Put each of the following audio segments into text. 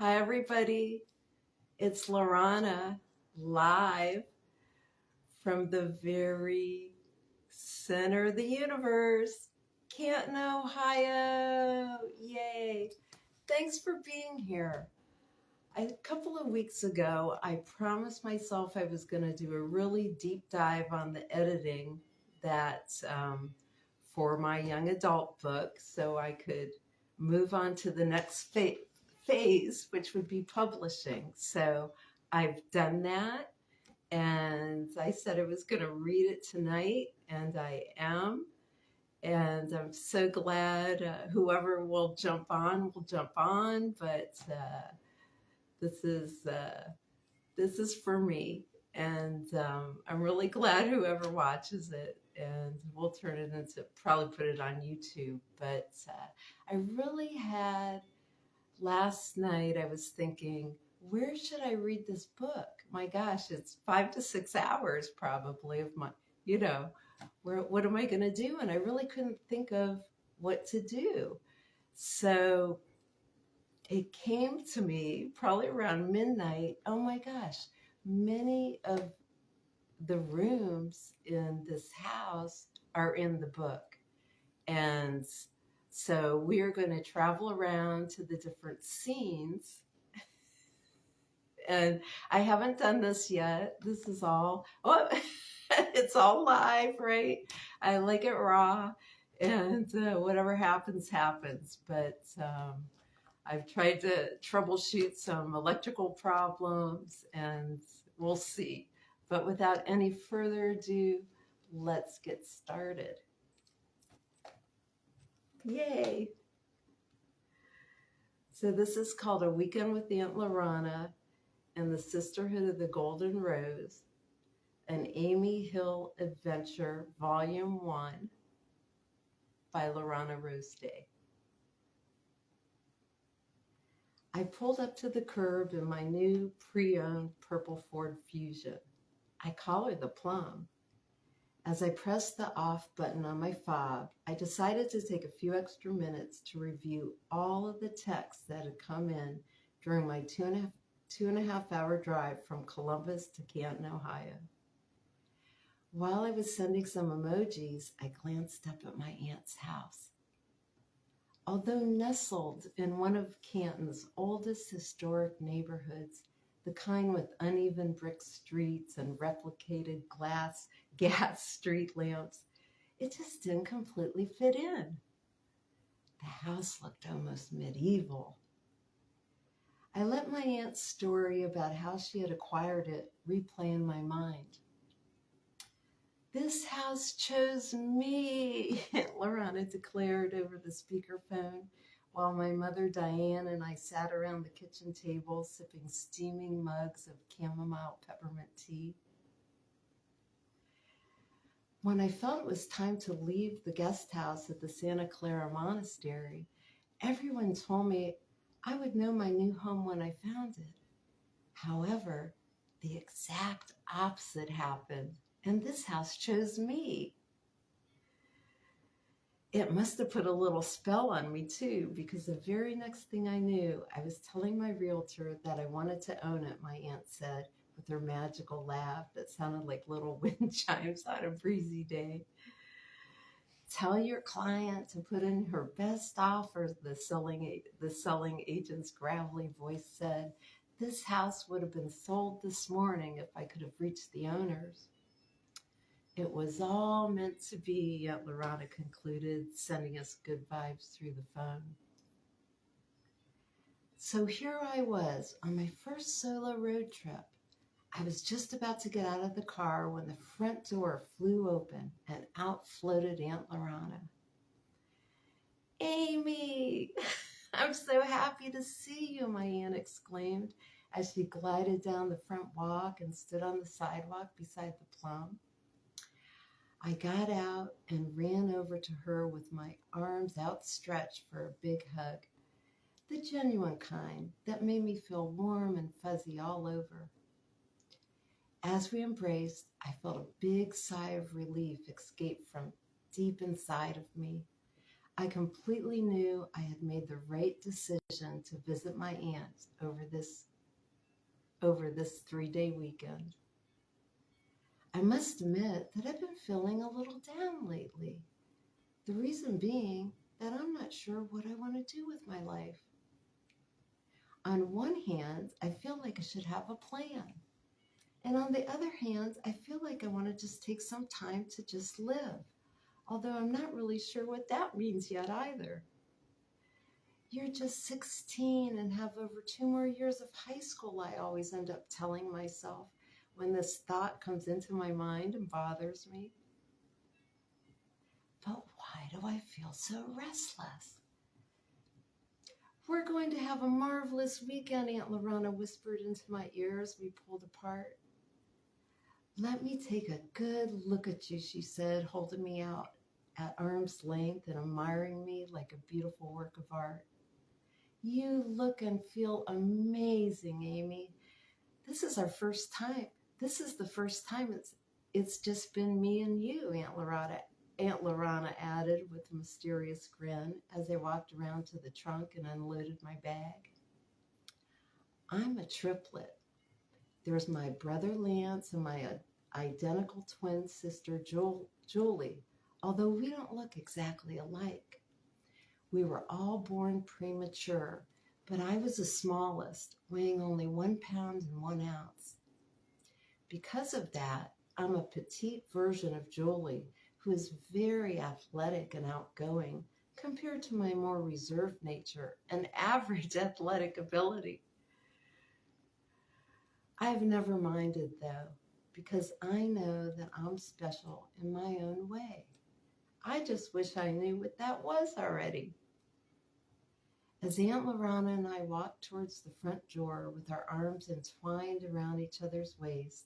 Hi, everybody. It's Larana live from the very center of the universe, Canton, Ohio. Yay. Thanks for being here. A couple of weeks ago, I promised myself I was going to do a really deep dive on the editing that for my young adult book so I could move on to the next phase, which would be publishing. So I've done that, and I said I was going to read it tonight, and I am. And I'm so glad whoever will jump on will jump on, but this is for me, and I'm really glad whoever watches it. And we'll turn it into probably put it on YouTube. But I really had last night. I was thinking, where should I read this book? My gosh, it's 5 to 6 hours probably of my, what am I going to do? And I really couldn't think of what to do. So it came to me probably around midnight. Oh my gosh, many of the rooms in this house are in the book. And so we are going to travel around to the different scenes. And I haven't done this yet. This is all, it's all live, right? I like it raw, and whatever happens, happens. But I've tried to troubleshoot some electrical problems, and we'll see. But without any further ado, let's get started. Yay! So this is called A Weekend with Aunt Larana and the Sisterhood of the Golden Rose, an Amy Hill Adventure, Volume 1 by Larana Rose. I pulled up to the curb in my new pre-owned purple Ford Fusion. I call her the Plum. As I pressed the off button on my fob, I decided to take a few extra minutes to review all of the texts that had come in during my two and a half hour drive from Columbus to Canton, Ohio. While I was sending some emojis, I glanced up at my aunt's house. Although nestled in one of Canton's oldest historic neighborhoods, the kind with uneven brick streets and replicated gas street lamps, it just didn't completely fit in. The house looked almost medieval. I let my aunt's story about how she had acquired it replay in my mind. "This house chose me," Aunt Larana declared over the speakerphone, while my mother Diane and I sat around the kitchen table sipping steaming mugs of chamomile peppermint tea. When I felt it was time to leave the guest house at the Santa Clara Monastery, everyone told me I would know my new home when I found it. However, the exact opposite happened, and this house chose me. It must have put a little spell on me too, because the very next thing I knew, I was telling my realtor that I wanted to own it, my aunt said, with her magical laugh that sounded like little wind chimes on a breezy day. "Tell your client to put in her best offer," the selling agent's gravelly voice said. "This house would have been sold this morning if I could have reached the owners." "It was all meant to be," Aunt Larana concluded, sending us good vibes through the phone. So here I was on my first solo road trip. I was just about to get out of the car when the front door flew open and out floated Aunt Larana. "Amy, I'm so happy to see you," my aunt exclaimed as she glided down the front walk and stood on the sidewalk beside the Plum. I got out and ran over to her with my arms outstretched for a big hug, the genuine kind that made me feel warm and fuzzy all over. As we embraced, I felt a big sigh of relief escape from deep inside of me. I completely knew I had made the right decision to visit my aunt over this 3-day weekend. I must admit that I've been feeling a little down lately. The reason being that I'm not sure what I want to do with my life. On one hand, I feel like I should have a plan. And on the other hand, I feel like I want to just take some time to just live. Although I'm not really sure what that means yet either. You're just 16 and have over 2 more years of high school, I always end up telling myself when this thought comes into my mind and bothers me. But why do I feel so restless? We're going to have a marvelous weekend, Aunt Larana whispered into my ear as we pulled apart. Let me take a good look at you, she said, holding me out at arm's length and admiring me like a beautiful work of art. You look and feel amazing, Amy. This is our first time. This is the first time it's just been me and you, Aunt Larana added with a mysterious grin as they walked around to the trunk and unloaded my bag. I'm a triplet. There's my brother Lance and my identical twin sister Julie, although we don't look exactly alike. We were all born premature, but I was the smallest, weighing only 1 pound and 1 ounce. Because of that, I'm a petite version of Julie, who is very athletic and outgoing compared to my more reserved nature and average athletic ability. I've never minded, though, because I know that I'm special in my own way. I just wish I knew what that was already. As Aunt Larana and I walked towards the front door with our arms entwined around each other's waist,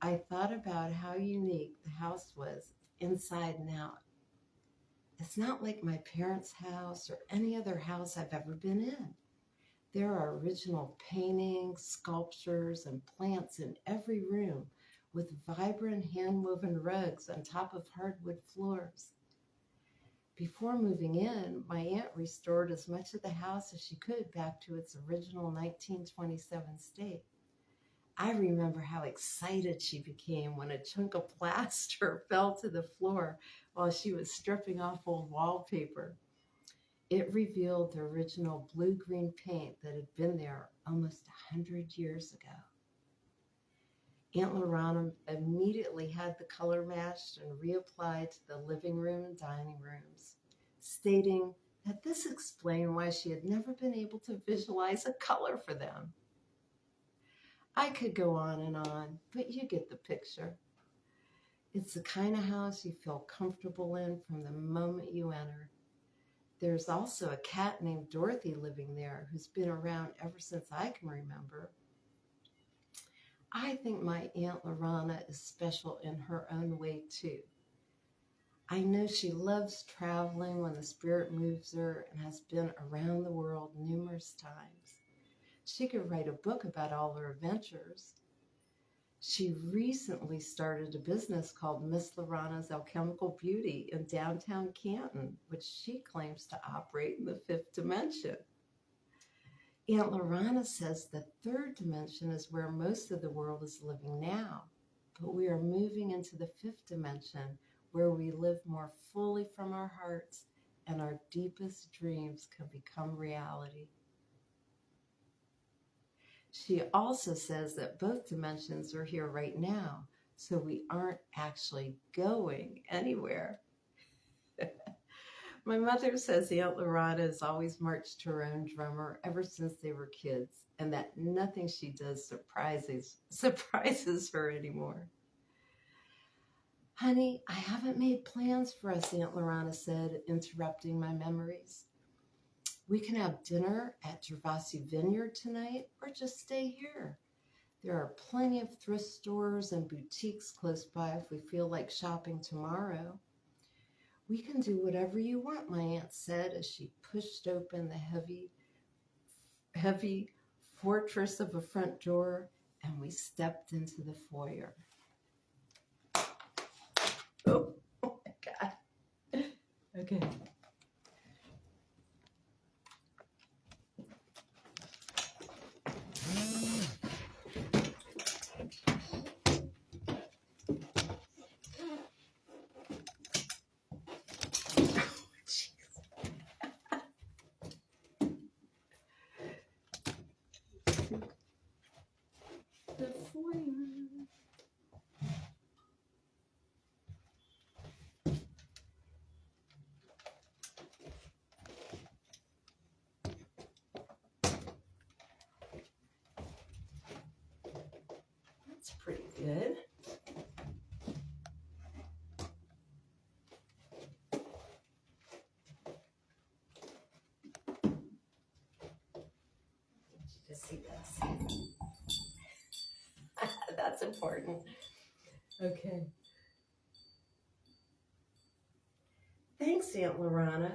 I thought about how unique the house was inside and out. It's not like my parents' house or any other house I've ever been in. There are original paintings, sculptures, and plants in every room with vibrant hand-woven rugs on top of hardwood floors. Before moving in, my aunt restored as much of the house as she could back to its original 1927 state. I remember how excited she became when a chunk of plaster fell to the floor while she was stripping off old wallpaper. It revealed the original blue-green paint that had been there almost 100 years ago. Aunt Larana immediately had the color matched and reapplied to the living room and dining rooms, stating that this explained why she had never been able to visualize a color for them. I could go on, but you get the picture. It's the kind of house you feel comfortable in from the moment you enter. There's also a cat named Dorothy living there who's been around ever since I can remember. I think my Aunt Larana is special in her own way too. I know she loves traveling when the spirit moves her and has been around the world numerous times. She could write a book about all her adventures. She recently started a business called Miss Larana's Alchemical Beauty in downtown Canton, which she claims to operate in the 5th dimension. Aunt Larana says the 3rd dimension is where most of the world is living now, but we are moving into the 5th dimension where we live more fully from our hearts and our deepest dreams can become reality. She also says that both dimensions are here right now, so we aren't actually going anywhere. My mother says Aunt Larana has always marched to her own drummer ever since they were kids, and that nothing she does surprises her anymore. Honey, I haven't made plans for us, Aunt Larana said, interrupting my memories. We can have dinner at Gervasi Vineyard tonight or just stay here. There are plenty of thrift stores and boutiques close by if we feel like shopping tomorrow. We can do whatever you want, my aunt said as she pushed open the heavy fortress of a front door and we stepped into the foyer. Oh my God. Okay. good. To see this. That's important. Okay. Thanks, Aunt Larana.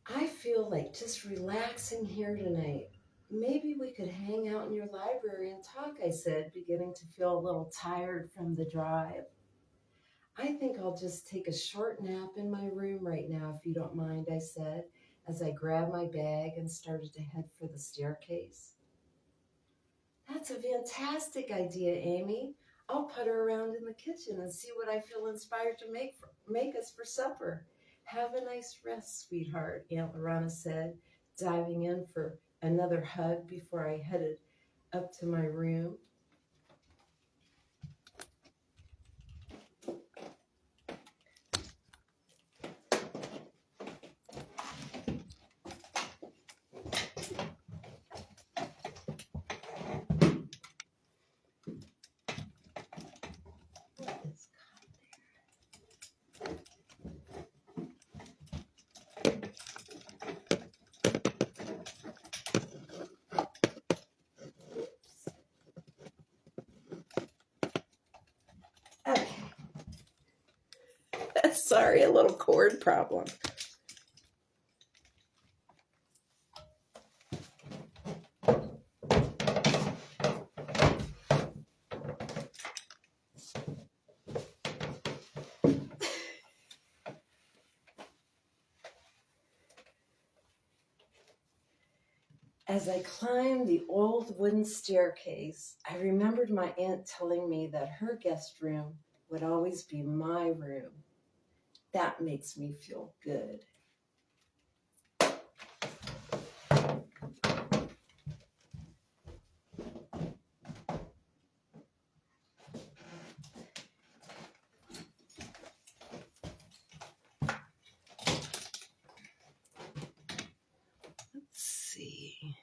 I feel like just relaxing here tonight. Maybe we could hang out in your library and talk, I said, beginning to feel a little tired from the drive. I think I'll just take a short nap in my room right now, if you don't mind, I said, as I grabbed my bag and started to head for the staircase. That's a fantastic idea, Amy. I'll putter around in the kitchen and see what I feel inspired to make us for supper. Have a nice rest, sweetheart, Aunt Larana said, diving in for another hug before I headed up to my room. Okay. Sorry, a little cord problem. As I climbed the old wooden staircase, I remembered my aunt telling me that her guest room would always be my room. That makes me feel good. Let's see.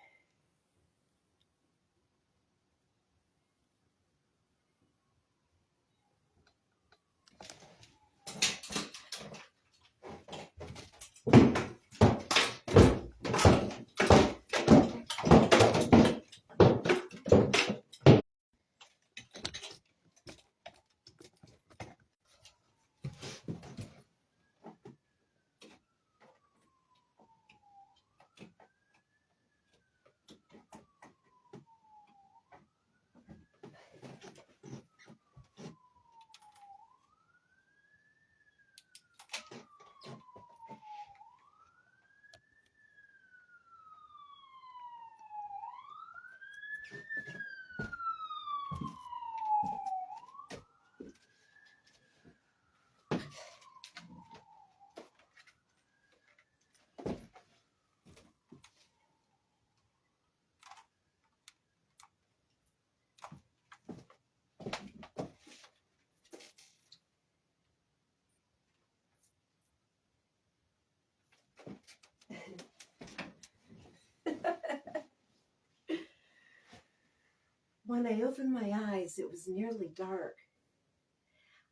When I opened my eyes, it was nearly dark.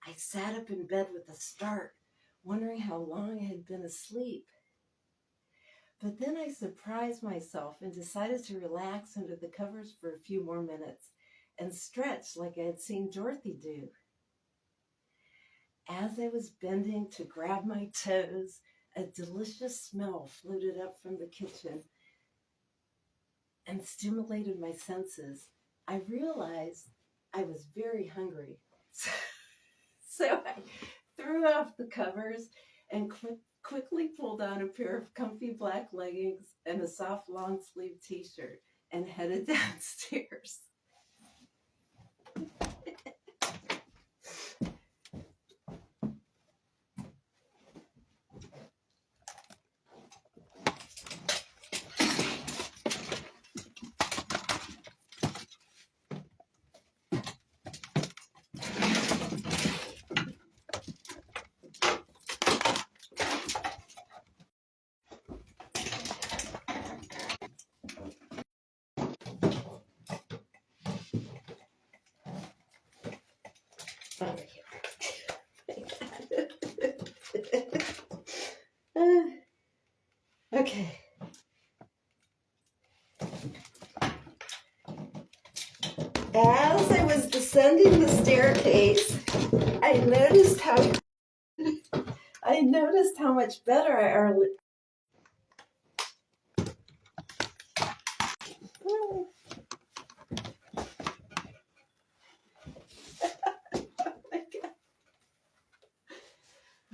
I sat up in bed with a start, wondering how long I had been asleep. But then I surprised myself and decided to relax under the covers for a few more minutes and stretch like I had seen Dorothy do. As I was bending to grab my toes, a delicious smell floated up from the kitchen and stimulated my senses. I realized I was very hungry. So I threw off the covers and quickly pulled on a pair of comfy black leggings and a soft long sleeve t-shirt and headed downstairs. Okay. Okay. As I was descending the staircase, I noticed how much better our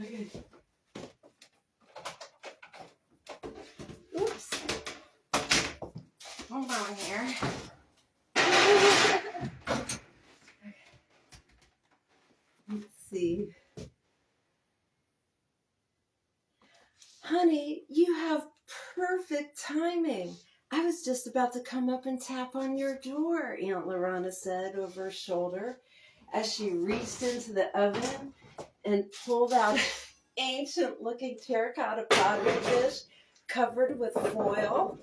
okay. Oops. Hold on here. Let's see. Honey, you have perfect timing. I was just about to come up and tap on your door, Aunt Larana said over her shoulder as she reached into the oven and pulled out an ancient-looking terracotta pottery dish covered with foil.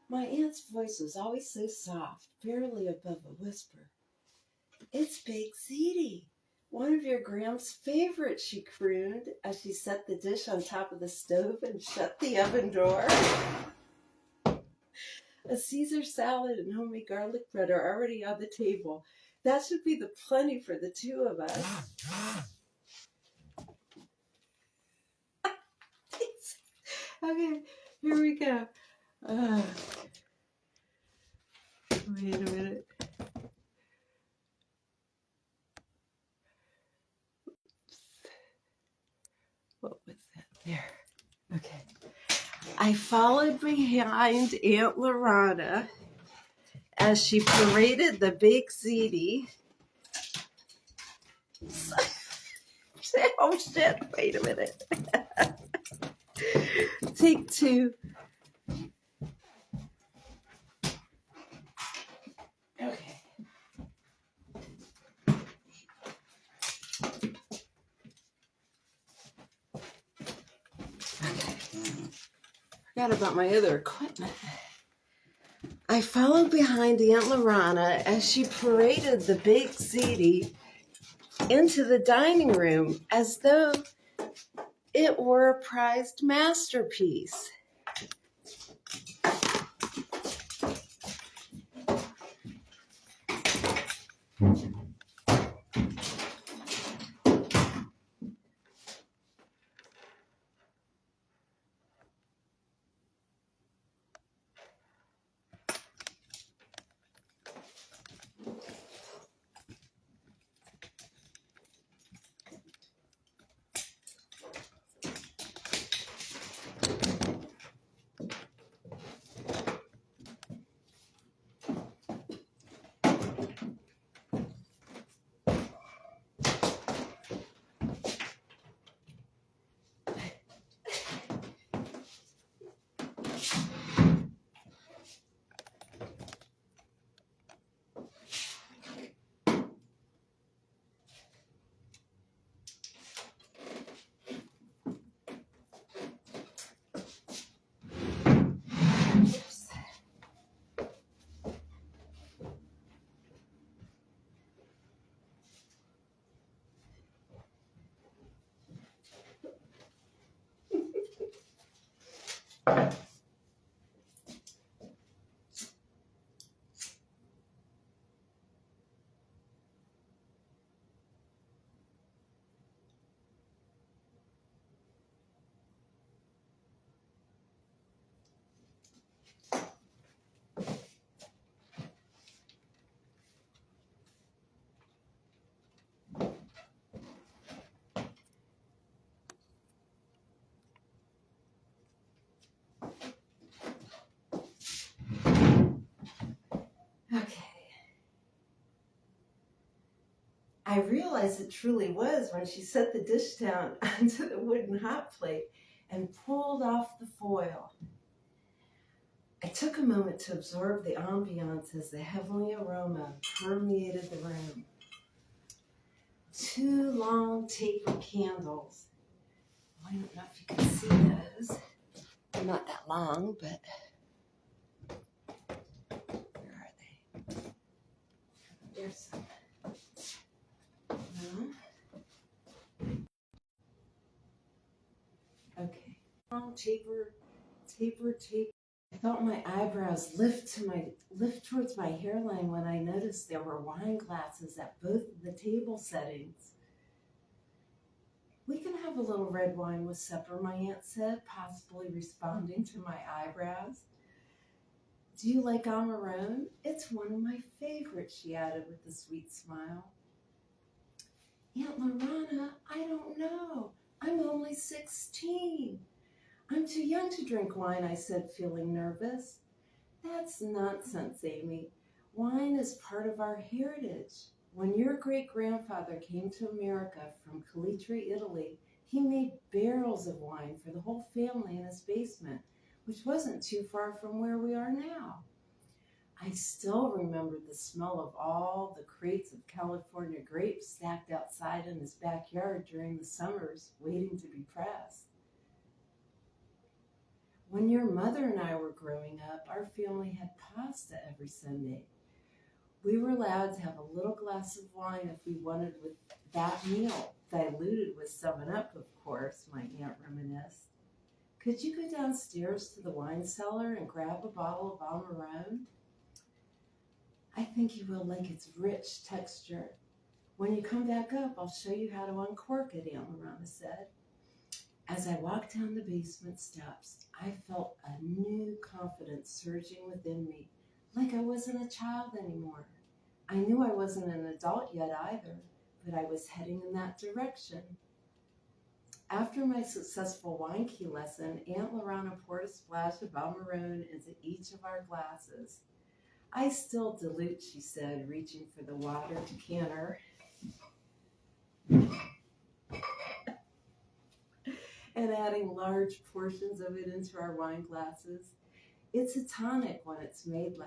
My aunt's voice was always so soft, barely above a whisper. It's baked ziti, one of your Gram's favorites, she crooned as she set the dish on top of the stove and shut the oven door. A Caesar salad and homemade garlic bread are already on the table. That should be the plenty for the two of us. Okay, here we go. Wait a minute. What was that? There. Okay. I followed behind Aunt Larana as she paraded the baked ziti. Oh shit, wait a minute. Take two. Okay. Forgot about my other equipment. I followed behind Aunt Larana as she paraded the baked ziti into the dining room as though it were a prized masterpiece. Okay. I realized it truly was when she set the dish down onto the wooden hot plate and pulled off the foil. I took a moment to absorb the ambiance as the heavenly aroma permeated the room. 2 long tapered candles. I don't know if you can see those. They're not that long, but where are they? There's down, taper, taper, taper. I felt my eyebrows lift towards my hairline when I noticed there were wine glasses at both of the table settings. "We can have a little red wine with supper," my aunt said, possibly responding to my eyebrows. "Do you like Amarone? It's one of my favorites," she added with a sweet smile. "Aunt Larana, I don't know. I'm only 16. I'm too young to drink wine," I said, feeling nervous. "That's nonsense, Amy. Wine is part of our heritage. When your great-grandfather came to America from Calitri, Italy, he made barrels of wine for the whole family in his basement, which wasn't too far from where we are now." I still remembered the smell of all the crates of California grapes stacked outside in his backyard during the summers, waiting to be pressed. "When your mother and I were growing up, our family had pasta every Sunday. We were allowed to have a little glass of wine if we wanted with that meal, diluted with 7-Up, of course," my aunt reminisced. "Could you go downstairs to the wine cellar and grab a bottle of Amarone? I think you will like its rich texture. When you come back up, I'll show you how to uncork it," Aunt Larana said. As I walked down the basement steps, I felt a new confidence surging within me, like I wasn't a child anymore. I knew I wasn't an adult yet either, but I was heading in that direction. After my successful wine key lesson, Aunt Larana poured a splash of Amarone into each of our glasses. "I still dilute," she said, reaching for the water decanter and adding large portions of it into our wine glasses. "It's a tonic when it's made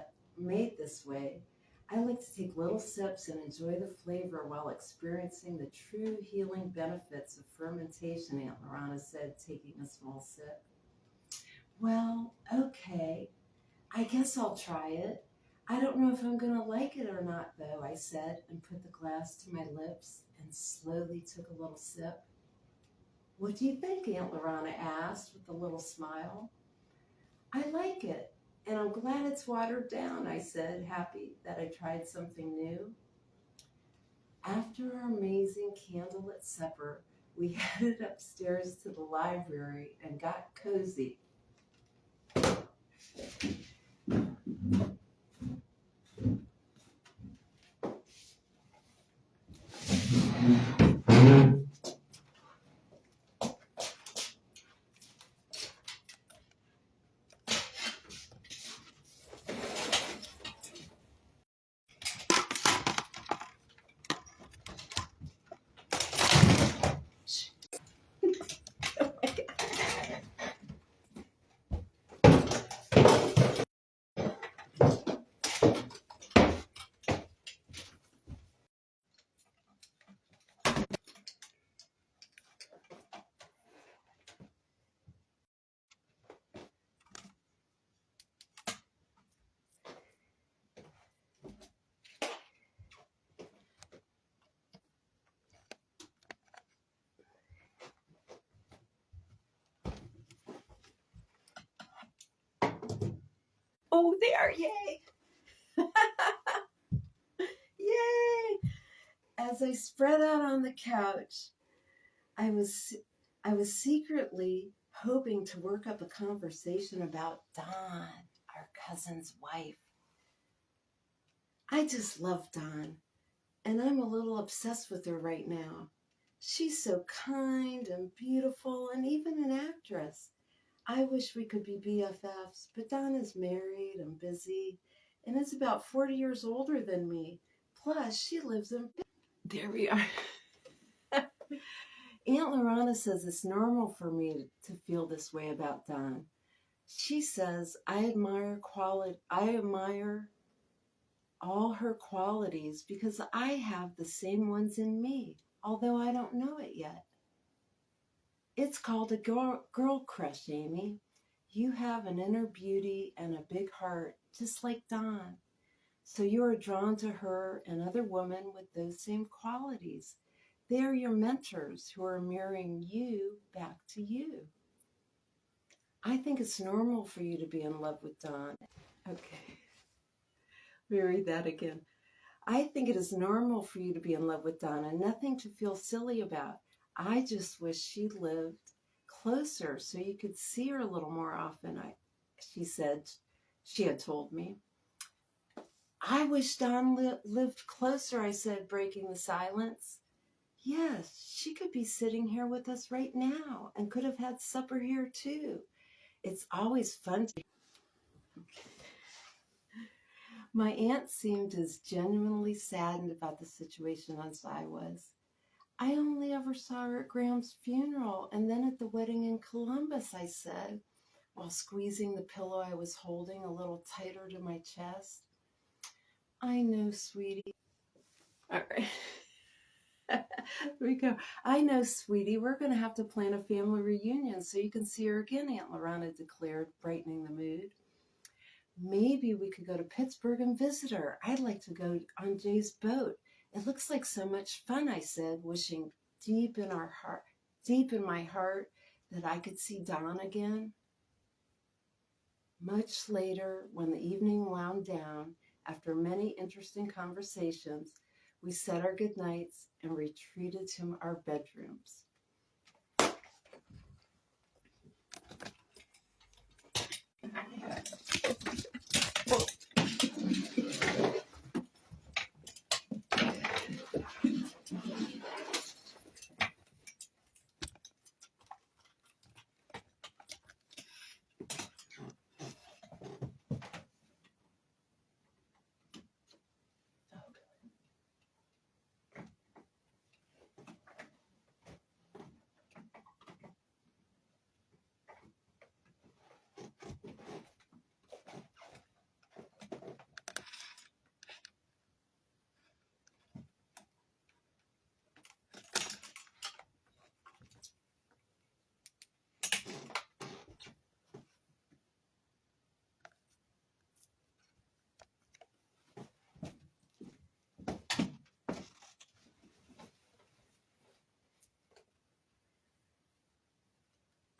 this way. I like to take little sips and enjoy the flavor while experiencing the true healing benefits of fermentation," Aunt Larana said, taking a small sip. "Well, okay. I guess I'll try it. I don't know if I'm going to like it or not, though," I said, and put the glass to my lips and slowly took a little sip. "What do you think?" Aunt Larana asked with a little smile. "I like it, and I'm glad it's watered down," I said, happy that I tried something new. After our amazing candlelit supper, we headed upstairs to the library and got cozy. Oh, there, yay! Yay! As I spread out on the couch, I was secretly hoping to work up a conversation about Dawn, our cousin's wife. I just love Dawn, and I'm a little obsessed with her right now. She's so kind and beautiful and even an actress. I wish we could be BFFs, but Dawn is married and busy and is about 40 years older than me. Plus, she lives in... There we are. Aunt Larana says it's normal for me to feel this way about Dawn. She says I admire all her qualities because I have the same ones in me, although I don't know it yet. It's called a girl crush, Amy. You have an inner beauty and a big heart, just like Dawn. So you are drawn to her and other women with those same qualities. They are your mentors who are mirroring you back to you. I think it's normal for you to be in love with Don. Okay, let me read that again. I think it is normal for you to be in love with Donna, nothing to feel silly about. I just wish she lived closer so you could see her a little more often, she said. She had told me. I wish Don lived closer, I said, breaking the silence. Yes, she could be sitting here with us right now and could have had supper here too. It's always fun to. My aunt seemed as genuinely saddened about the situation as I was. I only ever saw her at Graham's funeral and then at the wedding in Columbus, I said, while squeezing the pillow I was holding a little tighter to my chest. I know, sweetie. All right. Here we go. I know, sweetie, we're going to have to plan a family reunion so you can see her again, Aunt Larana declared, brightening the mood. Maybe we could go to Pittsburgh and visit her. I'd like to go on Jay's boat. It looks like so much fun, I said, wishing deep in my heart, that I could see Don again. Much later, when the evening wound down, after many interesting conversations, we said our goodnights and retreated to our bedrooms.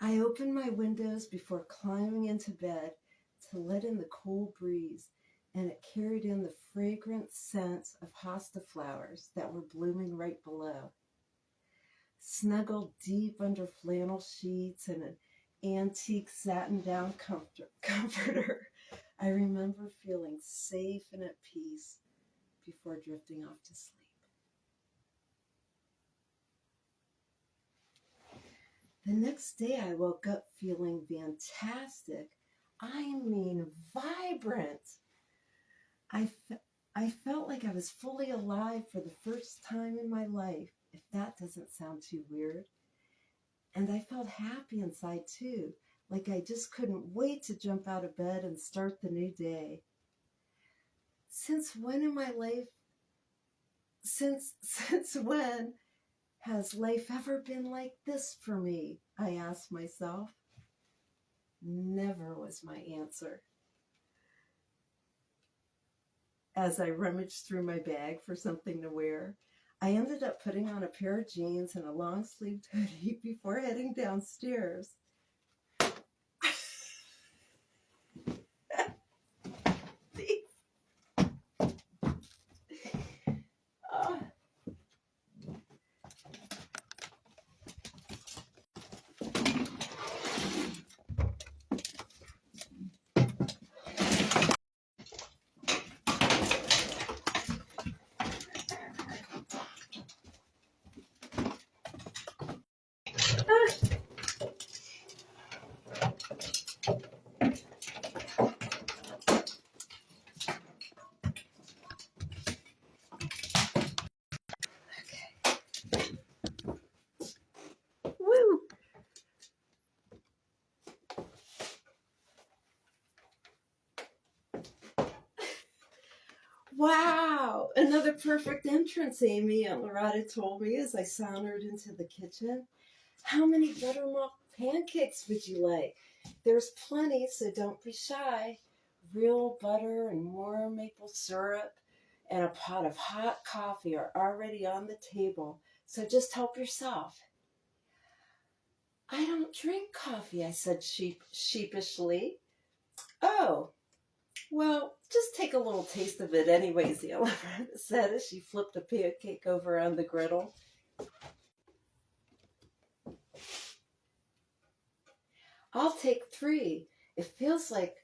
I opened my windows before climbing into bed to let in the cool breeze, and it carried in the fragrant scent of hosta flowers that were blooming right below. Snuggled deep under flannel sheets and an antique satin down comforter, I remember feeling safe and at peace before drifting off to sleep. The next day, I woke up feeling fantastic. I mean, vibrant. I, I felt like I was fully alive for the first time in my life, if that doesn't sound too weird. And I felt happy inside too, like I just couldn't wait to jump out of bed and start the new day. Since when in my life, since when has life ever been like this for me? I asked myself. Never was my answer. As I rummaged through my bag for something to wear, I ended up putting on a pair of jeans and a long-sleeved hoodie before heading downstairs. Oh. Woo! Wow! Another perfect entrance, Amy, Aunt Larana told me as I sauntered into the kitchen. How many buttermilk pancakes would you like? There's plenty, so don't be shy. Real butter and warm maple syrup and a pot of hot coffee are already on the table, so just help yourself. I don't drink coffee, I said sheepishly. Oh, well, just take a little taste of it anyways, the elephant said as she flipped a pancake over on the griddle. I'll take 3. It feels like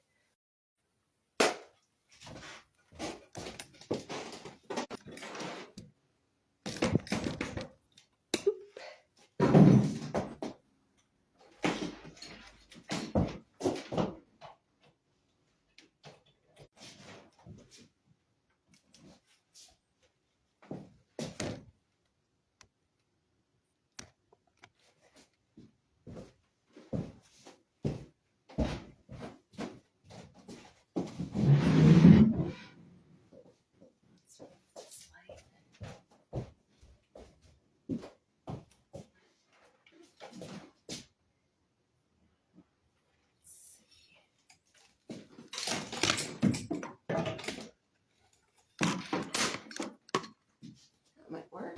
that might work.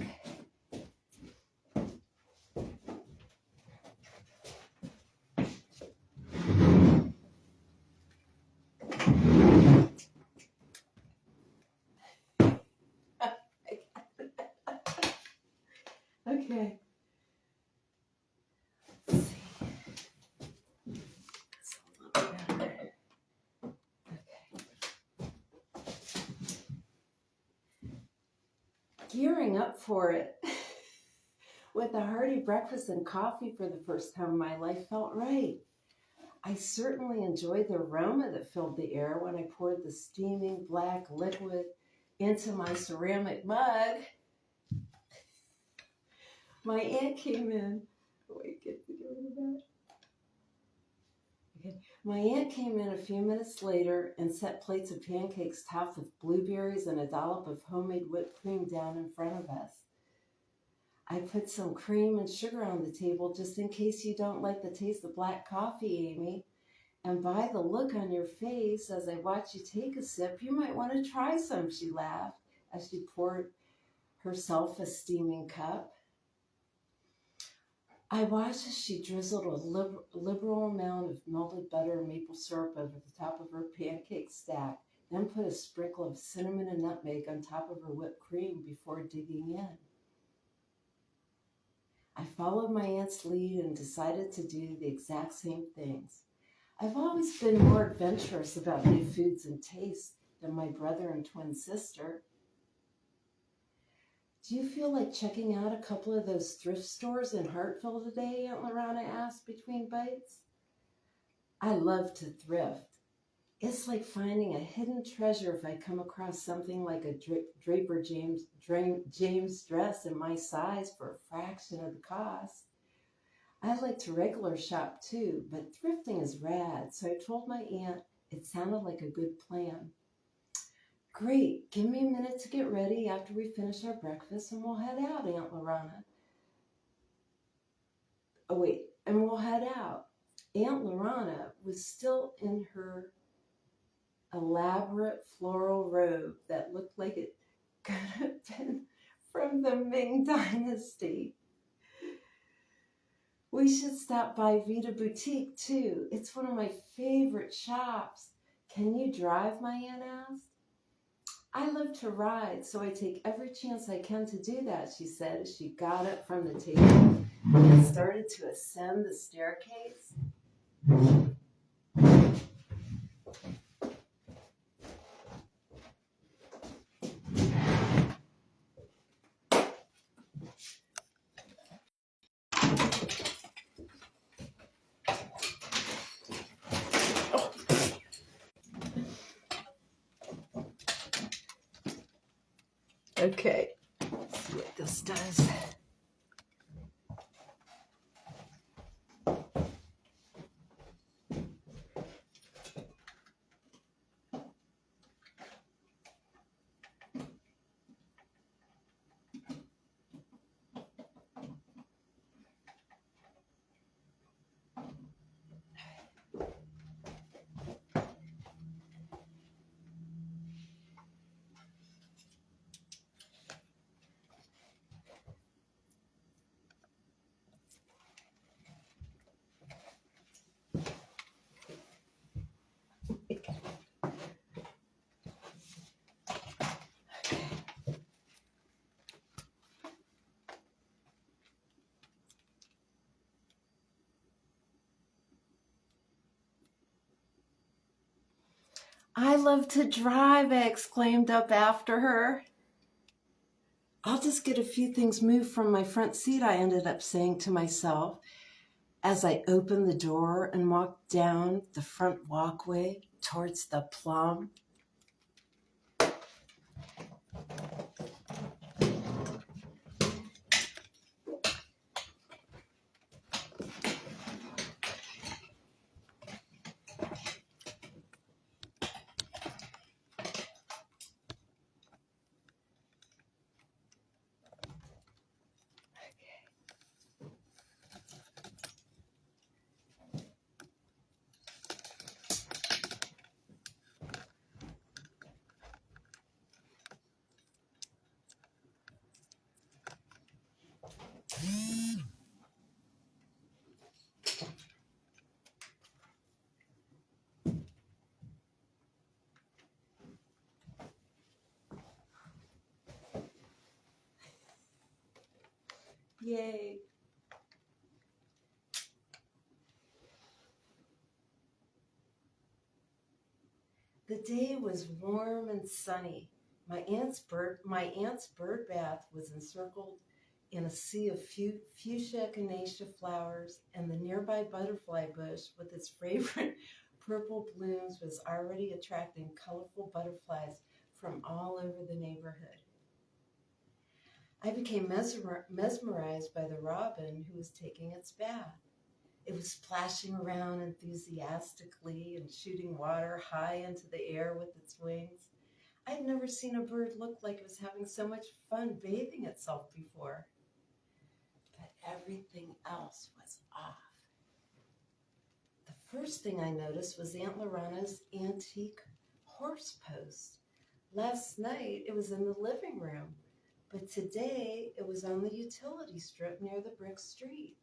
Okay. Let's see. That's a little better. Okay. Gearing up for it. With a hearty breakfast and coffee for the first time in my life felt right. I certainly enjoyed the aroma that filled the air when I poured the steaming black liquid into my ceramic mug. My aunt came in. Wait, get rid of that. Okay. My aunt came in a few minutes later and set plates of pancakes topped with blueberries and a dollop of homemade whipped cream down in front of us. I put some cream and sugar on the table just in case you don't like the taste of black coffee, Amy. And by the look on your face as I watch you take a sip, you might want to try some, she laughed as she poured herself a steaming cup. I watched as she drizzled a liberal amount of melted butter and maple syrup over the top of her pancake stack, then put a sprinkle of cinnamon and nutmeg on top of her whipped cream before digging in. I followed my aunt's lead and decided to do the exact same things. I've always been more adventurous about new foods and tastes than my brother and twin sister. Do you feel like checking out a couple of those thrift stores in Hartville today? Aunt Larana asked between bites. I love to thrift. It's like finding a hidden treasure if I come across something like a Draper James dress in my size for a fraction of the cost. I like to regular shop too, but thrifting is rad, so I told my aunt it sounded like a good plan. Great, give me a minute to get ready after we finish our breakfast and we'll head out, Aunt Larana. Oh wait, and we'll head out. Aunt Larana was still in her elaborate floral robe that looked like it could have been from the Ming Dynasty. We should stop by Vita Boutique too. It's one of my favorite shops. Can you drive, my aunt asked. I love to ride, so I take every chance I can to do that, she said as she got up from the table and started to ascend the staircase. Okay, let's see what this does. I love to drive, I exclaimed up after her. I'll just get a few things moved from my front seat, I ended up saying to myself as I opened the door and walked down the front walkway towards the plum. Yay. The day was warm and sunny. My aunt's bird bath was encircled in a sea of fuchsia echinacea flowers, and the nearby butterfly bush with its fragrant purple blooms was already attracting colorful butterflies from all over the neighborhood. I became mesmerized by the robin who was taking its bath. It was splashing around enthusiastically and shooting water high into the air with its wings. I'd never seen a bird look like it was having so much fun bathing itself before. But everything else was off. The first thing I noticed was Aunt Larana's antique horse post. Last night it was in the living room, but today it was on the utility strip near the brick street.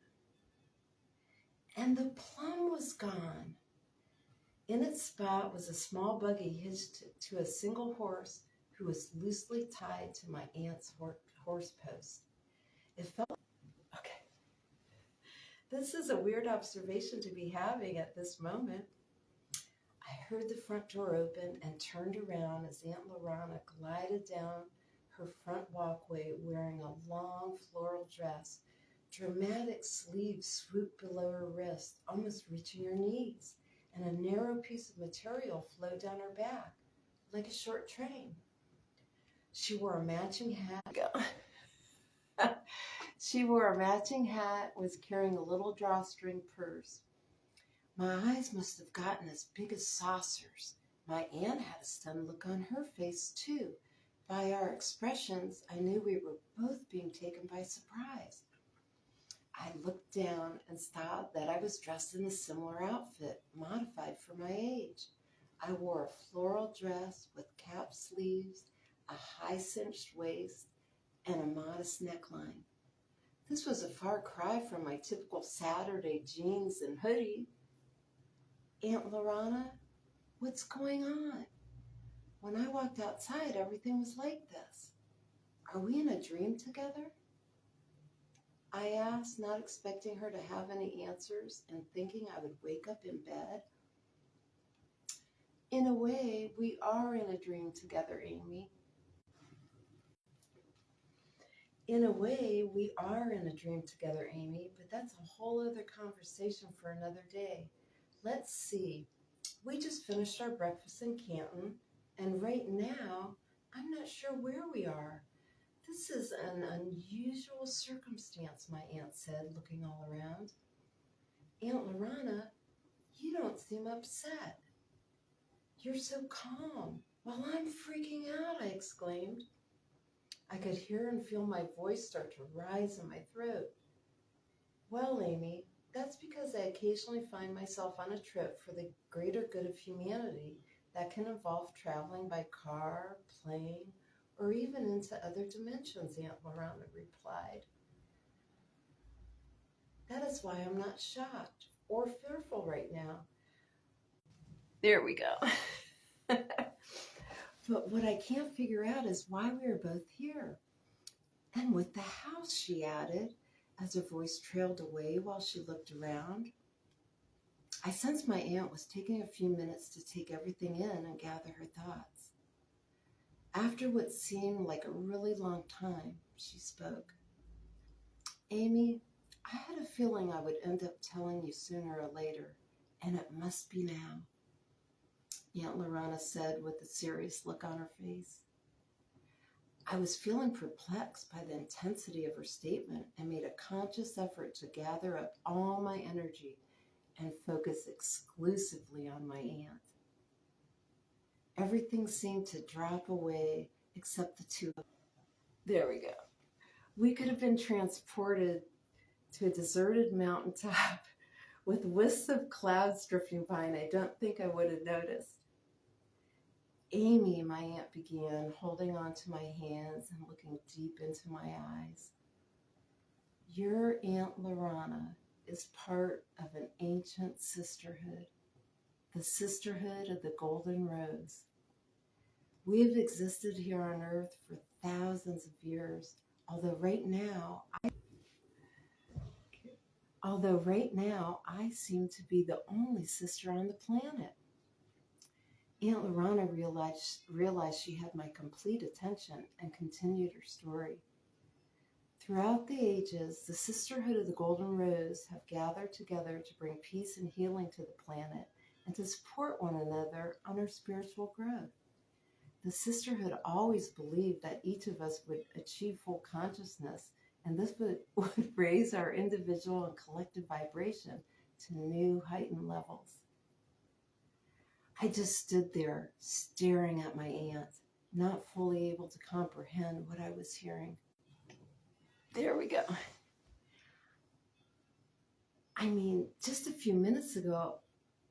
And the plum was gone. In its spot was a small buggy hitched to a single horse who was loosely tied to my aunt's horse post. It felt okay. This is a weird observation to be having at this moment. I heard the front door open and turned around as Aunt Larana glided down her front walkway wearing a long floral dress. Dramatic sleeves swooped below her wrist, almost reaching her knees, and a narrow piece of material flowed down her back, like a short train. She wore a matching hat. Was carrying a little drawstring purse. My eyes must have gotten as big as saucers. My aunt had a stunned look on her face, too. By our expressions, I knew we were both being taken by surprise. I looked down and saw that I was dressed in a similar outfit, modified for my age. I wore a floral dress with cap sleeves, a high cinched waist, and a modest neckline. This was a far cry from my typical Saturday jeans and hoodie. Aunt Larana, what's going on? When I walked outside, everything was like this. Are we in a dream together? I asked, not expecting her to have any answers and thinking I would wake up in bed. In a way, we are in a dream together, Amy. In a way, we are in a dream together, Amy, but that's a whole other conversation for another day. Let's see. We just finished our breakfast in Canton, and right now, I'm not sure where we are. This is an unusual circumstance, my aunt said, looking all around. Aunt Larana, you don't seem upset. You're so calm. Well, I'm freaking out, I exclaimed. I could hear and feel my voice start to rise in my throat. Well, Amy, that's because I occasionally find myself on a trip for the greater good of humanity that can involve traveling by car, plane, or even into other dimensions, Aunt Larana replied. That is why I'm not shocked or fearful right now. There we go. But what I can't figure out is why we are both here. And with the house, she added, as her voice trailed away while she looked around. I sensed my aunt was taking a few minutes to take everything in and gather her thoughts. After what seemed like a really long time, she spoke. Amy, I had a feeling I would end up telling you sooner or later, and it must be now, Aunt Larana said with a serious look on her face. I was feeling perplexed by the intensity of her statement and made a conscious effort to gather up all my energy and focus exclusively on my aunt. Everything seemed to drop away except the two of us. There we go. We could have been transported to a deserted mountaintop with wisps of clouds drifting by, and I don't think I would have noticed. Amy, my aunt began, holding on to my hands and looking deep into my eyes. Your Aunt Larana is part of an ancient sisterhood, the Sisterhood of the Golden Rose. We have existed here on Earth for thousands of years, although right now I seem to be the only sister on the planet. Aunt Larana realized she had my complete attention and continued her story. Throughout the ages, the Sisterhood of the Golden Rose have gathered together to bring peace and healing to the planet and to support one another on our spiritual growth. The Sisterhood always believed that each of us would achieve full consciousness, and this would raise our individual and collective vibration to new heightened levels. I just stood there staring at my aunt, not fully able to comprehend what I was hearing. There we go. I mean, just a few minutes ago,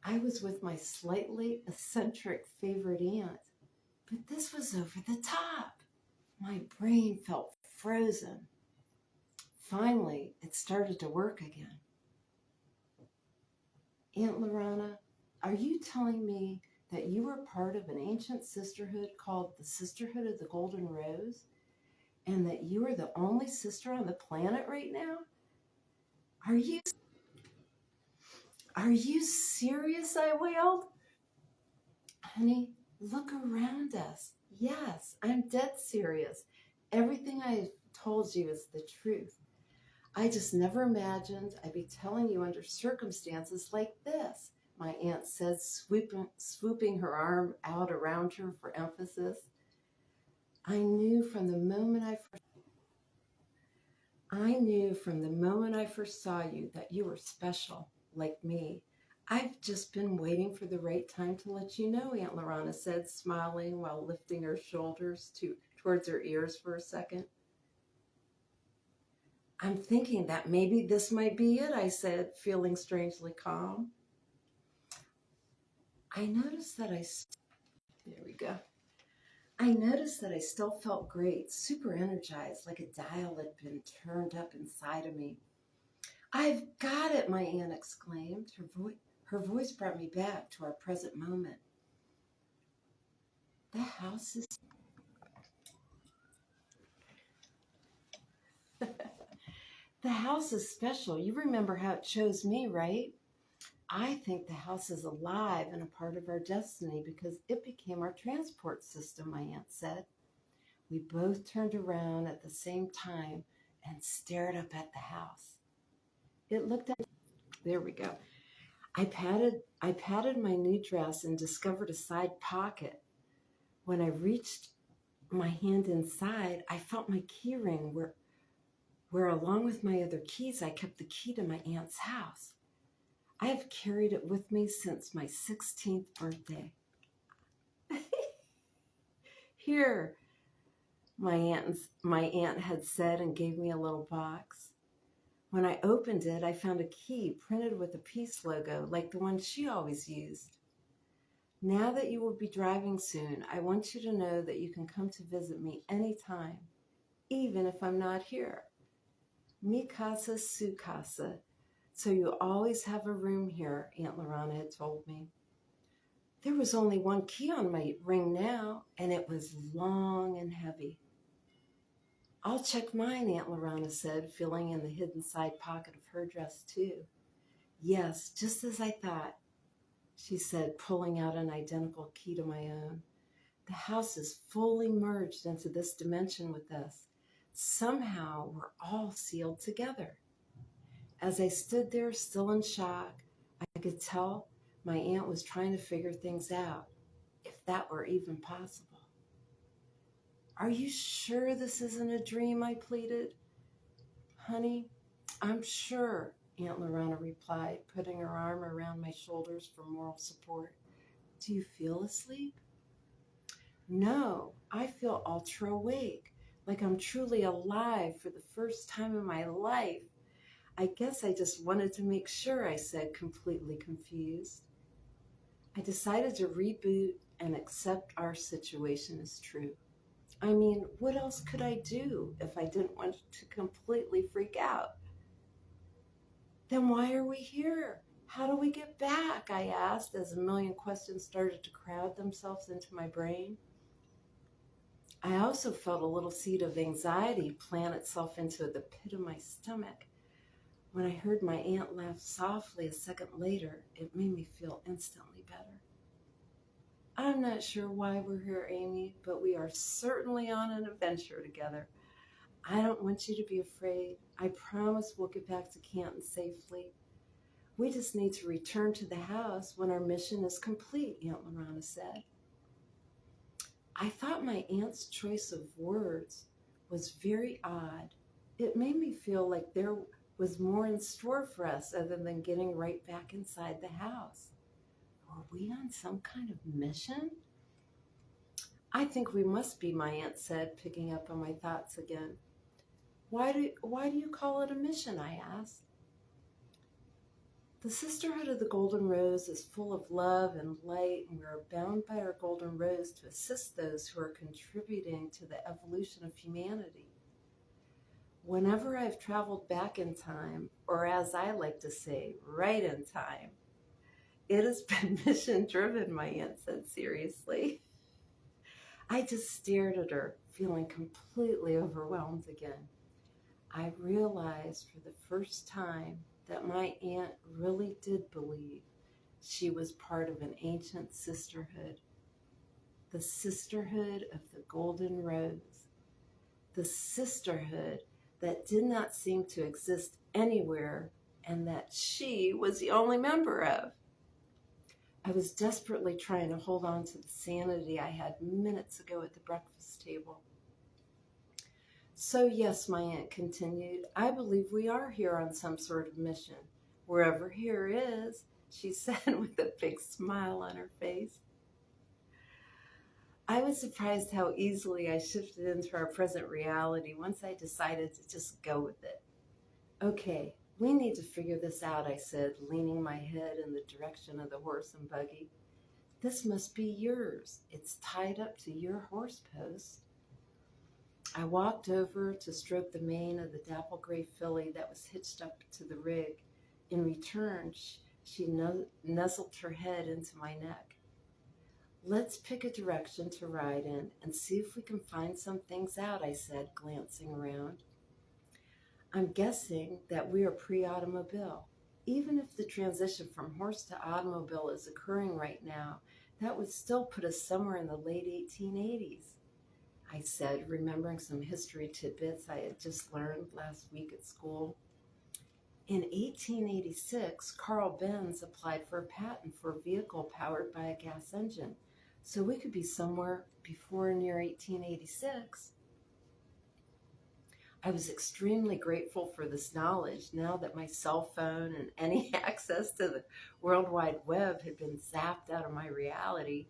I was with my slightly eccentric favorite aunt, but this was over the top. My brain felt frozen. Finally, it started to work again. Aunt Larana, are you telling me that you were part of an ancient sisterhood called the Sisterhood of the Golden Rose, and that you are the only sister on the planet right now? Are you serious? I wailed. Honey, look around us. Yes, I'm dead serious. Everything I've told you is the truth. I just never imagined I'd be telling you under circumstances like this, my aunt said, swooping her arm out around her for emphasis. I knew from the moment I first saw you that you were special, like me. I've just been waiting for the right time to let you know, Aunt Larana said, smiling while lifting her shoulders towards her ears for a second. I'm thinking that maybe this might be it, I said, feeling strangely calm. I noticed that I still felt great, super energized, like a dial had been turned up inside of me. I've got it, my aunt exclaimed. Her voice brought me back to our present moment. The house is The house is special. You remember how it chose me, right? I think the house is alive and a part of our destiny because it became our transport system, my aunt said. We both turned around at the same time and stared up at the house. It looked at There we go. I patted my new dress and discovered a side pocket. When I reached my hand inside, I felt my key ring where along with my other keys, I kept the key to my aunt's house. I have carried it with me since my 16th birthday. Here, my aunt had said and gave me a little box. When I opened it, I found a key printed with a peace logo like the one she always used. Now that you will be driving soon, I want you to know that you can come to visit me anytime, even if I'm not here. Mi casa, su casa. So you always have a room here, Aunt Larana had told me. There was only one key on my ring now, and it was long and heavy. I'll check mine, Aunt Larana said, feeling in the hidden side pocket of her dress too. Yes, just as I thought. she said, pulling out an identical key to my own. The house is fully merged into this dimension with us. Somehow we're all sealed together. As I stood there, still in shock, I could tell my aunt was trying to figure things out, if that were even possible. Are you sure this isn't a dream? I pleaded. Honey, I'm sure, Aunt Larana replied, putting her arm around my shoulders for moral support. Do you feel asleep? No, I feel ultra awake, like I'm truly alive for the first time in my life. I guess I just wanted to make sure, I said, completely confused. I decided to reboot and accept our situation as true. I mean, what else could I do if I didn't want to completely freak out? Then why are we here? How do we get back? I asked as a million questions started to crowd themselves into my brain. I also felt a little seed of anxiety plant itself into the pit of my stomach. When I heard my aunt laugh softly a second later, it made me feel instantly better. I'm not sure why we're here, Amy, but we are certainly on an adventure together. I don't want you to be afraid. I promise we'll get back to Canton safely. We just need to return to the house when our mission is complete, Aunt Larana said. I thought my aunt's choice of words was very odd. It made me feel like there was more in store for us other than getting right back inside the house. Were we on some kind of mission? I think we must be, my aunt said, picking up on my thoughts again. Why do you call it a mission? I asked. The Sisterhood of the Golden Rose is full of love and light, and we are bound by our Golden Rose to assist those who are contributing to the evolution of humanity. Whenever I've traveled back in time, or as I like to say, right in time, it has been mission-driven, my aunt said seriously. I just stared at her, feeling completely overwhelmed again. I realized for the first time that my aunt really did believe she was part of an ancient sisterhood, the Sisterhood of the Golden Rose, the sisterhood that did not seem to exist anywhere and that she was the only member of. I was desperately trying to hold on to the sanity I had minutes ago at the breakfast table. So yes, my aunt continued, I believe we are here on some sort of mission. Wherever here is, she said with a big smile on her face. I was surprised how easily I shifted into our present reality once I decided to just go with it. Okay, we need to figure this out, I said, leaning my head in the direction of the horse and buggy. This must be yours. It's tied up to your horse post. I walked over to stroke the mane of the dapple gray filly that was hitched up to the rig. In return, she nuzzled her head into my neck. Let's pick a direction to ride in and see if we can find some things out, I said, glancing around. I'm guessing that we are pre-automobile. Even if the transition from horse to automobile is occurring right now, that would still put us somewhere in the late 1880s. I said, remembering some history tidbits I had just learned last week at school. In 1886, Carl Benz applied for a patent for a vehicle powered by a gas engine, so we could be somewhere before or near 1886. I was extremely grateful for this knowledge now that my cell phone and any access to the World Wide Web had been zapped out of my reality.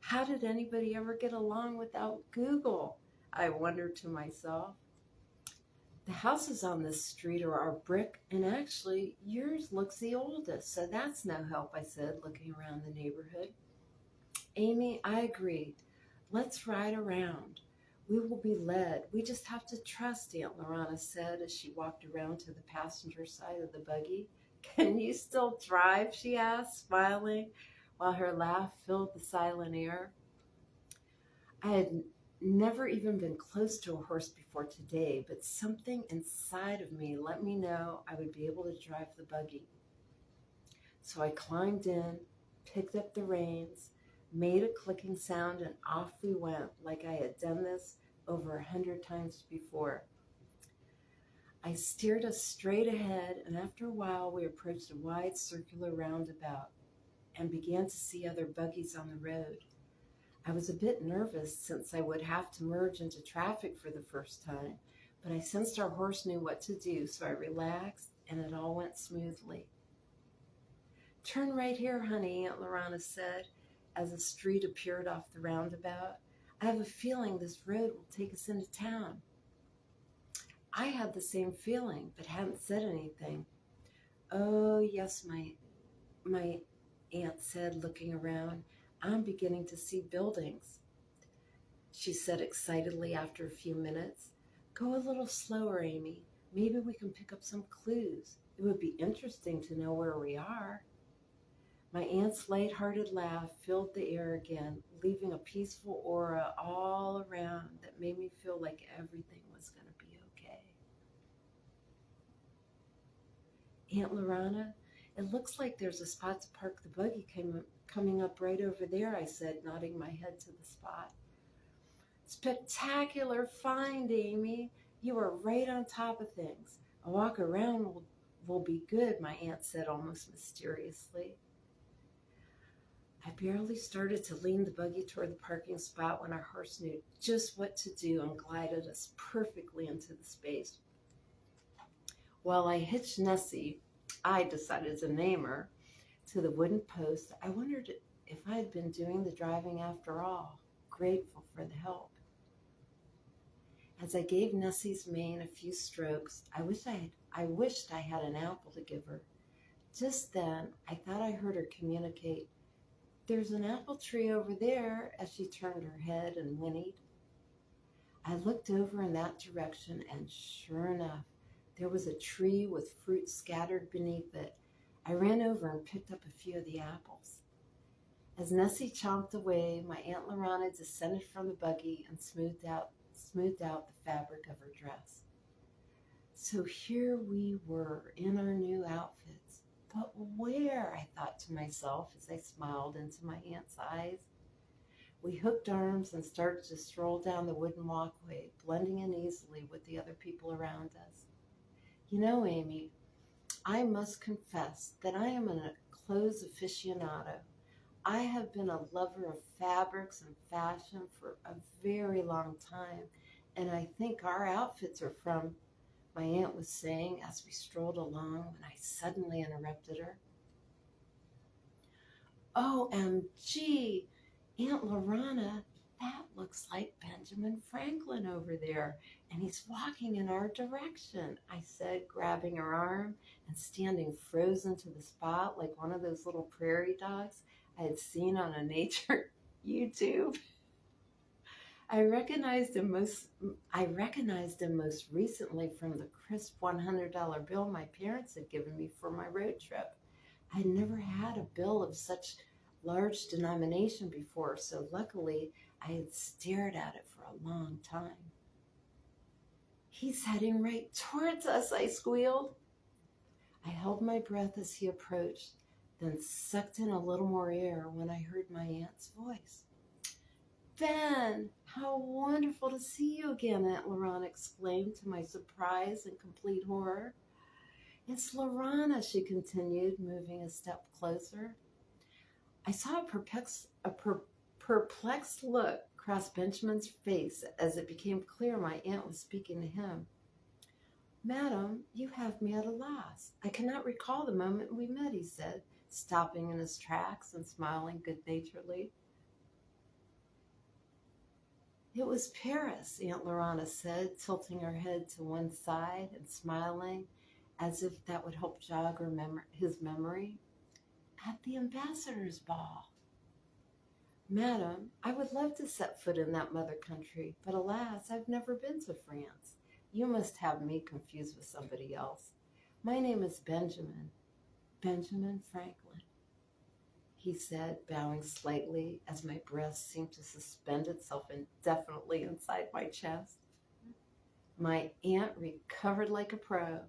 How did anybody ever get along without Google? I wondered to myself. The houses on this street are brick, and actually yours looks the oldest, so that's no help, I said, looking around the neighborhood. Amy, I agreed. Let's ride around. We will be led. We just have to trust, Aunt Larana said as she walked around to the passenger side of the buggy. Can you still drive? She asked, smiling, while her laugh filled the silent air. I had never even been close to a horse before today, but something inside of me let me know I would be able to drive the buggy. So I climbed in, picked up the reins, made a clicking sound, and off we went like I had done this over 100 times before. I steered us straight ahead, and after a while we approached a wide circular roundabout and began to see other buggies on the road. I was a bit nervous since I would have to merge into traffic for the first time, but I sensed our horse knew what to do, so I relaxed and it all went smoothly. "Turn right here, honey," Aunt Larana said as a street appeared off the roundabout. "I have a feeling this road will take us into town." I had the same feeling, but hadn't said anything. "Oh, yes," my aunt said, looking around. "I'm beginning to see buildings," she said excitedly after a few minutes. "Go a little slower, Amy. Maybe we can pick up some clues. It would be interesting to know where we are." My aunt's light-hearted laugh filled the air again, leaving a peaceful aura all around that made me feel like everything was going to be okay. "Aunt Larana, it looks like there's a spot to park the buggy coming up right over there," I said, nodding my head to the spot. "Spectacular find, Amy. You are right on top of things. A walk around will be good," my aunt said almost mysteriously. I barely started to lean the buggy toward the parking spot when our horse knew just what to do and glided us perfectly into the space. While I hitched Nessie, I decided to name her, to the wooden post, I wondered if I had been doing the driving after all, grateful for the help. As I gave Nessie's mane a few strokes, I wished I had an apple to give her. Just then, I thought I heard her communicate, "There's an apple tree over there," as she turned her head and whinnied. I looked over in that direction, and sure enough, there was a tree with fruit scattered beneath it. I ran over and picked up a few of the apples. As Nessie chomped away, my Aunt Larana descended from the buggy and smoothed out the fabric of her dress. So here we were in our new outfits. But where? I thought to myself as I smiled into my aunt's eyes. We hooked arms and started to stroll down the wooden walkway, blending in easily with the other people around us. "You know, Amy, I must confess that I am a clothes aficionado. I have been a lover of fabrics and fashion for a very long time, and I think our outfits are from," my aunt was saying as we strolled along when I suddenly interrupted her. "OMG, Aunt Larana, that looks like Benjamin Franklin over there, and he's walking in our direction," I said, grabbing her arm and standing frozen to the spot like one of those little prairie dogs I had seen on a nature YouTube. I recognized him most recently from the crisp $100 bill my parents had given me for my road trip. I had never had a bill of such large denomination before, so luckily I had stared at it for a long time. "He's heading right towards us," I squealed. I held my breath as he approached, then sucked in a little more air when I heard my aunt's voice. "Ben, how wonderful to see you again," Aunt Larana exclaimed to my surprise and complete horror. "It's Larana," she continued, moving a step closer. I saw a perplexed look cross Benjamin's face as it became clear my aunt was speaking to him. "Madam, you have me at a loss. I cannot recall the moment we met," he said, stopping in his tracks and smiling good-naturedly. "It was Paris," Aunt Larana said, tilting her head to one side and smiling as if that would help jog his memory. "At the ambassador's ball." "Madam, I would love to set foot in that mother country, but alas, I've never been to France. You must have me confused with somebody else. My name is Benjamin Franklin," he said, bowing slightly as my breast seemed to suspend itself indefinitely inside my chest. My aunt recovered like a pro.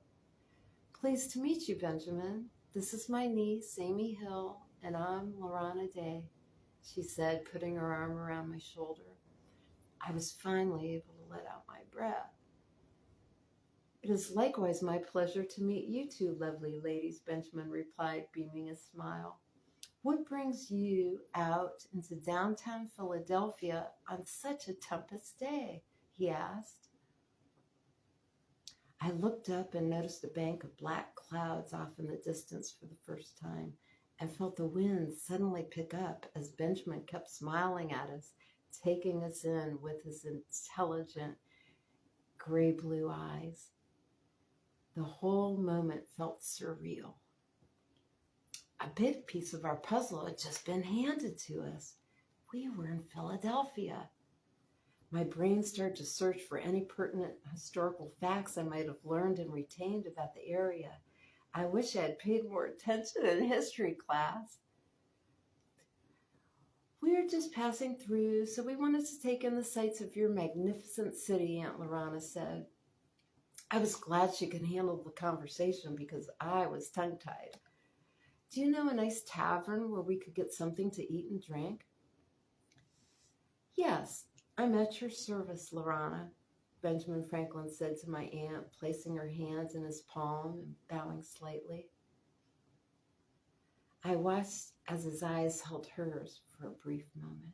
"Pleased to meet you, Benjamin. This is my niece, Amy Hill, and I'm Larana Day, she said, putting her arm around my shoulder. I was finally able to let out my breath. It is likewise my pleasure to meet you two lovely ladies, Benjamin replied, beaming a smile. What brings you out into downtown Philadelphia on such a tempest day? He asked. I looked up and noticed a bank of black clouds off in the distance for the first time and felt the wind suddenly pick up as Benjamin kept smiling at us, taking us in with his intelligent gray-blue eyes. The whole moment felt surreal. A big piece of our puzzle had just been handed to us. We were in Philadelphia. My brain started to search for any pertinent historical facts I might have learned and retained about the area. I wish I had paid more attention in history class. We were just passing through, so we wanted to take in the sights of your magnificent city, Aunt Larana said. I was glad she could handle the conversation because I was tongue-tied. Do you know a nice tavern where we could get something to eat and drink? Yes, I'm at your service, Larana, Benjamin Franklin said to my aunt, placing her hands in his palm and bowing slightly. I watched as his eyes held hers for a brief moment.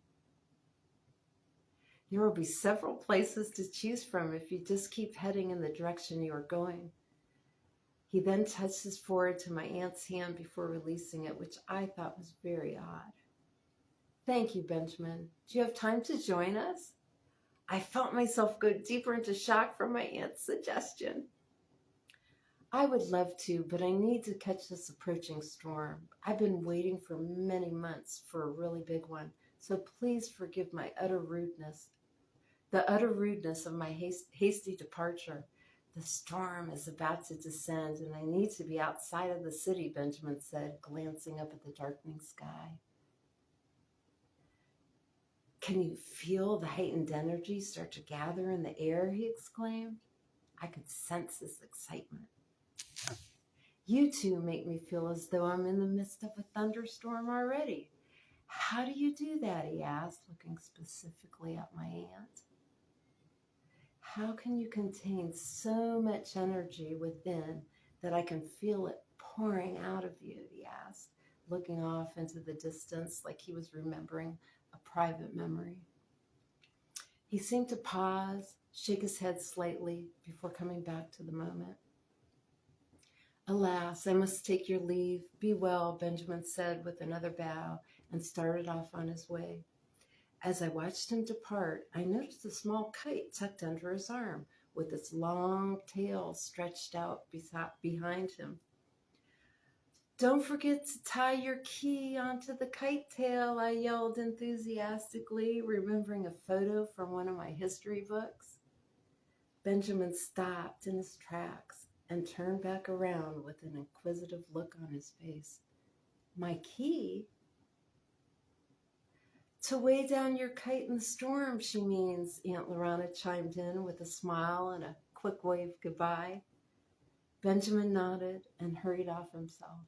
There will be several places to choose from if you just keep heading in the direction you are going. He then touched his forehead to my aunt's hand before releasing it, which I thought was very odd. Thank you, Benjamin. Do you have time to join us? I felt myself go deeper into shock from my aunt's suggestion. I would love to, but I need to catch this approaching storm. I've been waiting for many months for a really big one, so please forgive my utter rudeness of my hasty departure. The storm is about to descend, and I need to be outside of the city, Benjamin said, glancing up at the darkening sky. Can you feel the heightened energy start to gather in the air? He exclaimed. I could sense his excitement. You two make me feel as though I'm in the midst of a thunderstorm already. How do you do that? He asked, looking specifically at my aunt. How can you contain so much energy within that I can feel it pouring out of you? He asked, looking off into the distance like he was remembering a private memory. He seemed to pause, shake his head slightly before coming back to the moment. Alas, I must take your leave. Be well, Benjamin said with another bow and started off on his way. As I watched him depart, I noticed a small kite tucked under his arm with its long tail stretched out behind him. Don't forget to tie your key onto the kite tail, I yelled enthusiastically, remembering a photo from one of my history books. Benjamin stopped in his tracks and turned back around with an inquisitive look on his face. My key? To weigh down your kite in the storm, she means, Aunt Larana chimed in with a smile and a quick wave goodbye. Benjamin nodded and hurried off himself.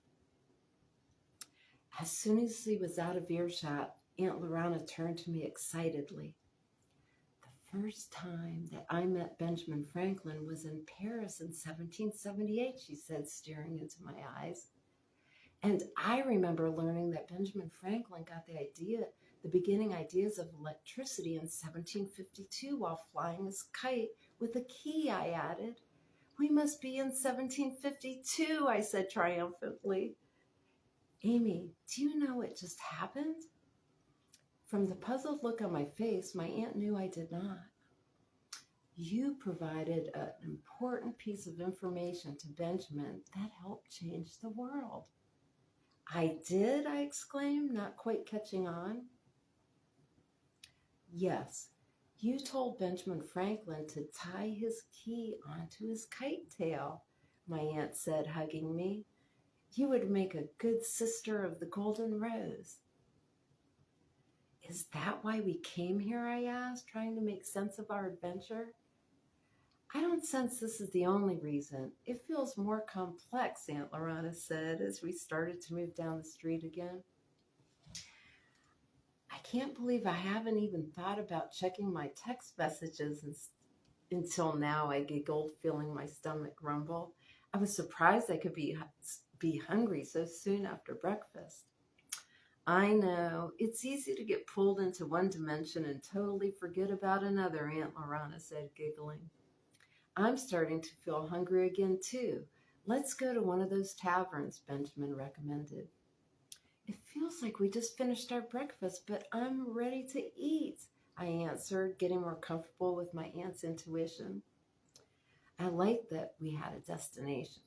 As soon as he was out of earshot, Aunt Larana turned to me excitedly. The first time that I met Benjamin Franklin was in Paris in 1778, she said, staring into my eyes. And I remember learning that Benjamin Franklin got the beginning ideas of electricity in 1752 while flying his kite with a key, I added. We must be in 1752, I said triumphantly. Amy, do you know what just happened? From the puzzled look on my face, my aunt knew I did not. You provided an important piece of information to Benjamin that helped change the world. I did, I exclaimed, not quite catching on. Yes, you told Benjamin Franklin to tie his key onto his kite tail, my aunt said, hugging me. You would make a good sister of the Golden Rose. Is that why we came here? I asked, trying to make sense of our adventure. I don't sense this is the only reason. It feels more complex, Aunt Larana said as we started to move down the street again. can't believe I haven't even thought about checking my text messages until now, I giggled, feeling my stomach rumble. I was surprised I could be hungry so soon after breakfast. I know. It's easy to get pulled into one dimension and totally forget about another, Aunt Larana said, giggling. I'm starting to feel hungry again, too. Let's go to one of those taverns, Benjamin recommended. It feels like we just finished our breakfast, but I'm ready to eat, I answered, getting more comfortable with my aunt's intuition. I liked that we had a destination.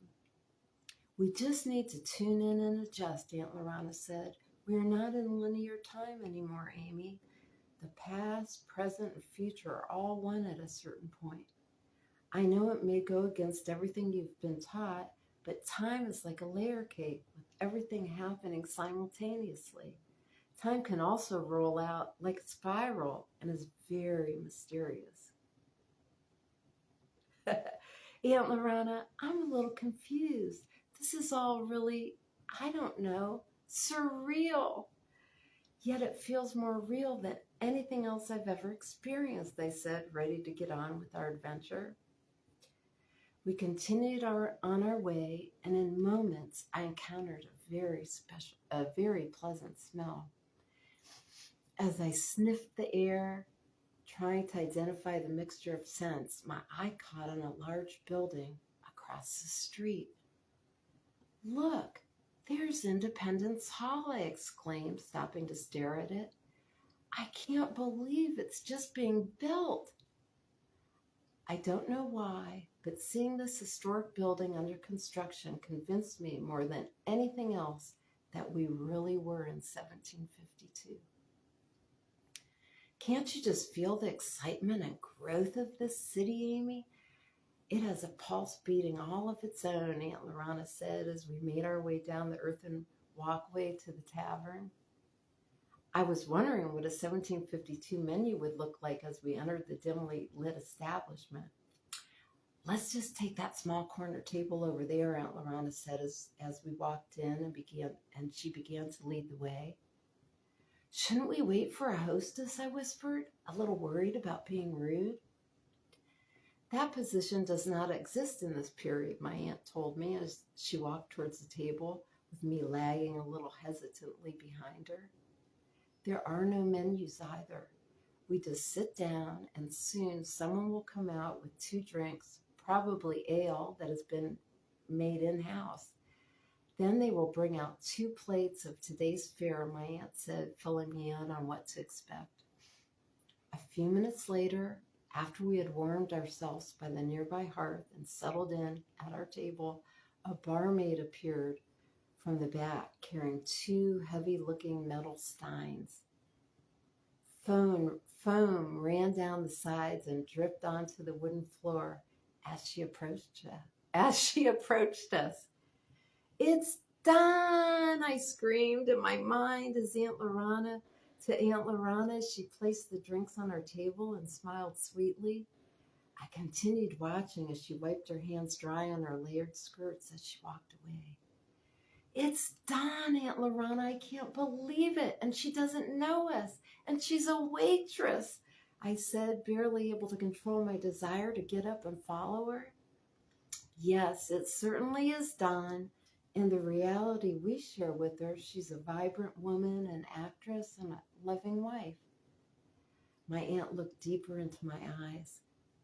We just need to tune in and adjust, Aunt Larana said. We're not in linear time anymore, Amy. The past, present, and future are all one at a certain point. I know it may go against everything you've been taught, but time is like a layer cake with everything happening simultaneously. Time can also roll out like a spiral and is very mysterious. Aunt Larana, I'm a little confused. This is all really, I don't know, surreal. Yet it feels more real than anything else I've ever experienced, they said, ready to get on with our adventure. We continued on our way, and in moments I encountered a very pleasant smell. As I sniffed the air, trying to identify the mixture of scents, my eye caught on a large building across the street. Look, there's Independence Hall, I exclaimed, stopping to stare at it. I can't believe it's just being built. I don't know why, but seeing this historic building under construction convinced me more than anything else that we really were in 1752. Can't you just feel the excitement and growth of this city, Amy? It has a pulse beating all of its own, Aunt Larana said as we made our way down the earthen walkway to the tavern. I was wondering what a 1752 menu would look like as we entered the dimly lit establishment. Let's just take that small corner table over there, Aunt Larana said as we walked in and she began to lead the way. Shouldn't we wait for a hostess, I whispered, a little worried about being rude. That position does not exist in this period, my aunt told me as she walked towards the table, with me lagging a little hesitantly behind her. There are no menus either. We just sit down, and soon someone will come out with 2 drinks, probably ale that has been made in-house. Then they will bring out 2 plates of today's fare, my aunt said, filling me in on what to expect. A few minutes later, after we had warmed ourselves by the nearby hearth and settled in at our table, a barmaid appeared from the back carrying 2 heavy-looking metal steins. Foam ran down the sides and dripped onto the wooden floor as she approached us. It's done, I screamed in my mind to Aunt Larana as she placed the drinks on our table and smiled sweetly. I continued watching as she wiped her hands dry on her layered skirts as she walked away. It's done, Aunt Larana. I can't believe it. And she doesn't know us. And she's a waitress, I said, barely able to control my desire to get up and follow her. Yes, it certainly is done. In the reality we share with her, she's a vibrant woman, an actress, and a loving wife. My aunt looked deeper into my eyes.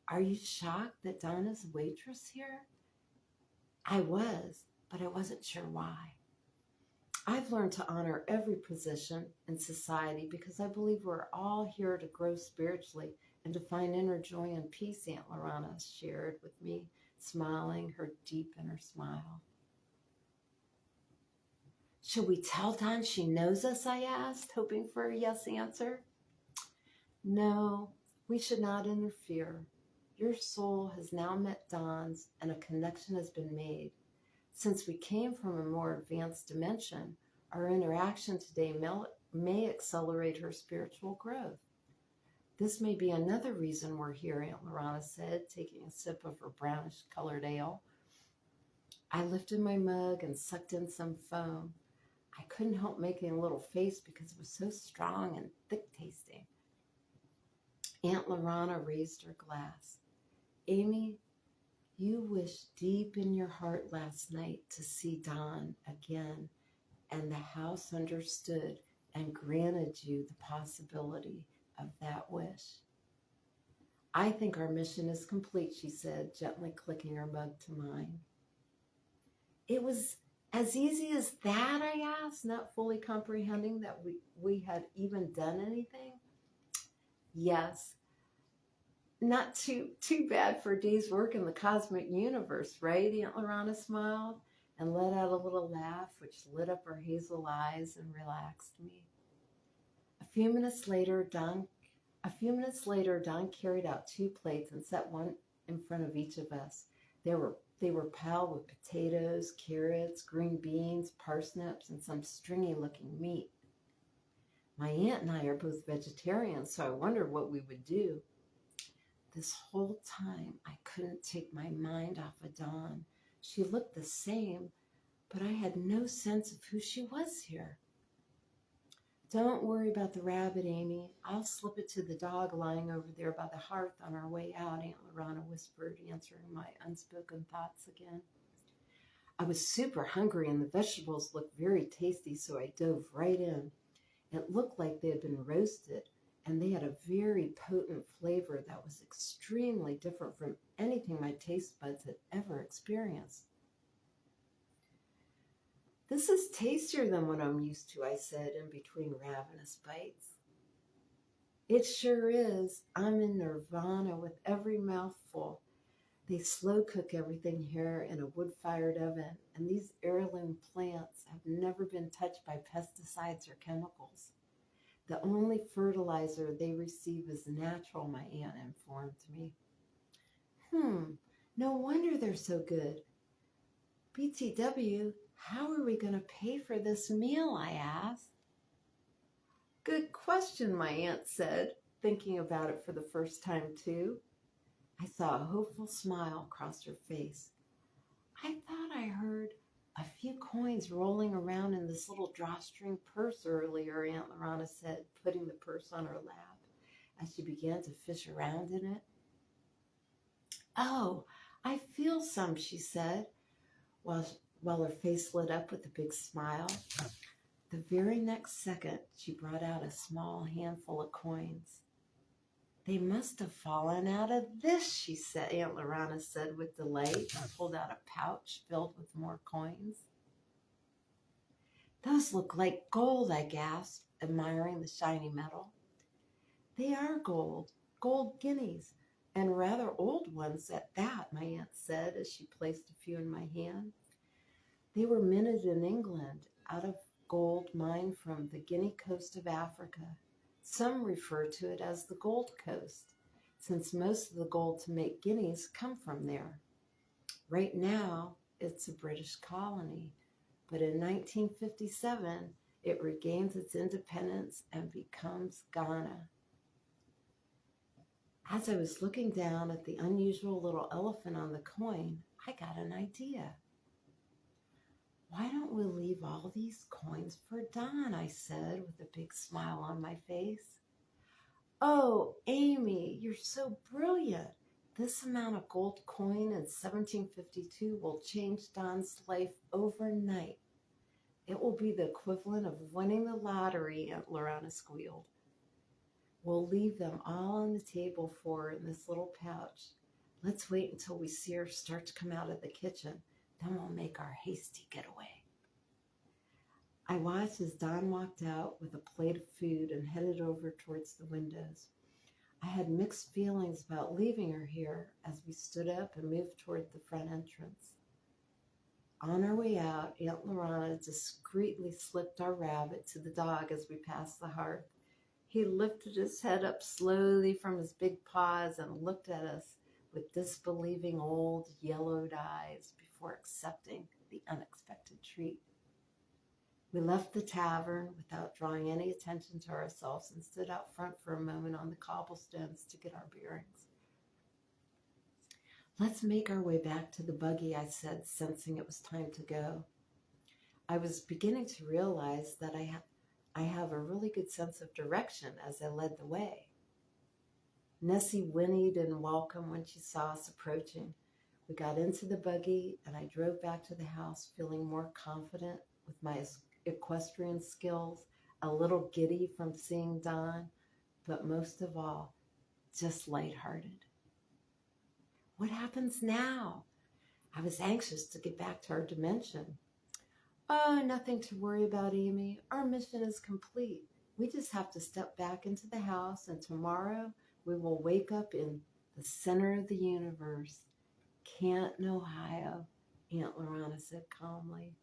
Are you shocked that Donna's a waitress here? I was, but I wasn't sure why. I've learned to honor every position in society because I believe we're all here to grow spiritually and to find inner joy and peace, Aunt Larana shared with me, smiling, her deep inner smile. Should we tell Dawn she knows us, I asked, hoping for a yes answer. No, we should not interfere. Your soul has now met Dawn's and a connection has been made. Since we came from a more advanced dimension, our interaction today may accelerate her spiritual growth. This may be another reason we're here, Aunt Larana said, taking a sip of her brownish-colored ale. I lifted my mug and sucked in some foam. I couldn't help making a little face because it was so strong and thick tasting. Aunt Larana raised her glass. Amy, you wished deep in your heart last night to see Don again, and the house understood and granted you the possibility of that wish. I think our mission is complete, she said, gently clicking her mug to mine. It was as easy as that, I asked, not fully comprehending that we had even done anything. Yes, not too bad for a day's work in the cosmic universe, right? Aunt Larana smiled and let out a little laugh, which lit up her hazel eyes and relaxed me. A few minutes later, Don carried out 2 plates and set one in front of each of us. They were piled with potatoes, carrots, green beans, parsnips, and some stringy-looking meat. My aunt and I are both vegetarians, so I wondered what we would do. This whole time, I couldn't take my mind off of Dawn. She looked the same, but I had no sense of who she was here. Don't worry about the rabbit, Amy. I'll slip it to the dog lying over there by the hearth on our way out, Aunt Larana whispered, answering my unspoken thoughts again. I was super hungry and the vegetables looked very tasty, so I dove right in. It looked like they had been roasted, and they had a very potent flavor that was extremely different from anything my taste buds had ever experienced. This is tastier than what I'm used to, I said in between ravenous bites. It sure is. I'm in nirvana with every mouthful. They slow cook everything here in a wood-fired oven, and these heirloom plants have never been touched by pesticides or chemicals. The only fertilizer they receive is natural, my aunt informed me. No wonder they're so good. BTW, how are we going to pay for this meal, I asked. Good question, my aunt said, thinking about it for the first time too. I saw a hopeful smile cross her face. I thought I heard a few coins rolling around in this little drawstring purse earlier, Aunt Larana said, putting the purse on her lap as she began to fish around in it. Oh, I feel some, she said, while her face lit up with a big smile. The very next second, she brought out a small handful of coins. They must have fallen out of this, she said. Aunt Larana said with delight and pulled out a pouch filled with more coins. Those look like gold, I gasped, admiring the shiny metal. They are gold guineas, and rather old ones at that, my aunt said as she placed a few in my hand. They were minted in England out of gold mined from the Guinea coast of Africa. Some refer to it as the Gold Coast, since most of the gold to make guineas come from there. Right now, it's a British colony, but in 1957, it regains its independence and becomes Ghana. As I was looking down at the unusual little elephant on the coin, I got an idea. Why don't we leave all these coins for Don, I said with a big smile on my face. Oh, Amy, you're so brilliant. This amount of gold coin in 1752 will change Don's life overnight. It will be the equivalent of winning the lottery, Aunt Larana squealed. We'll leave them all on the table for her in this little pouch. Let's wait until we see her start to come out of the kitchen. Then we'll make our hasty getaway. I watched as Don walked out with a plate of food and headed over towards the windows. I had mixed feelings about leaving her here as we stood up and moved toward the front entrance. On our way out, Aunt Larana discreetly slipped our rabbit to the dog as we passed the hearth. He lifted his head up slowly from his big paws and looked at us with disbelieving old yellowed eyes before accepting the unexpected treat. We left the tavern without drawing any attention to ourselves and stood out front for a moment on the cobblestones to get our bearings. Let's make our way back to the buggy, I said, sensing it was time to go. I was beginning to realize that I have a really good sense of direction as I led the way. Nessie whinnied in welcome when she saw us approaching. We got into the buggy and I drove back to the house feeling more confident with my equestrian skills, a little giddy from seeing Don, but most of all, just lighthearted. What happens now? I was anxious to get back to our dimension. Oh, nothing to worry about, Amy. Our mission is complete. We just have to step back into the house, and tomorrow we will wake up in the center of the universe. Canton, Ohio, Aunt Larana said calmly.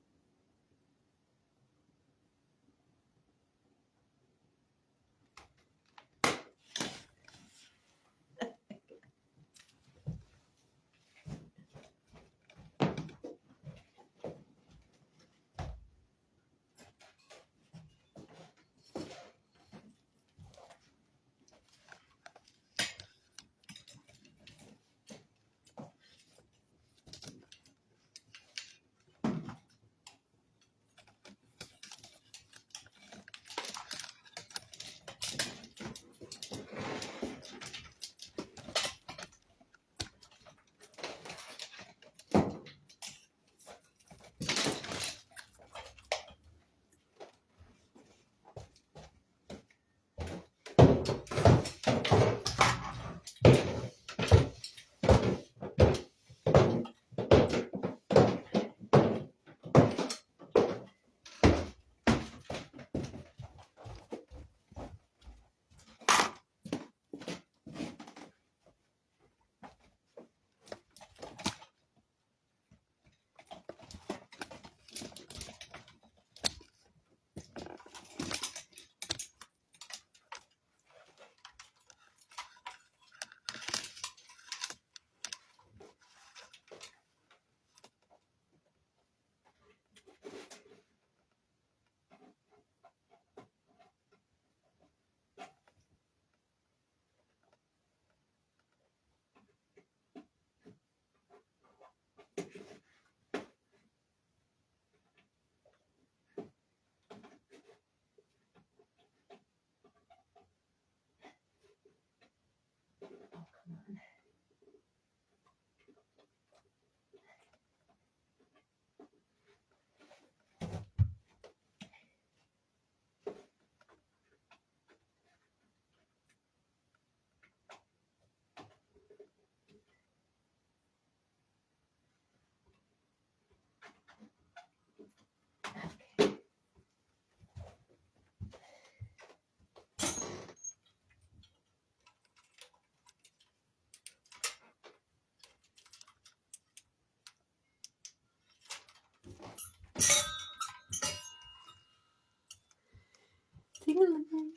Ding-a-ling.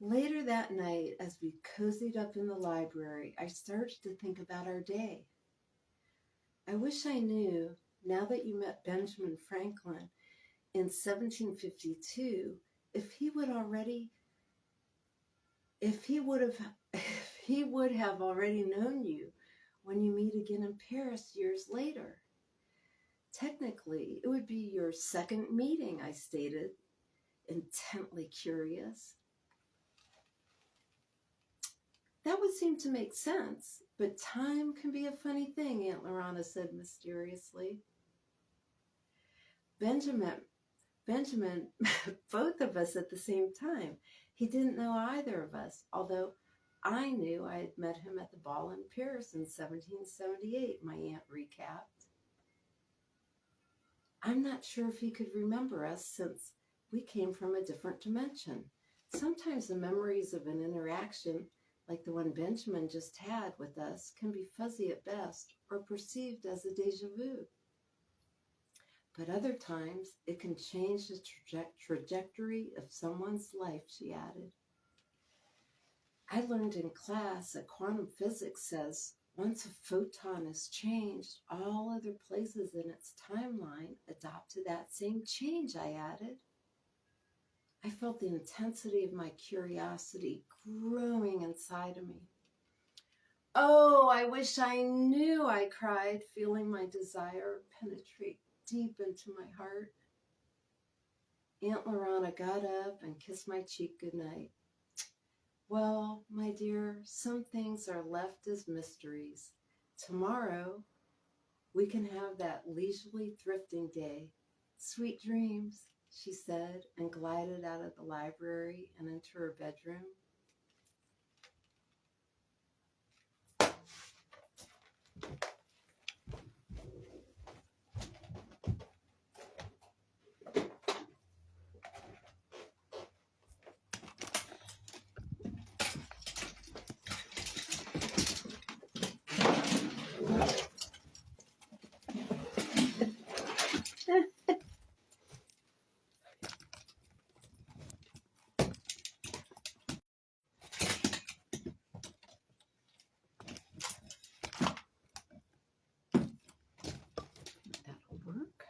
Later that night, as we cozied up in the library, I started to think about our day. I wish I knew, now that you met Benjamin Franklin in 1752, if he would have already known you when you meet again in Paris years later. Technically, it would be your second meeting, I stated, intently curious. That would seem to make sense, but time can be a funny thing, Aunt Larana said mysteriously. Benjamin, both of us at the same time. He didn't know either of us, although I knew I had met him at the ball in Paris in 1778, my aunt recapped. I'm not sure if he could remember us since we came from a different dimension. Sometimes the memories of an interaction like the one Benjamin just had with us can be fuzzy at best or perceived as a déjà vu. But other times it can change the trajectory of someone's life, she added. I learned in class that quantum physics says Once a photon is changed, all other places in its timeline adopt to that same change, I added. I felt the intensity of my curiosity growing inside of me. Oh, I wish I knew, I cried, feeling my desire penetrate deep into my heart. Aunt Larana got up and kissed my cheek goodnight. Well, my dear, some things are left as mysteries. Tomorrow, we can have that leisurely thrifting day. Sweet dreams, she said, and glided out of the library and into her bedroom. That'll work.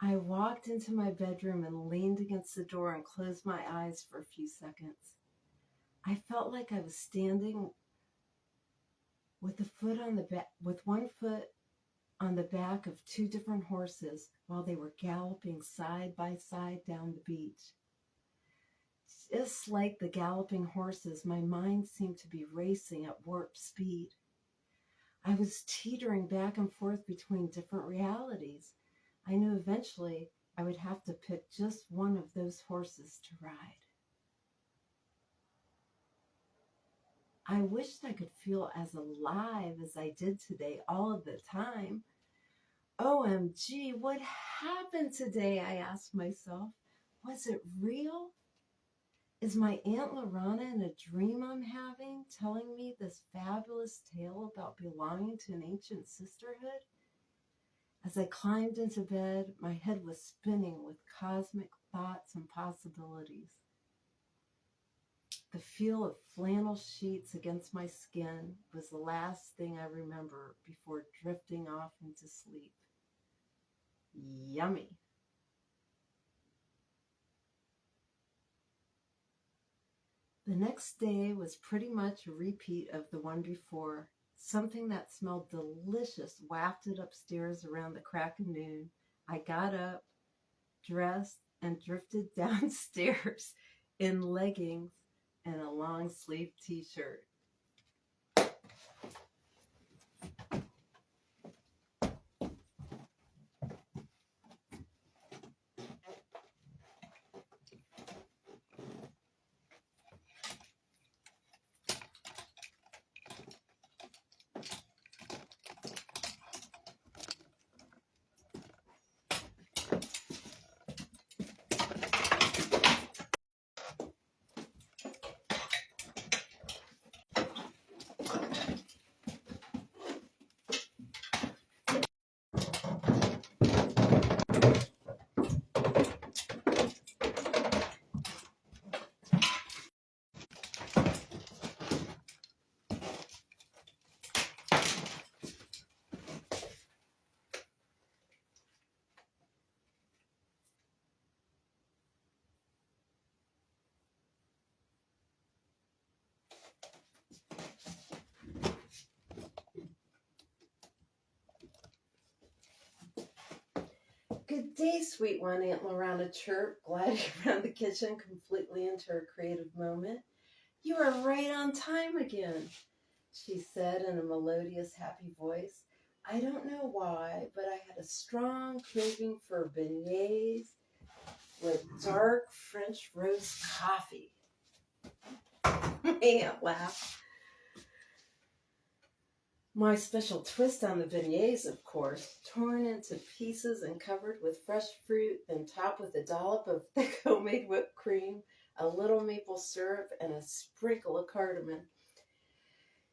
I walked into my bedroom and leaned against the door and closed my eyes for a few seconds. I felt like I was standing with one foot on the back of two different horses while they were galloping side by side down the beach. Just like the galloping horses, my mind seemed to be racing at warp speed. I was teetering back and forth between different realities. I knew eventually I would have to pick just one of those horses to ride. I wished I could feel as alive as I did today all of the time. OMG, what happened today? I asked myself. Was it real? Is my Aunt Larana in a dream I'm having, telling me this fabulous tale about belonging to an ancient sisterhood? As I climbed into bed, my head was spinning with cosmic thoughts and possibilities. The feel of flannel sheets against my skin was the last thing I remember before drifting off into sleep. Yummy. The next day was pretty much a repeat of the one before. Something that smelled delicious wafted upstairs around the crack of noon. I got up, dressed, and drifted downstairs in leggings and a long-sleeve t-shirt. day, sweet one, Aunt Larana chirped, gliding around the kitchen completely into her creative moment. You are right on time again, she said in a melodious, happy voice. I don't know why, but I had a strong craving for beignets with dark French roast coffee. Aunt laughed. My special twist on the beignets, of course, torn into pieces and covered with fresh fruit, then topped with a dollop of thick homemade whipped cream, a little maple syrup, and a sprinkle of cardamom.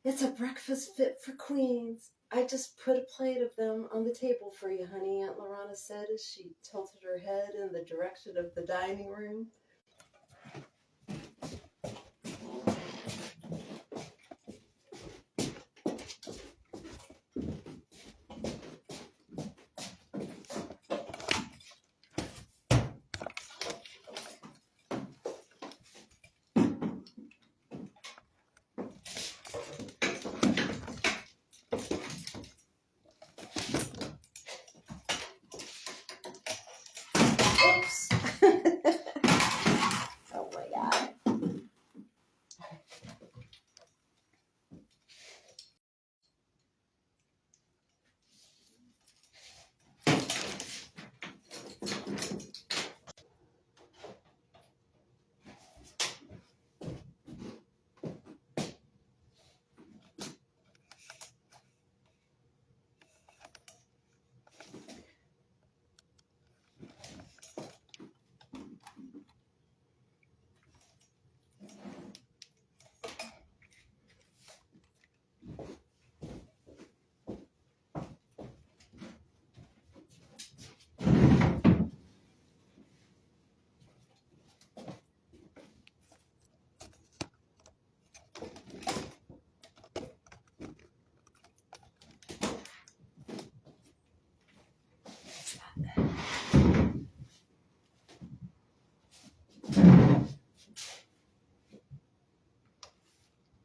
It's a breakfast fit for queens. I just put a plate of them on the table for you, honey, Aunt Larana said as she tilted her head in the direction of the dining room. Oops. Oh my God.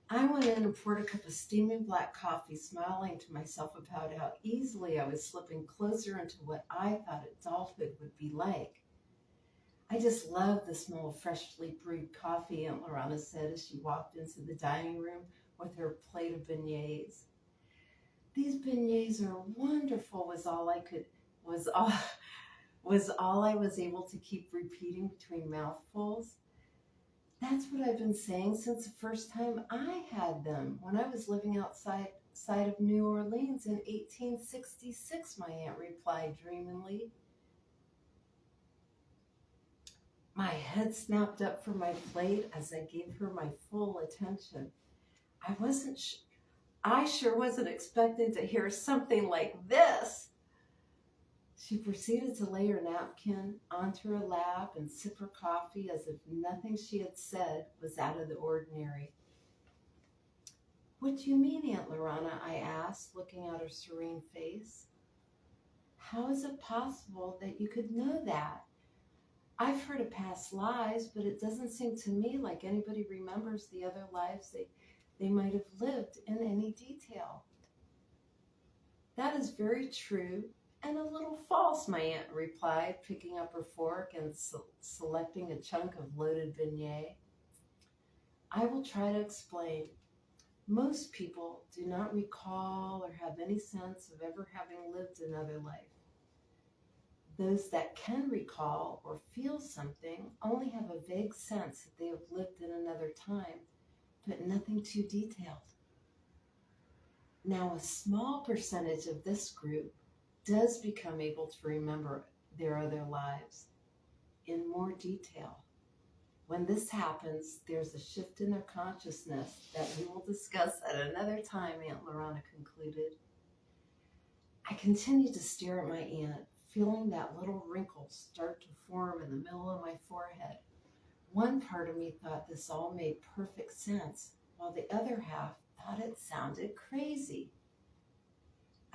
I went in and poured a cup of steaming black coffee, smiling to myself about how easily I was slipping closer into what I thought adulthood would be like. I just love the smell of freshly brewed coffee, Aunt Larana said as she walked into the dining room with her plate of beignets. These beignets are wonderful was all I was able to keep repeating between mouthfuls. That's what I've been saying since the first time I had them when I was living outside of New Orleans in 1866, my aunt replied dreamily. My head snapped up from my plate as I gave her my full attention. I sure wasn't expecting to hear something like this. She proceeded to lay her napkin onto her lap and sip her coffee as if nothing she had said was out of the ordinary. What do you mean, Aunt Larana? I asked, looking at her serene face. How is it possible that you could know that? I've heard of past lives, but it doesn't seem to me like anybody remembers the other lives they might have lived in any detail. That is very true and a little false, my aunt replied, picking up her fork and selecting a chunk of loaded beignet. I will try to explain. Most people do not recall or have any sense of ever having lived another life. Those that can recall or feel something only have a vague sense that they have lived in another time, but nothing too detailed. Now, a small percentage of this group does become able to remember their other lives in more detail. When this happens, there's a shift in their consciousness that we will discuss at another time, Aunt Larana concluded. I continued to stare at my aunt, feeling that little wrinkle start to form in the middle of my forehead. One part of me thought this all made perfect sense, while the other half thought it sounded crazy.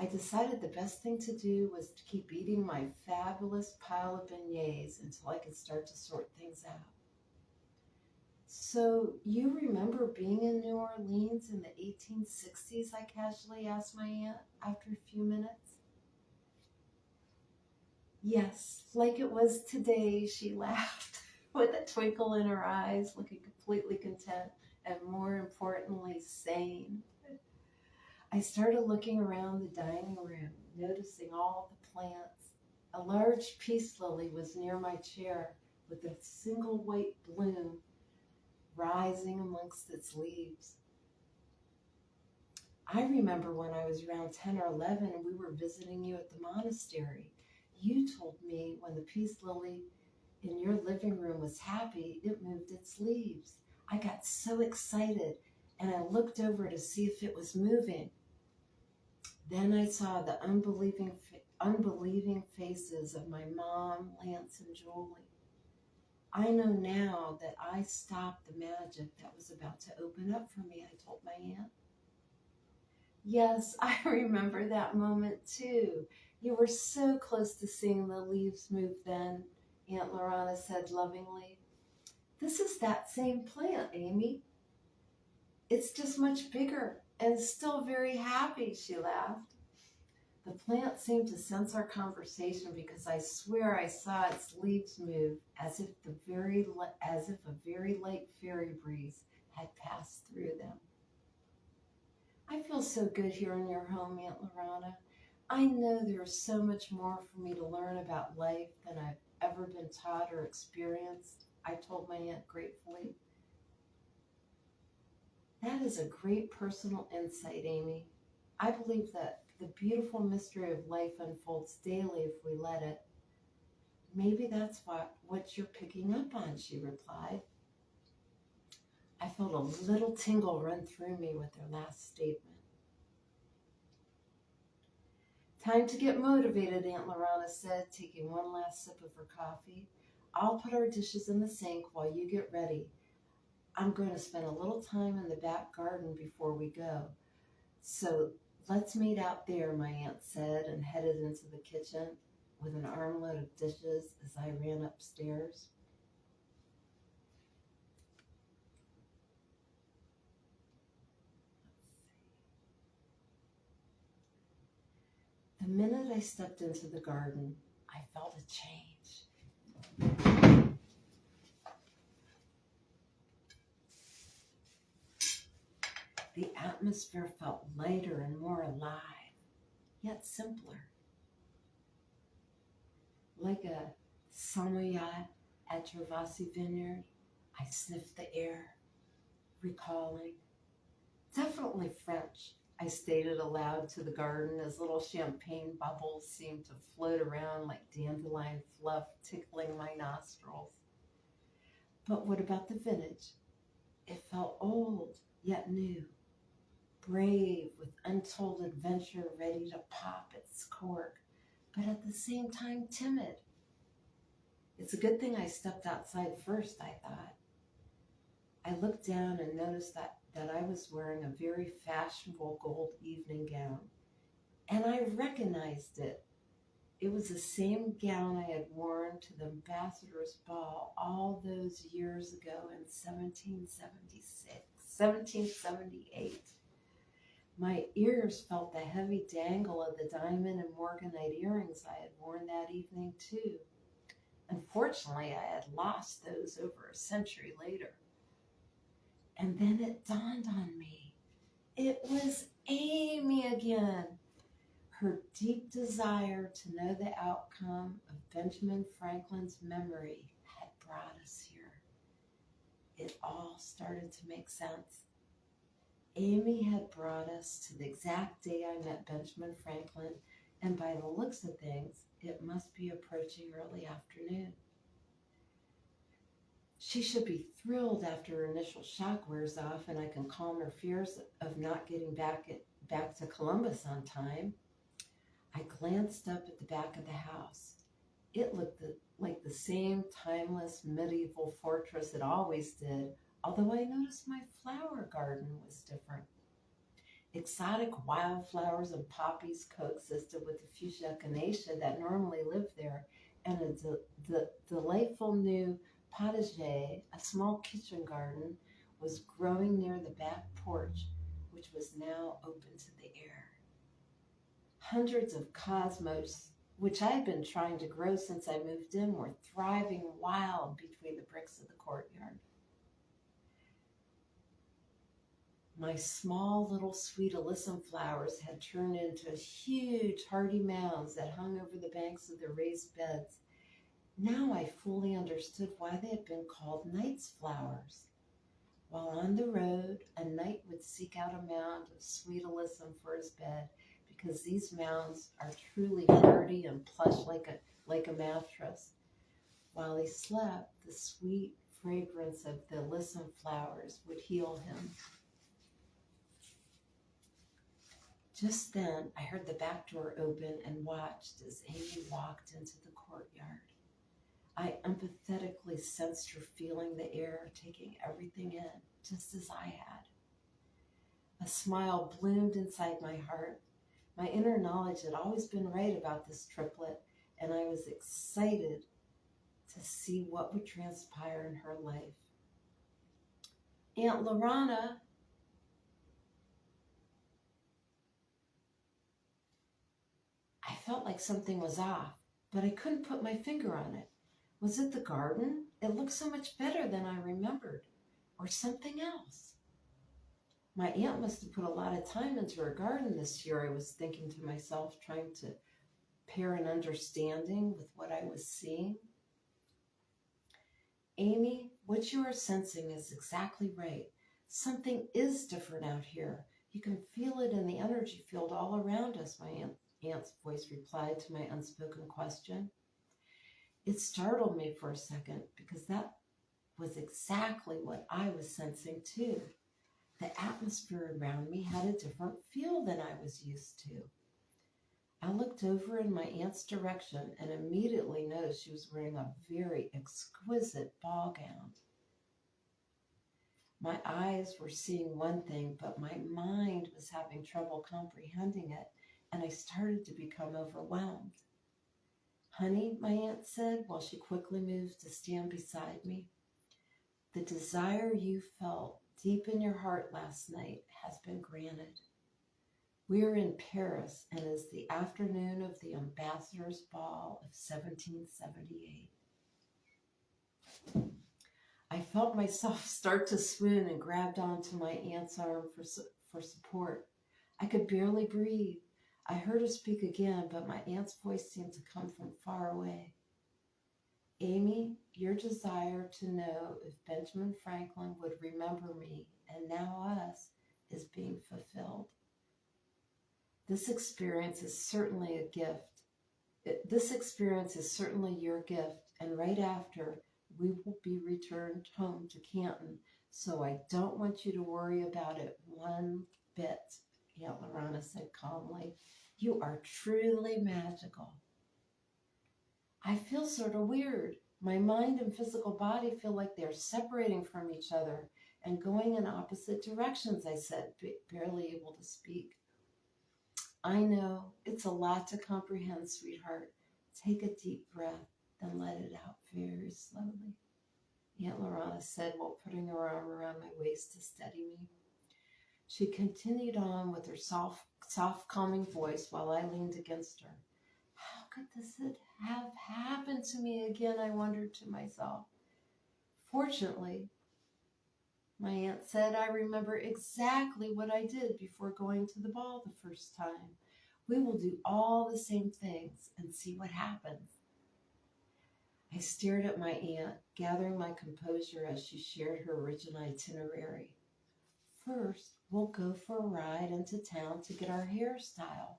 I decided the best thing to do was to keep eating my fabulous pile of beignets until I could start to sort things out. So, you remember being in New Orleans in the 1860s? I casually asked my aunt after a few minutes. Yes, like it was today, she laughed with a twinkle in her eyes, looking completely content and, more importantly, sane. I started looking around the dining room, noticing all the plants. A large peace lily was near my chair with a single white bloom rising amongst its leaves. I remember when I was around 10 or 11 and we were visiting you at the monastery. You told me when the peace lily in your living room was happy, it moved its leaves. I got so excited and I looked over to see if it was moving. Then I saw the unbelieving faces of my mom, Lance, and Julie. I know now that I stopped the magic that was about to open up for me, I told my aunt. Yes, I remember that moment too. You were so close to seeing the leaves move then, Aunt Larana said lovingly. This is that same plant, Amy. It's just much bigger and still very happy, she laughed. The plant seemed to sense our conversation because I swear I saw its leaves move as if a very light fairy breeze had passed through them. I feel so good here in your home, Aunt Larana. I know there's so much more for me to learn about life than I've ever been taught or experienced, I told my aunt gratefully. That is a great personal insight, Amy. I believe that the beautiful mystery of life unfolds daily if we let it. Maybe that's what you're picking up on, she replied. I felt a little tingle run through me with her last statement. Time to get motivated, Aunt Larana said, taking one last sip of her coffee. I'll put our dishes in the sink while you get ready. I'm going to spend a little time in the back garden before we go. So let's meet out there, my aunt said, and headed into the kitchen with an armload of dishes as I ran upstairs. The minute I stepped into the garden, I felt a change. The atmosphere felt lighter and more alive, yet simpler. Like a samoyed at Travasi Vineyard, I sniffed the air, recalling. Definitely French, I stated aloud to the garden as little champagne bubbles seemed to float around like dandelion fluff tickling my nostrils. But what about the vintage? It felt old, yet new, brave with untold adventure ready to pop its cork, but at the same time timid. It's a good thing I stepped outside first, I thought. I looked down and noticed that I was wearing a very fashionable gold evening gown, and I recognized it. It was the same gown I had worn to the ambassador's ball all those years ago in 1778. My ears felt the heavy dangle of the diamond and morganite earrings I had worn that evening too. Unfortunately, I had lost those over a century later. And then it dawned on me. It was Amy again. Her deep desire to know the outcome of Benjamin Franklin's memory had brought us here. It all started to make sense. Amy had brought us to the exact day I met Benjamin Franklin, and by the looks of things, it must be approaching early afternoon. She should be thrilled after her initial shock wears off and I can calm her fears of not getting back to Columbus on time. I glanced up at the back of the house. It looked like the same timeless medieval fortress it always did, although I noticed my flower garden was different. Exotic wildflowers and poppies coexisted with the fuchsia echinacea that normally lived there, and the delightful new potager, a small kitchen garden, was growing near the back porch, which was now open to the air. Hundreds of cosmos which I had been trying to grow since I moved in, were thriving wild between the bricks of the courtyard. My small little sweet alyssum flowers had turned into huge hardy mounds that hung over the banks of the raised beds. Now I fully understood why they had been called night's flowers. While on the road, a knight would seek out a mound of sweet alyssum for his bed, because these mounds are truly hardy and plush like a mattress. While he slept, the sweet fragrance of the alyssum flowers would heal him. Just then, I heard the back door open and watched as Amy walked into the courtyard. I empathetically sensed her feeling the air, taking everything in, just as I had. A smile bloomed inside my heart. My inner knowledge had always been right about this triplet, and I was excited to see what would transpire in her life. Aunt Larana, I felt like something was off, but I couldn't put my finger on it. Was it the garden? It looked so much better than I remembered. Or something else. My aunt must have put a lot of time into her garden this year, I was thinking to myself, trying to pair an understanding with what I was seeing. Amy, what you are sensing is exactly right. Something is different out here. You can feel it in the energy field all around us, my aunt's voice replied to my unspoken question. It startled me for a second, because that was exactly what I was sensing too. The atmosphere around me had a different feel than I was used to. I looked over in my aunt's direction and immediately noticed she was wearing a very exquisite ball gown. My eyes were seeing one thing, but my mind was having trouble comprehending it, and I started to become overwhelmed. Honey, my aunt said, while she quickly moved to stand beside me, the desire you felt deep in your heart last night has been granted. We are in Paris, and it is the afternoon of the Ambassador's Ball of 1778. I felt myself start to swoon and grabbed onto my aunt's arm for support. I could barely breathe. I heard her speak again, but my aunt's voice seemed to come from far away. Amy, your desire to know if Benjamin Franklin would remember me, and now us, is being fulfilled. This experience is certainly a gift. This experience is certainly your gift, and right after, we will be returned home to Canton, so I don't want you to worry about it one bit, Aunt Larana said calmly. You are truly magical. I feel sort of weird. My mind and physical body feel like they're separating from each other and going in opposite directions, I said, barely able to speak. I know, it's a lot to comprehend, sweetheart. Take a deep breath, then let it out very slowly, Aunt Larana said while putting her arm around my waist to steady me. She continued on with her soft, calming voice while I leaned against her. How could this have happened to me again, I wondered to myself. Fortunately, my aunt said, I remember exactly what I did before going to the ball the first time. We will do all the same things and see what happens. I stared at my aunt, gathering my composure as she shared her original itinerary. First, we'll go for a ride into town to get our hair styled.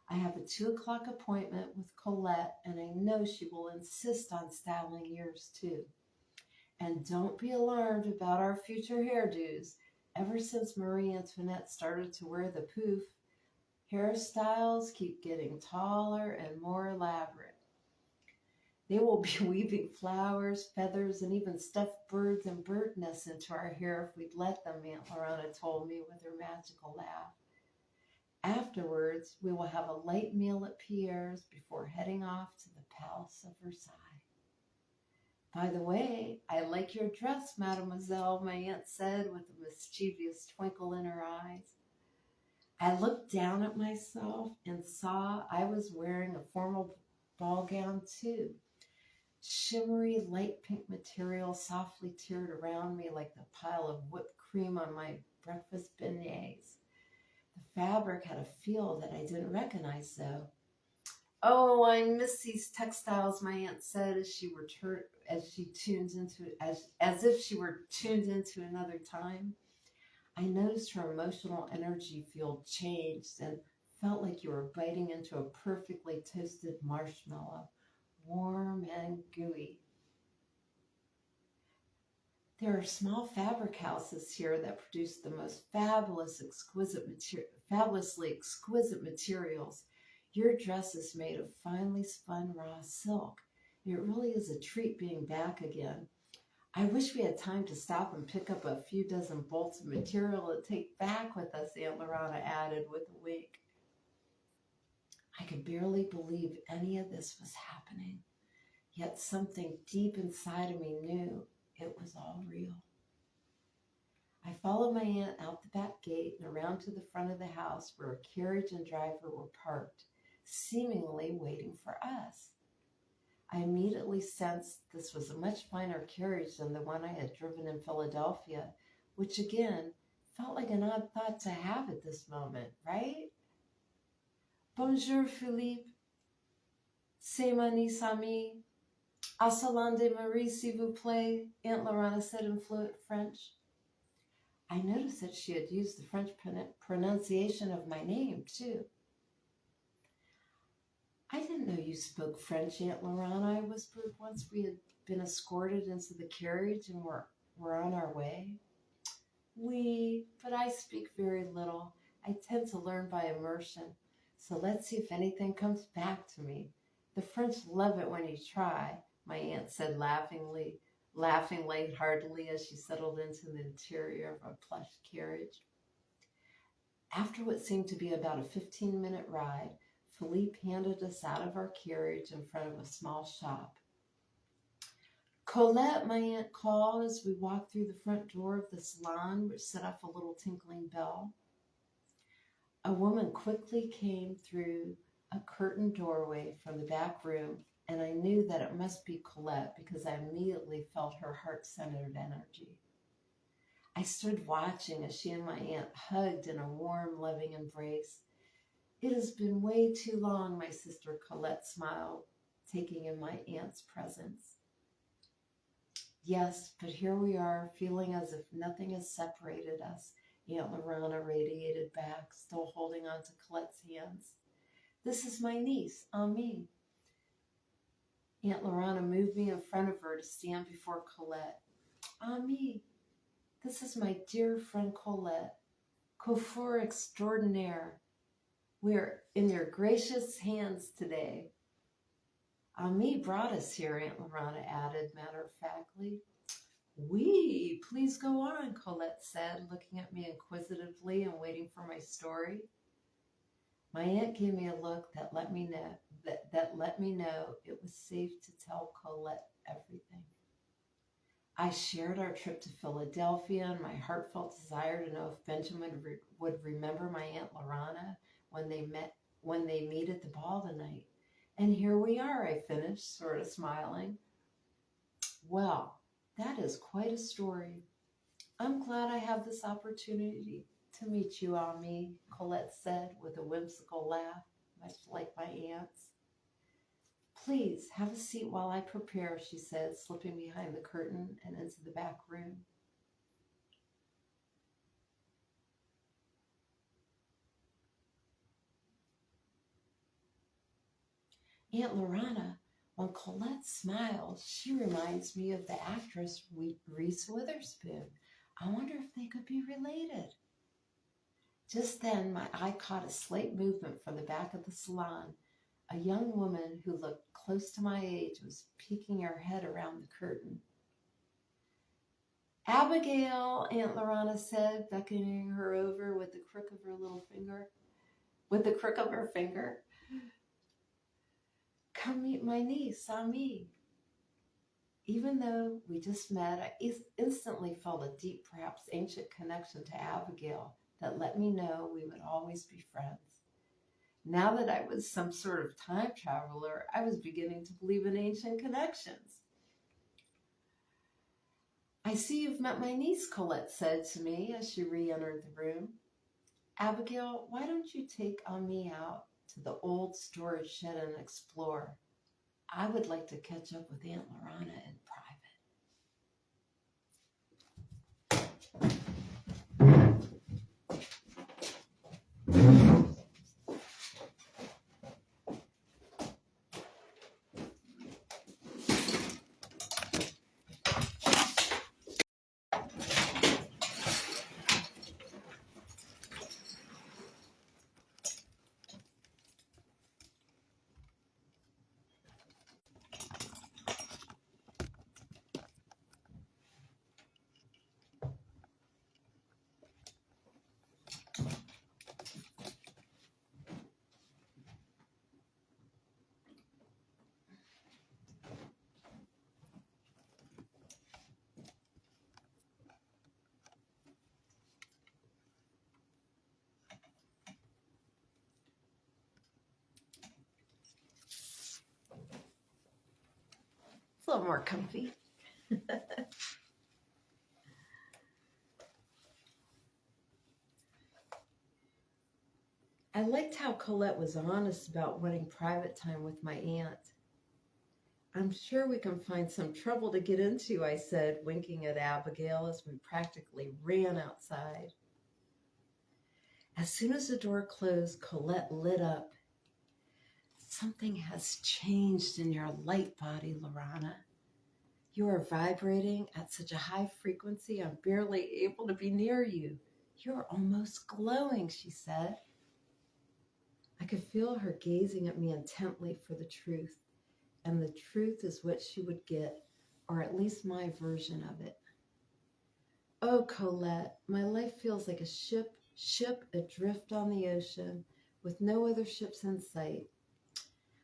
I have a 2:00 appointment with Colette, and I know she will insist on styling yours too. And don't be alarmed about our future hairdos. Ever since Marie Antoinette started to wear the poof, hairstyles keep getting taller and more elaborate. They will be weaving flowers, feathers, and even stuffed birds and bird nests into our hair if we'd let them, Aunt Larana told me with her magical laugh. Afterwards, we will have a light meal at Pierre's before heading off to the Palace of Versailles. By the way, I like your dress, mademoiselle, my aunt said with a mischievous twinkle in her eyes. I looked down at myself and saw I was wearing a formal ball gown too. Shimmery light pink material softly tiered around me like the pile of whipped cream on my breakfast beignets. The fabric had a feel that I didn't recognize though. Oh, I miss these textiles, my aunt said as if she were tuned into another time. I noticed her emotional energy field changed and felt like you were biting into a perfectly toasted marshmallow, warm and gooey. There are small fabric houses here that produce the most fabulously exquisite materials. Your dress is made of finely spun raw silk. It really is a treat being back again. I wish we had time to stop and pick up a few dozen bolts of material to take back with us, Aunt Larana added with a wink. I could barely believe any of this was happening, yet something deep inside of me knew it was all real. I followed my aunt out the back gate and around to the front of the house where a carriage and driver were parked, seemingly waiting for us. I immediately sensed this was a much finer carriage than the one I had driven in Philadelphia, which again felt like an odd thought to have at this moment, right? Bonjour, Philippe. C'est ma niece amie. A salon de Marie, s'il vous plaît, Aunt Larana said in fluent French. I noticed that she had used the French pronunciation of my name, too. I didn't know you spoke French, Aunt Larana, I whispered once we had been escorted into the carriage and were on our way. Oui, but I speak very little. I tend to learn by immersion. So let's see if anything comes back to me. The French love it when you try, my aunt said laughing lightheartedly as she settled into the interior of a plush carriage. After what seemed to be about a 15-minute ride, Philippe handed us out of our carriage in front of a small shop. Colette, my aunt called as we walked through the front door of the salon, which set off a little tinkling bell. A woman quickly came through a curtained doorway from the back room, and I knew that it must be Colette because I immediately felt her heart-centered energy. I stood watching as she and my aunt hugged in a warm, loving embrace. It has been way too long, my sister Colette smiled, taking in my aunt's presence. Yes, but here we are, feeling as if nothing has separated us, Aunt Larana radiated back, still holding on to Colette's hands. This is my niece, Ami. Aunt Larana moved me in front of her to stand before Colette. Ami, this is my dear friend Colette, coiffeur extraordinaire. We're in your gracious hands today. Ami brought us here, Aunt Larana added matter-of-factly. Oui, please go on, Colette said, looking at me inquisitively and waiting for my story. My aunt gave me a look that let me know it was safe to tell Colette everything. I shared our trip to Philadelphia and my heartfelt desire to know if Benjamin would remember my Aunt Larana when they meet at the ball tonight. And here we are, I finished, sort of smiling. Well, that is quite a story. I'm glad I have this opportunity to meet you, Ami, Colette said with a whimsical laugh, much like my aunt's. Please have a seat while I prepare, she said, slipping behind the curtain and into the back room. Aunt Larana, when Colette smiles, she reminds me of the actress Reese Witherspoon. I wonder if they could be related. Just then, my eye caught a slight movement from the back of the salon. A young woman who looked close to my age was peeking her head around the curtain. Abigail, Aunt Larana said, beckoning her over with the crook of her finger. Come meet my niece, Ami. Even though we just met, I instantly felt a deep, perhaps ancient connection to Abigail that let me know we would always be friends. Now that I was some sort of time traveler, I was beginning to believe in ancient connections. I see you've met my niece, Colette said to me as she re-entered the room. Abigail, why don't you take on me out to the old storage shed and explore? I would like to catch up with Aunt Larana in private. It's a little more comfy. I liked how Colette was honest about wanting private time with my aunt. I'm sure we can find some trouble to get into, I said, winking at Abigail as we practically ran outside. As soon as the door closed, Colette lit up. Something has changed in your light body, Larana. You are vibrating at such a high frequency, I'm barely able to be near you. You're almost glowing, she said. I could feel her gazing at me intently for the truth, and the truth is what she would get, or at least my version of it. Oh, Colette, my life feels like a ship adrift on the ocean, with no other ships in sight.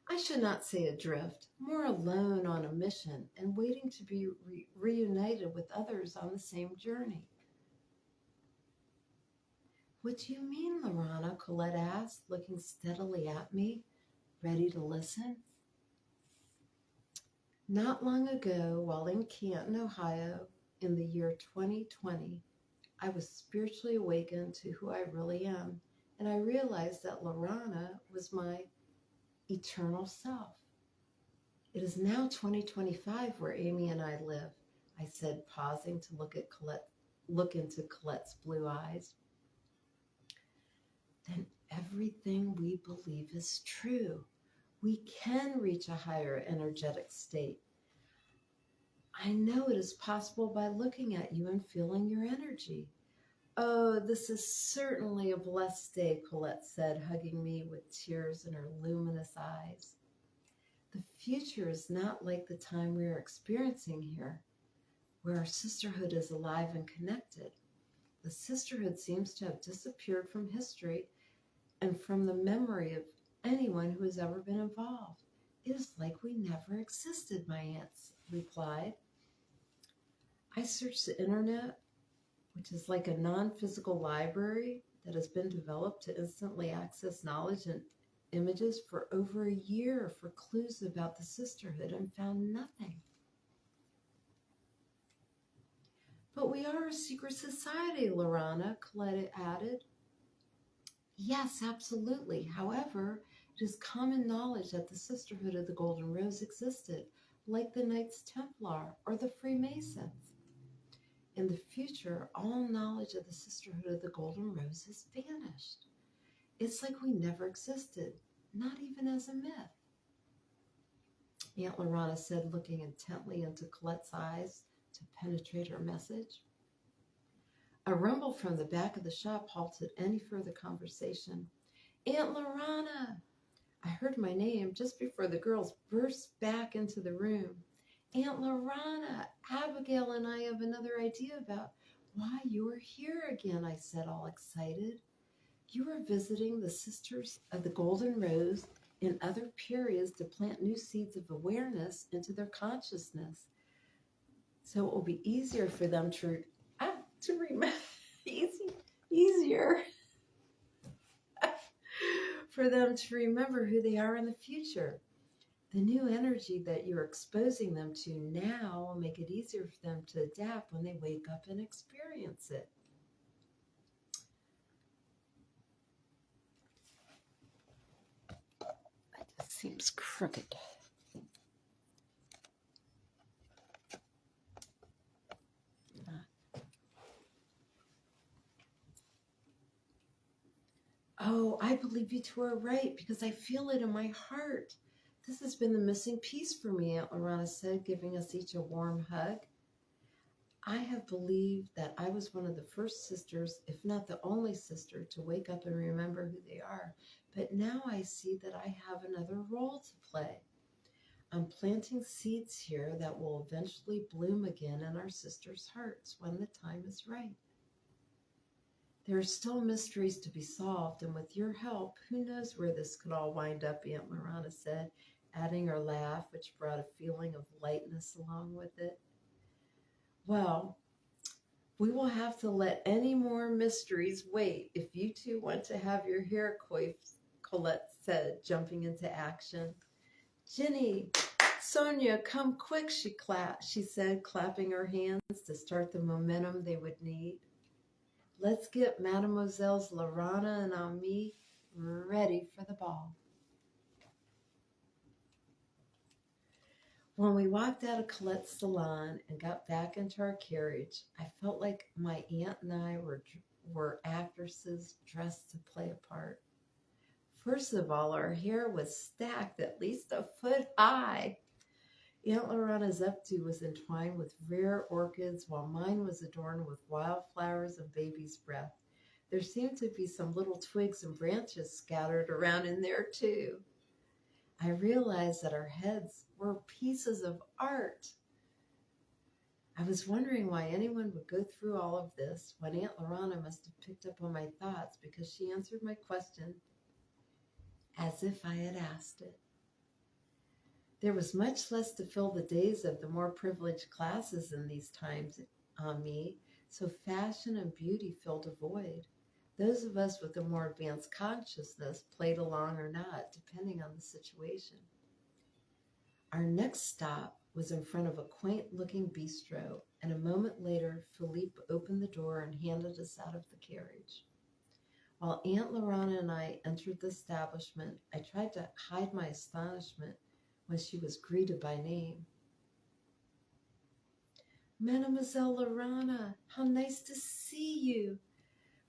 I should not say adrift, more alone on a mission and waiting to be reunited with others on the same journey. What do you mean, Larana? Colette asked, looking steadily at me, ready to listen. Not long ago, while in Canton, Ohio, in the year 2020, I was spiritually awakened to who I really am, and I realized that Larana was my eternal self. It is now 2025 where Amy and I live, I said, pausing to look into Colette's blue eyes. Then everything we believe is true. We can reach a higher energetic state. I know it is possible by looking at you and feeling your energy. Oh, this is certainly a blessed day, Colette said, hugging me with tears in her luminous eyes. The future is not like the time we are experiencing here, where our sisterhood is alive and connected. The sisterhood seems to have disappeared from history and from the memory of anyone who has ever been involved. It is like we never existed, my aunt replied. I searched the internet, which is like a non-physical library that has been developed to instantly access knowledge and images for over a year for clues about the sisterhood and found nothing. But we are a secret society, Larana, Colette added. Yes, absolutely. However, it is common knowledge that the Sisterhood of the Golden Rose existed, like the Knights Templar or the Freemasons. In the future, all knowledge of the Sisterhood of the Golden Rose has vanished. It's like we never existed, not even as a myth. Aunt Larana said, looking intently into Colette's eyes to penetrate her message. A rumble from the back of the shop halted any further conversation. Aunt Larana! I heard my name just before the girls burst back into the room. Aunt Larana, Abigail and I have another idea about why you are here again, I said, all excited. You are visiting the Sisters of the Golden Rose in other periods to plant new seeds of awareness into their consciousness. So it will be easier for them to remember, easier for them to remember who they are in the future. The new energy that you're exposing them to now will make it easier for them to adapt when they wake up and experience it. That just seems crooked. Oh, I believe you two are right because I feel it in my heart. This has been the missing piece for me, Aunt Larana said, giving us each a warm hug. I have believed that I was one of the first sisters, if not the only sister, to wake up and remember who they are. But now I see that I have another role to play. I'm planting seeds here that will eventually bloom again in our sisters' hearts when the time is right. There are still mysteries to be solved, and with your help, who knows where this could all wind up, Aunt Larana said, adding her laugh, which brought a feeling of lightness along with it. Well, we will have to let any more mysteries wait if you two want to have your hair coiffed, Colette said, jumping into action. Ginny, Sonia, come quick, she said, clapping her hands to start the momentum they would need. Let's get Mademoiselles Larana and Ami ready for the ball. When we walked out of Colette's salon and got back into our carriage, I felt like my aunt and I were actresses dressed to play a part. First of all, our hair was stacked at least a foot high. Aunt Larana's updo was entwined with rare orchids, while mine was adorned with wildflowers and baby's breath. There seemed to be some little twigs and branches scattered around in there, too. I realized that our heads were pieces of art. I was wondering why anyone would go through all of this when Aunt Larana must have picked up on my thoughts, because she answered my question as if I had asked it. There was much less to fill the days of the more privileged classes in these times on me, so fashion and beauty filled a void. Those of us with a more advanced consciousness played along or not, depending on the situation. Our next stop was in front of a quaint-looking bistro, and a moment later, Philippe opened the door and handed us out of the carriage. While Aunt Larana and I entered the establishment, I tried to hide my astonishment when she was greeted by name. Mademoiselle Larana, how nice to see you.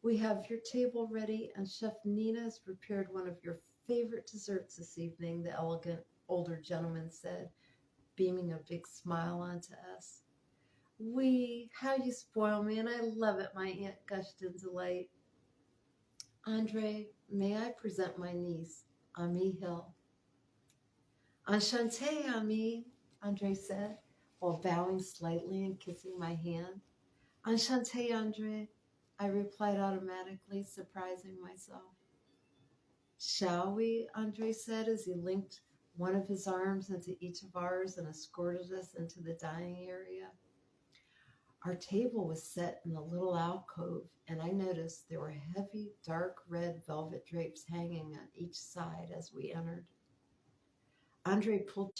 We have your table ready, and Chef Nina has prepared one of your favorite desserts this evening, the elegant older gentleman said, beaming a big smile onto us. How you spoil me, and I love it, my aunt gushed in delight. Andre, may I present my niece, Ami Hill. Enchanté, Ami, Andre said, while bowing slightly and kissing my hand. Enchanté, Andre, I replied automatically, surprising myself. Shall we? Andre said as he linked one of his arms into each of ours and escorted us into the dining area. Our table was set in a little alcove, and I noticed there were heavy, dark red velvet drapes hanging on each side as we entered. Andre pulled.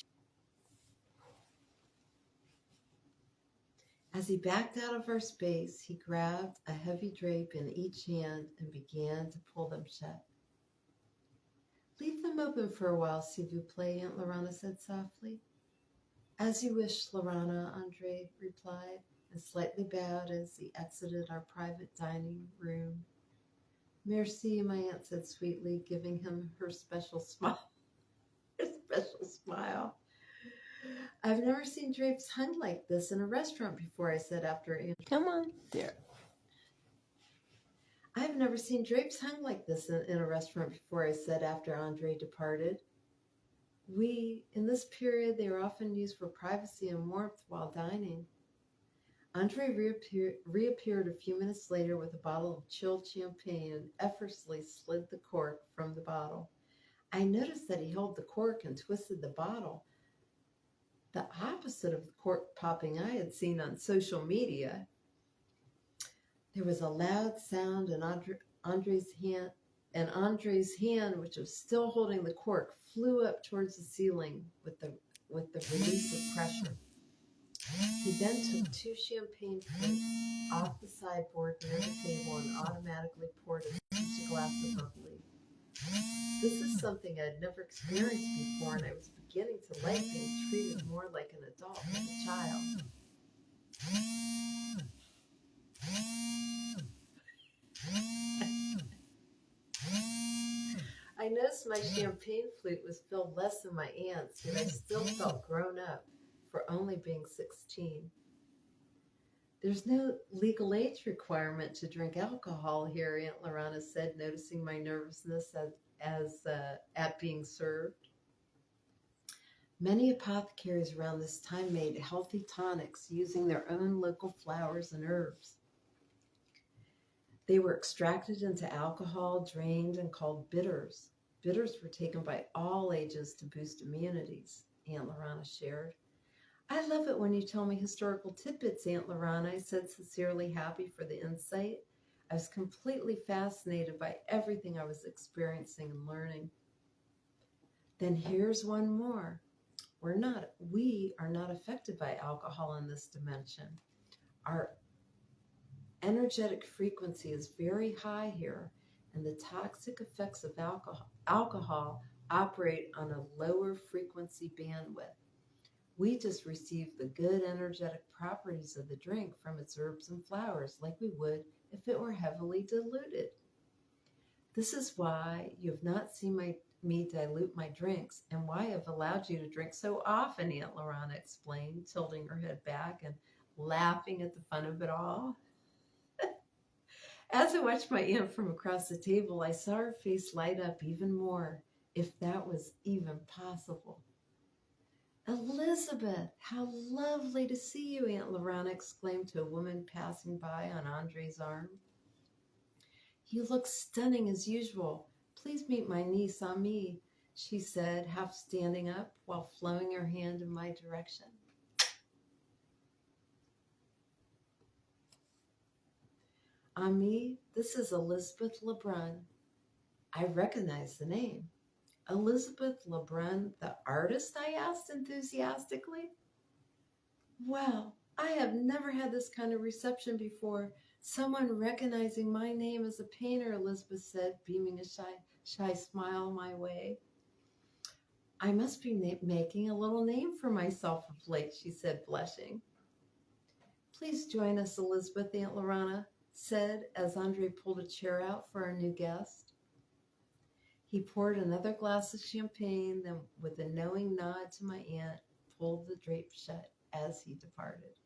As he backed out of our space, he grabbed a heavy drape in each hand and began to pull them shut. Leave them open for a while, s'il vous plaît, Aunt Larana said softly. As you wish, Larana, Andre replied, and slightly bowed as he exited our private dining room. Merci, my aunt said sweetly, giving him her special smile. I've never seen drapes hung like this in a restaurant before, I said after Andrew. Come on, there. I've never seen drapes hung like this in a restaurant before, I said after Andre departed. In this period, they are often used for privacy and warmth while dining. Andre reappeared a few minutes later with a bottle of chilled champagne and effortlessly slid the cork from the bottle. I noticed that he held the cork and twisted the bottle, the opposite of the cork popping I had seen on social media. There was a loud sound and Andre's hand and Andre's hand, which was still holding the cork, flew up towards the ceiling with the release of pressure. He then took 2 champagne flutes off the sideboard near the table and automatically poured each a glass of bubbly. This is something I'd never experienced before, and I was beginning to like being treated more like an adult than a child. I noticed my champagne flute was filled less than my aunt's, yet I still felt grown up for only being 16. There's no legal age requirement to drink alcohol here, Aunt Larana said, noticing my nervousness at being served. Many apothecaries around this time made healthy tonics using their own local flowers and herbs. They were extracted into alcohol, drained, and called bitters. Bitters were taken by all ages to boost immunities, Aunt Larana shared. I love it when you tell me historical tidbits, Aunt Larana, I said, sincerely happy for the insight. I was completely fascinated by everything I was experiencing and learning. Then here's one more. We are not affected by alcohol in this dimension. Our energetic frequency is very high here, and the toxic effects of alcohol operate on a lower frequency bandwidth. We just receive the good energetic properties of the drink from its herbs and flowers like we would if it were heavily diluted. This is why you have not seen me dilute my drinks and why I've allowed you to drink so often, Aunt Larana explained, tilting her head back and laughing at the fun of it all. As I watched my aunt from across the table, I saw her face light up even more, if that was even possible. Elizabeth, how lovely to see you, Aunt Larana exclaimed to a woman passing by on Andre's arm. You look stunning as usual. Please meet my niece, Ami, she said, half standing up while flowing her hand in my direction. Ami, this is Elizabeth Lebrun. I recognize the name. Elizabeth Lebrun, the artist? I asked enthusiastically. Well, I have never had this kind of reception before. Someone recognizing my name as a painter, Elizabeth said, beaming a shy smile my way. I must be making a little name for myself of late, she said, blushing. Please join us, Elizabeth, Aunt Larana said as Andre pulled a chair out for our new guest. He poured another glass of champagne, then with a knowing nod to my aunt, pulled the drape shut as he departed.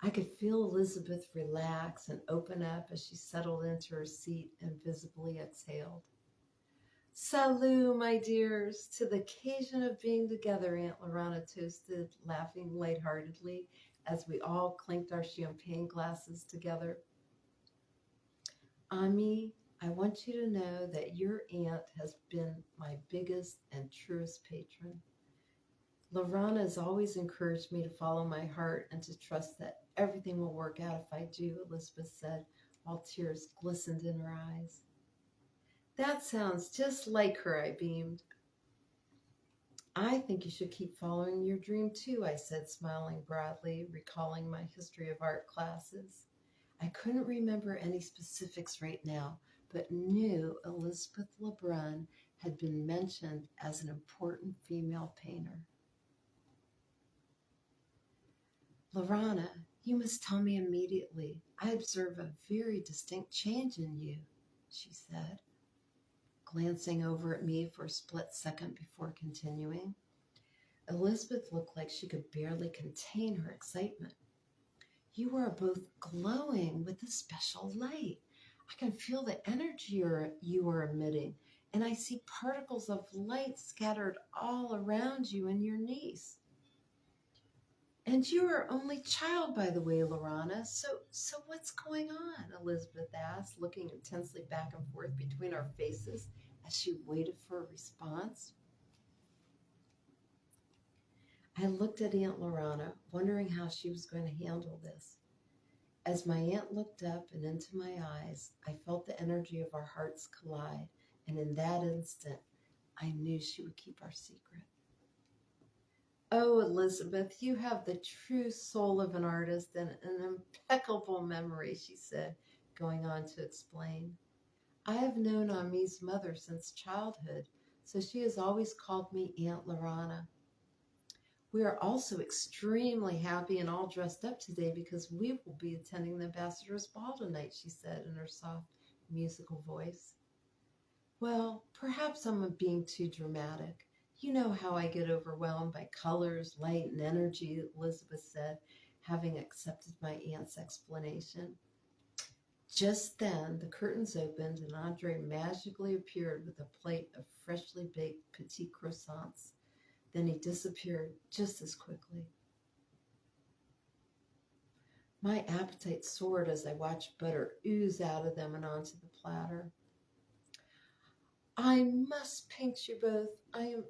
I could feel Elizabeth relax and open up as she settled into her seat and visibly exhaled. Salut, my dears, to the occasion of being together, Aunt Larana toasted, laughing lightheartedly as we all clinked our champagne glasses together. Ami, I want you to know that your aunt has been my biggest and truest patron. Larana has always encouraged me to follow my heart and to trust that everything will work out if I do, Elizabeth said, while tears glistened in her eyes. That sounds just like her, I beamed. I think you should keep following your dream too, I said, smiling broadly, recalling my history of art classes. I couldn't remember any specifics right now, but knew Elizabeth Lebrun had been mentioned as an important female painter. Larana, you must tell me immediately. I observe a very distinct change in you, she said, glancing over at me for a split second before continuing. Elizabeth looked like she could barely contain her excitement. You are both glowing with a special light. I can feel the energy you are emitting, and I see particles of light scattered all around you and your niece. And you are only child, by the way, Larana. So what's going on? Elizabeth asked, looking intensely back and forth between our faces as she waited for a response. I looked at Aunt Larana, wondering how she was going to handle this. As my aunt looked up and into my eyes, I felt the energy of our hearts collide, and in that instant, I knew she would keep our secret. Oh, Elizabeth, you have the true soul of an artist and an impeccable memory, she said, going on to explain. I have known Ami's mother since childhood, so she has always called me Aunt Larana. We are also extremely happy and all dressed up today because we will be attending the ambassador's ball tonight, she said in her soft, musical voice. Well, perhaps I'm being too dramatic. You know how I get overwhelmed by colors, light, and energy, Elizabeth said, having accepted my aunt's explanation. Just then, the curtains opened and Andre magically appeared with a plate of freshly baked petit croissants. Then he disappeared just as quickly. My appetite soared as I watched butter ooze out of them and onto the platter. I must paint you both. I am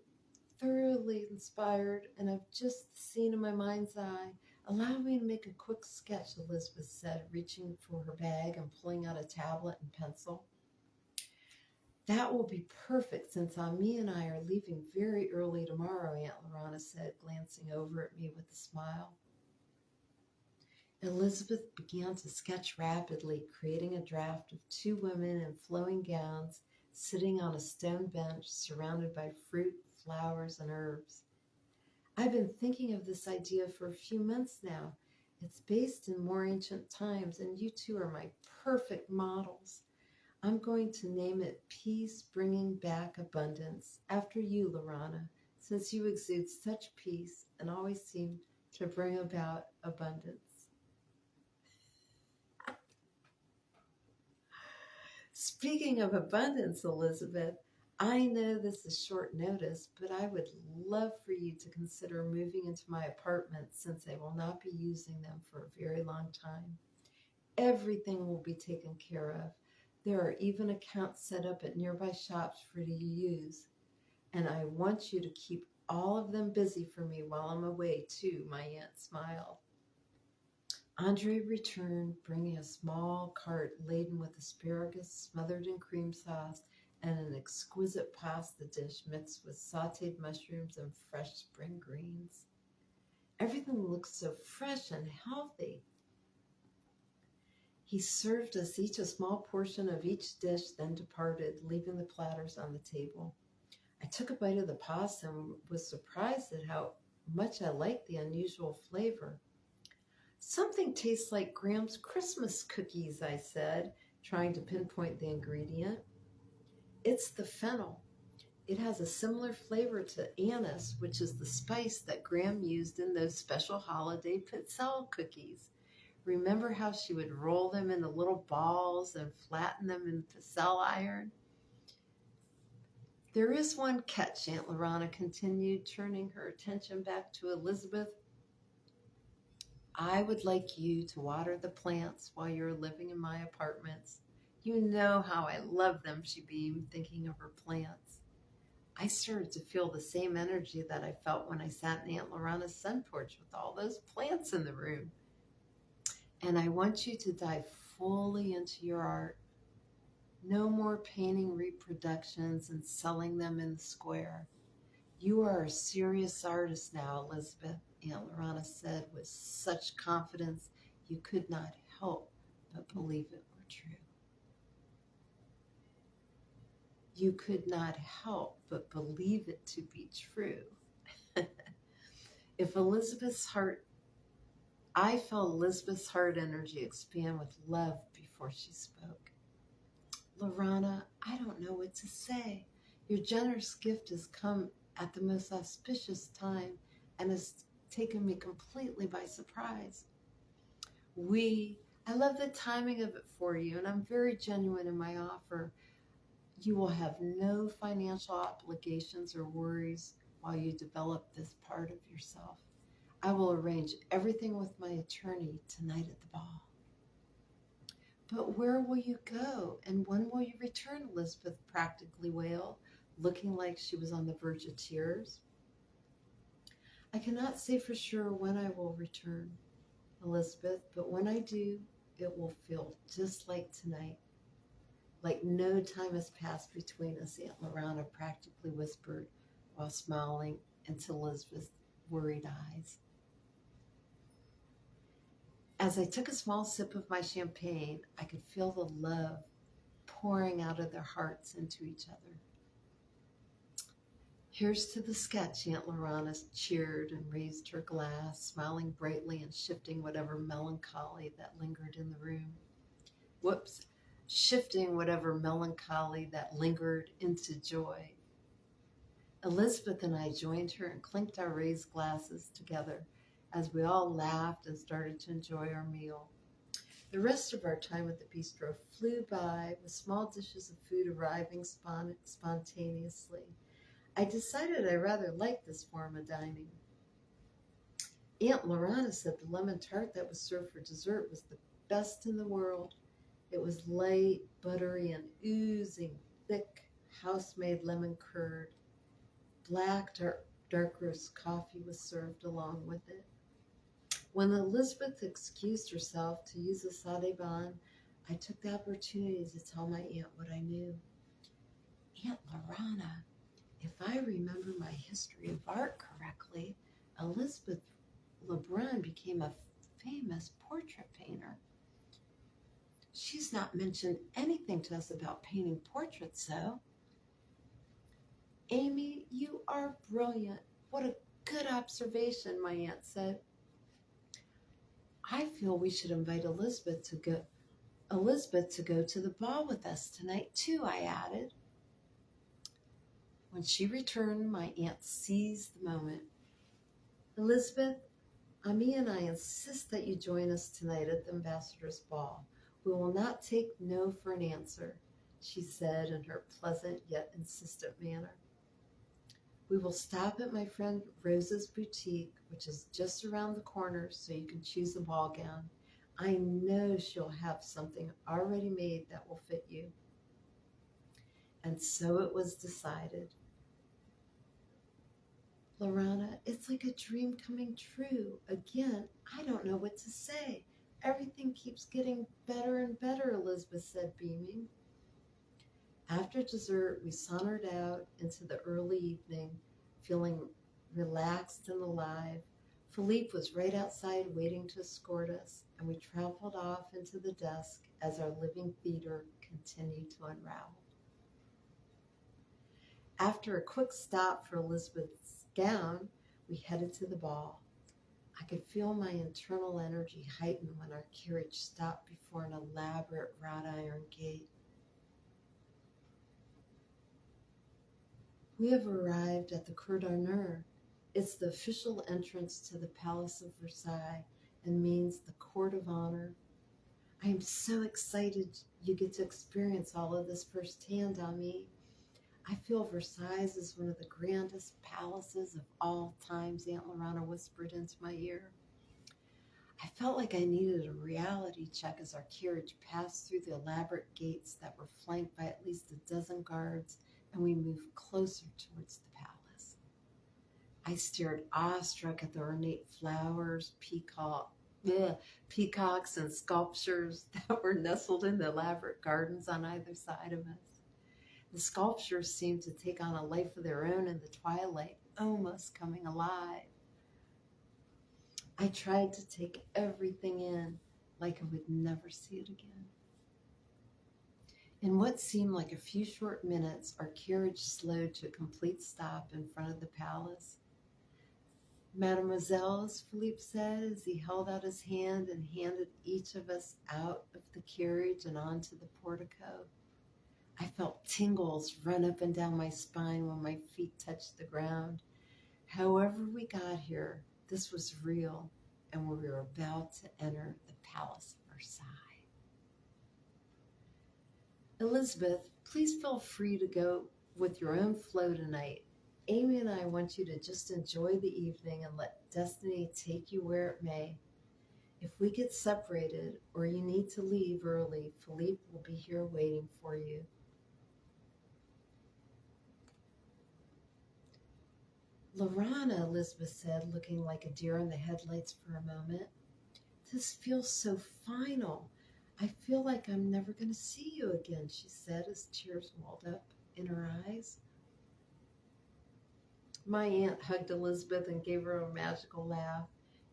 thoroughly inspired, and I've just the scene in my mind's eye. Allow me to make a quick sketch, Elizabeth said, reaching for her bag and pulling out a tablet and pencil. That will be perfect since Ami and I are leaving very early tomorrow, Aunt Larana said, glancing over at me with a smile. Elizabeth began to sketch rapidly, creating a draft of two women in flowing gowns sitting on a stone bench surrounded by fruit, flowers, and herbs. I've been thinking of this idea for a few months now. It's based in more ancient times, and you two are my perfect models. I'm going to name it Peace Bringing Back Abundance, after you, Larana, since you exude such peace and always seem to bring about abundance. Speaking of abundance, Elizabeth, I know this is short notice, but I would love for you to consider moving into my apartment since I will not be using them for a very long time. Everything will be taken care of. There are even accounts set up at nearby shops for you to use. And I want you to keep all of them busy for me while I'm away, too, my aunt smiled. Andre returned, bringing a small cart laden with asparagus smothered in cream sauce and an exquisite pasta dish mixed with sautéed mushrooms and fresh spring greens. Everything looked so fresh and healthy. He served us each a small portion of each dish, then departed, leaving the platters on the table. I took a bite of the pasta and was surprised at how much I liked the unusual flavor. Something tastes like Graham's Christmas cookies, I said, trying to pinpoint the ingredient. It's the fennel. It has a similar flavor to anise, which is the spice that Graham used in those special holiday pizzelle cookies. Remember how she would roll them into little balls and flatten them in the pizzelle iron? There is one catch, Aunt Larana continued, turning her attention back to Elizabeth. I would like you to water the plants while you're living in my apartments. You know how I love them, she beamed, thinking of her plants. I started to feel the same energy that I felt when I sat in Aunt Larana's sun porch with all those plants in the room. And I want you to dive fully into your art. No more painting reproductions and selling them in the square. You are a serious artist now, Elizabeth, Aunt Larana said with such confidence you could not help but believe it were true. You could not help but believe it to be true. If Elizabeth's heart, I felt Elizabeth's heart energy expand with love before she spoke. Larana, I don't know what to say. Your generous gift has come at the most auspicious time and has taken me completely by surprise. I love the timing of it for you, and I'm very genuine in my offer. You will have no financial obligations or worries while you develop this part of yourself. I will arrange everything with my attorney tonight at the ball. But where will you go, and when will you return? Elizabeth practically wailed, looking like she was on the verge of tears. I cannot say for sure when I will return, Elizabeth, but when I do, it will feel just like tonight. Like no time has passed between us, Aunt Larana practically whispered while smiling into Elizabeth's worried eyes. As I took a small sip of my champagne, I could feel the love pouring out of their hearts into each other. Here's to the sketch, Aunt Larana cheered and raised her glass, smiling brightly and shifting whatever melancholy that lingered in the room. Shifting whatever melancholy that lingered into joy. Elizabeth and I joined her and clinked our raised glasses together as we all laughed and started to enjoy our meal. The rest of our time at the bistro flew by with small dishes of food arriving spontaneously. I decided I rather liked this form of dining. Aunt Larana said the lemon tart that was served for dessert was the best in the world. It was light, buttery, and oozing thick house-made lemon curd. Black dark roast coffee was served along with it. When Elizabeth excused herself to use the sade ban, I took the opportunity to tell my aunt what I knew. Aunt Larana, if I remember my history of art correctly, Elizabeth Lebrun became a famous portrait painter. She's not mentioned anything to us about painting portraits, though. Amy, you are brilliant. What a good observation, my aunt said. I feel we should invite Elizabeth to go to the ball with us tonight, too, I added. When she returned, my aunt seized the moment. Elizabeth, Ami and I insist that you join us tonight at the ambassador's ball. We will not take no for an answer, she said in her pleasant yet insistent manner. We will stop at my friend Rose's boutique, which is just around the corner, so you can choose a ball gown. I know she'll have something already made that will fit you. And so it was decided. Larana, it's like a dream coming true. Again, I don't know what to say. Everything keeps getting better and better, Elizabeth said, beaming. After dessert, we sauntered out into the early evening, feeling relaxed and alive. Philippe was right outside waiting to escort us, and we traveled off into the dusk as our living theater continued to unravel. After a quick stop for Elizabeth's gown, we headed to the ball. I could feel my internal energy heighten when our carriage stopped before an elaborate wrought iron gate. We have arrived at the Cour d'Honneur. It's the official entrance to the Palace of Versailles and means the Court of Honor. I am so excited you get to experience all of this firsthand, Ami. I feel Versailles is one of the grandest palaces of all times, Aunt Larana whispered into my ear. I felt like I needed a reality check as our carriage passed through the elaborate gates that were flanked by at least a dozen guards, and we moved closer towards the palace. I stared awestruck at the ornate flowers, peacocks, and sculptures that were nestled in the elaborate gardens on either side of us. The sculptures seemed to take on a life of their own in the twilight, almost coming alive. I tried to take everything in like I would never see it again. In what seemed like a few short minutes, our carriage slowed to a complete stop in front of the palace. Mademoiselles, Philippe said as he held out his hand and handed each of us out of the carriage and onto the portico. I felt tingles run up and down my spine when my feet touched the ground. However we got here, this was real, and we were about to enter the Palace of Versailles. Elizabeth, please feel free to go with your own flow tonight. Amy and I want you to just enjoy the evening and let destiny take you where it may. If we get separated or you need to leave early, Philippe will be here waiting for you. Larana, Elizabeth said, looking like a deer in the headlights for a moment. This feels so final. I feel like I'm never going to see you again, she said as tears welled up in her eyes. My aunt hugged Elizabeth and gave her a magical laugh.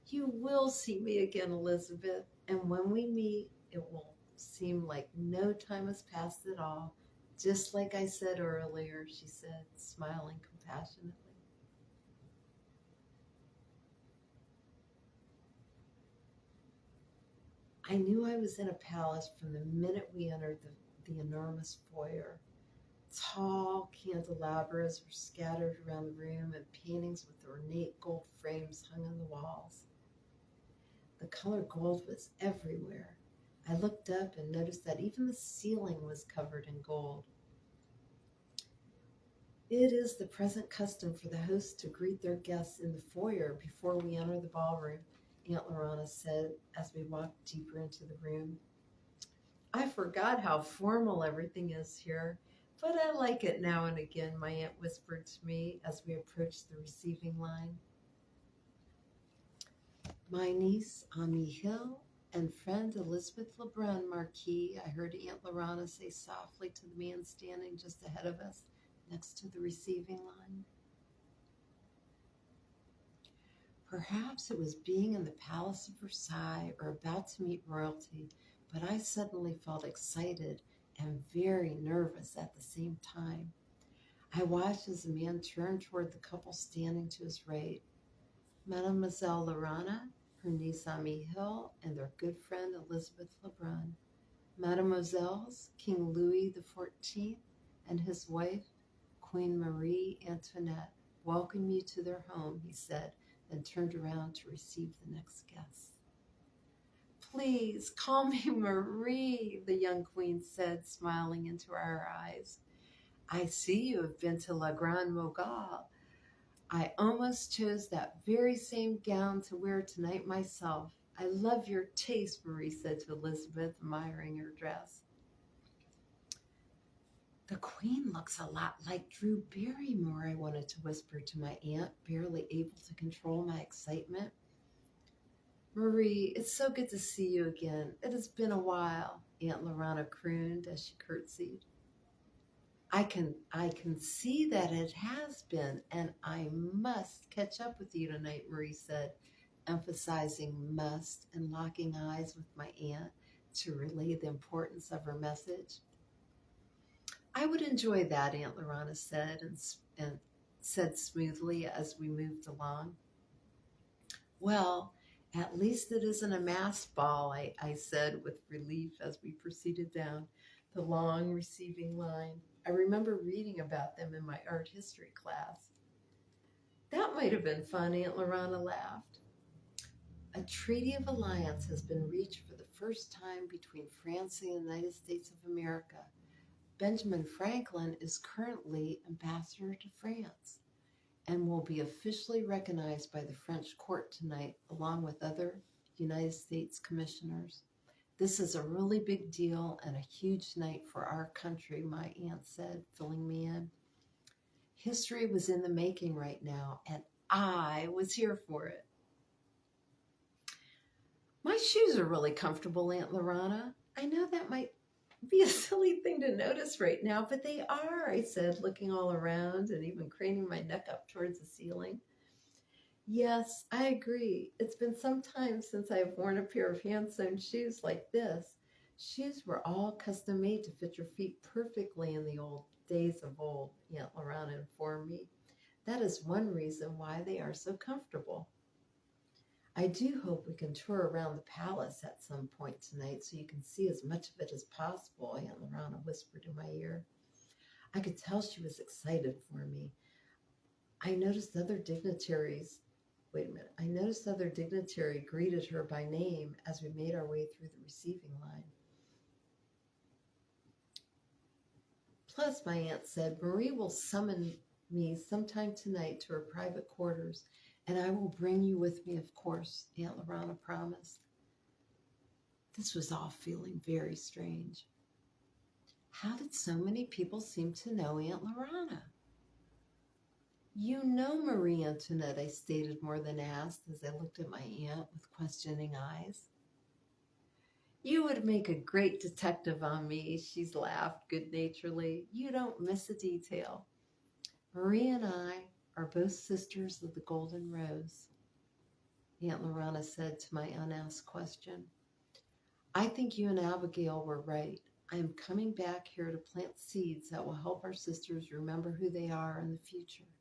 You will see me again, Elizabeth, and when we meet, it will seem like no time has passed at all, just like I said earlier, she said, smiling compassionately. I knew I was in a palace from the minute we entered the enormous foyer. Tall candelabras were scattered around the room, and paintings with ornate gold frames hung on the walls. The color gold was everywhere. I looked up and noticed that even the ceiling was covered in gold. It is the present custom for the hosts to greet their guests in the foyer before we enter the ballroom, Aunt Larana said as we walked deeper into the room. I forgot how formal everything is here, but I like it now and again, my aunt whispered to me as we approached the receiving line. My niece, Ami Hill, and friend Elizabeth Lebrun, Marquis, I heard Aunt Larana say softly to the man standing just ahead of us, next to the receiving line. Perhaps it was being in the Palace of Versailles or about to meet royalty, but I suddenly felt excited and very nervous at the same time. I watched as the man turned toward the couple standing to his right. Mademoiselle Larana, her niece Ami Hill, and their good friend Elizabeth Lebrun. Mademoiselles, King Louis XIV and his wife, Queen Marie Antoinette, welcome you to their home, he said, then turned around to receive the next guest. Please call me Marie, the young queen said, smiling into our eyes. I see you have been to La Grande Mogale. I almost chose that very same gown to wear tonight myself. I love your taste, Marie said to Elizabeth, admiring her dress. The queen looks a lot like Drew Barrymore, I wanted to whisper to my aunt, barely able to control my excitement. Marie, it's so good to see you again. It has been a while, Aunt Larana crooned as she curtsied. I can see that it has been, and I must catch up with you tonight, Marie said, emphasizing must and locking eyes with my aunt to relay the importance of her message. I would enjoy that, Aunt Larana said, and said smoothly as we moved along. Well, at least it isn't a masked ball, I said with relief as we proceeded down the long receiving line. I remember reading about them in my art history class. That might have been fun, Aunt Larana laughed. A treaty of alliance has been reached for the first time between France and the United States of America. Benjamin Franklin is currently ambassador to France and will be officially recognized by the French court tonight, along with other United States commissioners. This is a really big deal and a huge night for our country, my aunt said, filling me in. History was in the making right now, and I was here for it. My shoes are really comfortable, Aunt Larana. I know that might be a silly thing to notice right now, but they are, I said, looking all around and even craning my neck up towards the ceiling. Yes, I agree. It's been some time since I've worn a pair of hand-sewn shoes like this. Shoes were all custom made to fit your feet perfectly in the old days of old, Aunt Larana informed me. That is one reason why they are so comfortable. I do hope we can tour around the palace at some point tonight so you can see as much of it as possible, Aunt Larana whispered in my ear. I could tell she was excited for me. I noticed other dignitary greeted her by name as we made our way through the receiving line. Plus, my aunt said, Marie will summon me sometime tonight to her private quarters, and I will bring you with me, of course, Aunt Larana promised. This was all feeling very strange. How did so many people seem to know Aunt Larana? You know Marie Antoinette, I stated more than asked as I looked at my aunt with questioning eyes. You would make a great detective on me, she's laughed good-naturedly. You don't miss a detail. Marie and I are both sisters of the Golden Rose, Aunt Larana said to my unasked question. I think you and Abigail were right. I am coming back here to plant seeds that will help our sisters remember who they are in the future.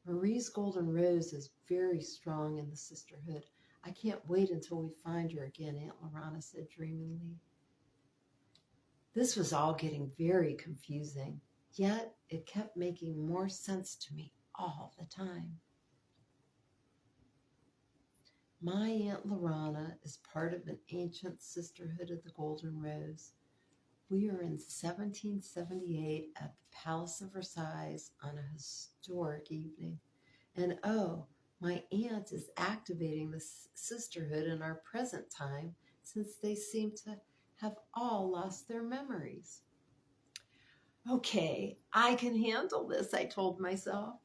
Marie's Golden Rose is very strong in the sisterhood. I can't wait until we find her again, Aunt Larana said dreamingly. This was all getting very confusing, yet it kept making more sense to me all the time. My Aunt Larana is part of an ancient sisterhood of the Golden Rose. We are in 1778 at the Palace of Versailles on a historic evening. And oh, my aunt is activating the sisterhood in our present time since they seem to have all lost their memories. Okay, I can handle this, I told myself.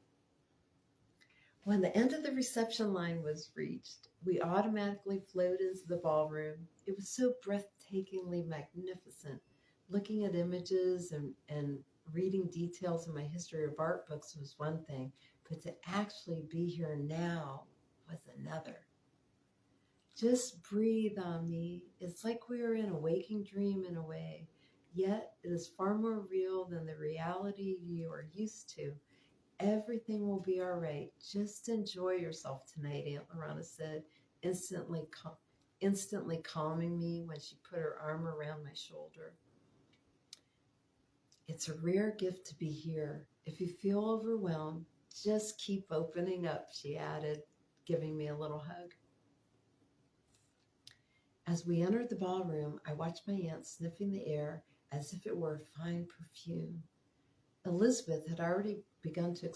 When the end of the reception line was reached, we automatically flowed into the ballroom. It was so breathtakingly magnificent. Looking at images and reading details in my history of art books was one thing, but to actually be here now was another. Just breathe on me. It's like we are in a waking dream in a way, yet it is far more real than the reality you are used to. Everything will be all right. Just enjoy yourself tonight, Aunt Larana said, instantly calming me when she put her arm around my shoulder. It's a rare gift to be here. If you feel overwhelmed, just keep opening up, she added, giving me a little hug. As we entered the ballroom, I watched my aunt sniffing the air as if it were a fine perfume. Elizabeth had already begun to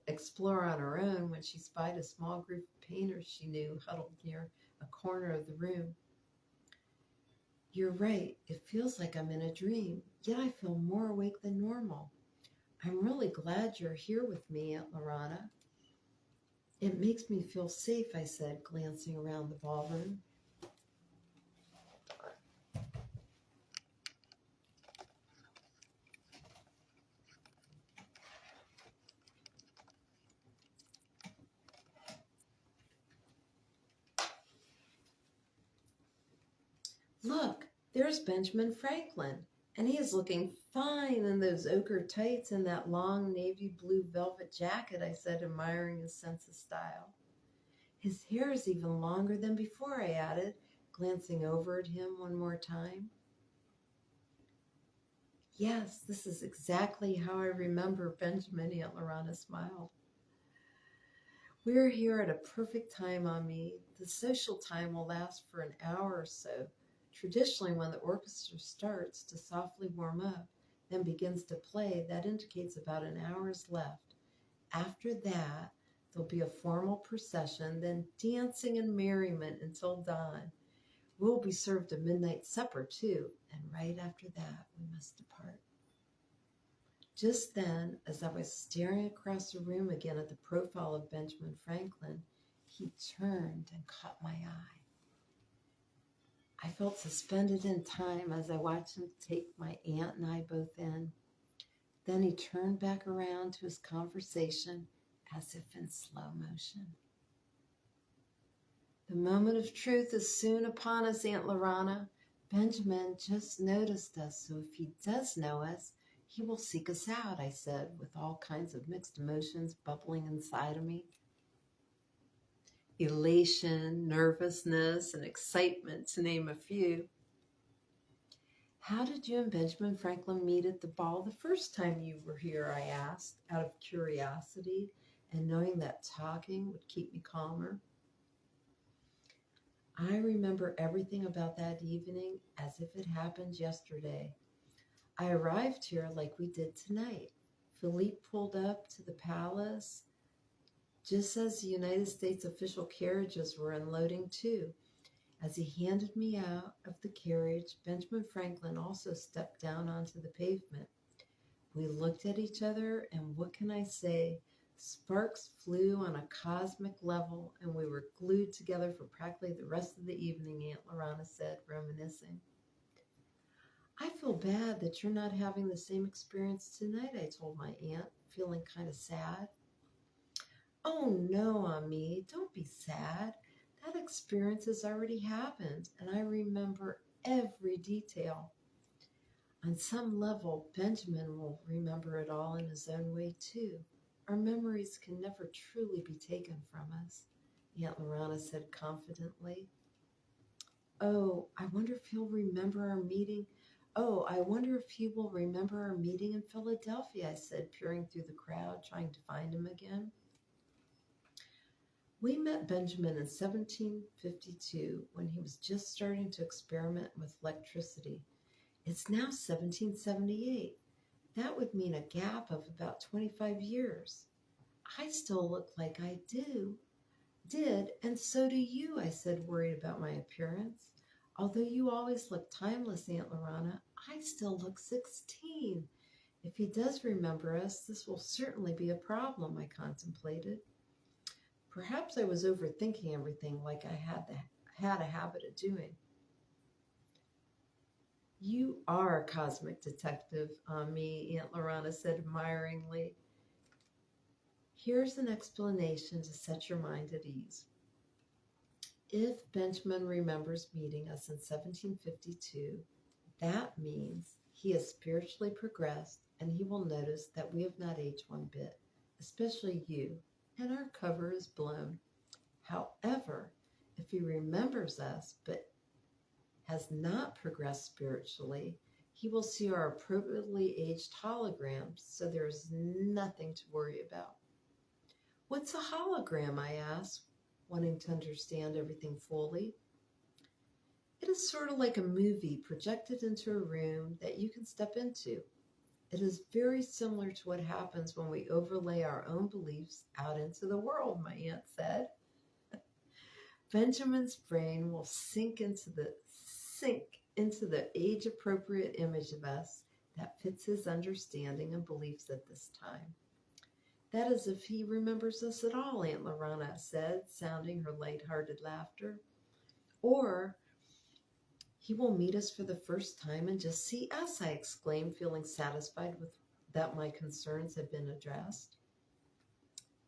explore on her own when she spied a small group of painters she knew huddled near a corner of the room. You're right, it feels like I'm in a dream, yet I feel more awake than normal. I'm really glad you're here with me, Aunt Larana. It makes me feel safe, I said, glancing around the ballroom. Look, there's Benjamin Franklin, and he is looking fine in those ochre tights and that long navy blue velvet jacket, I said, admiring his sense of style. His hair is even longer than before, I added, glancing over at him one more time. Yes, this is exactly how I remember Benjamin, Aunt Larana smiled. We're here at a perfect time on me. The social time will last for an hour or so. Traditionally, when the orchestra starts to softly warm up, then begins to play, that indicates about an hour is left. After that, there'll be a formal procession, then dancing and merriment until dawn. We'll be served a midnight supper, too, and right after that, we must depart. Just then, as I was staring across the room again at the profile of Benjamin Franklin, he turned and caught my eye. I felt suspended in time as I watched him take my aunt and I both in. Then he turned back around to his conversation as if in slow motion. The moment of truth is soon upon us, Aunt Larana. Benjamin just noticed us, so if he does know us, he will seek us out, I said, with all kinds of mixed emotions bubbling inside of me. Elation, nervousness, and excitement, to name a few. How did you and Benjamin Franklin meet at the ball the first time you were here, I asked, out of curiosity and knowing that talking would keep me calmer. I remember everything about that evening as if it happened yesterday. I arrived here like we did tonight. Philippe pulled up to the palace just as the United States official carriages were unloading too. As he handed me out of the carriage, Benjamin Franklin also stepped down onto the pavement. We looked at each other, and what can I say? Sparks flew on a cosmic level, and we were glued together for practically the rest of the evening, Aunt Larana said, reminiscing. I feel bad that you're not having the same experience tonight, I told my aunt, feeling kind of sad. Oh no, Ami, don't be sad. That experience has already happened, and I remember every detail. On some level, Benjamin will remember it all in his own way, too. Our memories can never truly be taken from us, Aunt Larana said confidently. Oh, I wonder if he'll remember our meeting. Oh, I wonder if he will remember our meeting in Philadelphia, I said, peering through the crowd, trying to find him again. We met Benjamin in 1752 when he was just starting to experiment with electricity. It's now 1778. That would mean a gap of about 25 years. I still look like I did, and so do you, I said, worried about my appearance. Although you always look timeless, Aunt Larana, I still look 16. If he does remember us, this will certainly be a problem, I contemplated. Perhaps I was overthinking everything like I had a habit of doing. You are a cosmic detective, me, Aunt Larana said admiringly. Here's an explanation to set your mind at ease. If Benjamin remembers meeting us in 1752, that means he has spiritually progressed, and he will notice that we have not aged one bit, especially you, and our cover is blown. However, if he remembers us but has not progressed spiritually, he will see our appropriately aged holograms, so there is nothing to worry about. What's a hologram? I asked, wanting to understand everything fully. It is sort of like a movie projected into a room that you can step into. It is very similar to what happens when we overlay our own beliefs out into the world, my aunt said. Benjamin's brain will sink into the age-appropriate image of us that fits his understanding and beliefs at this time. That is if he remembers us at all, Aunt Larana said, sounding her light-hearted laughter. Or he will meet us for the first time and just see us, I exclaimed, feeling satisfied with that my concerns had been addressed.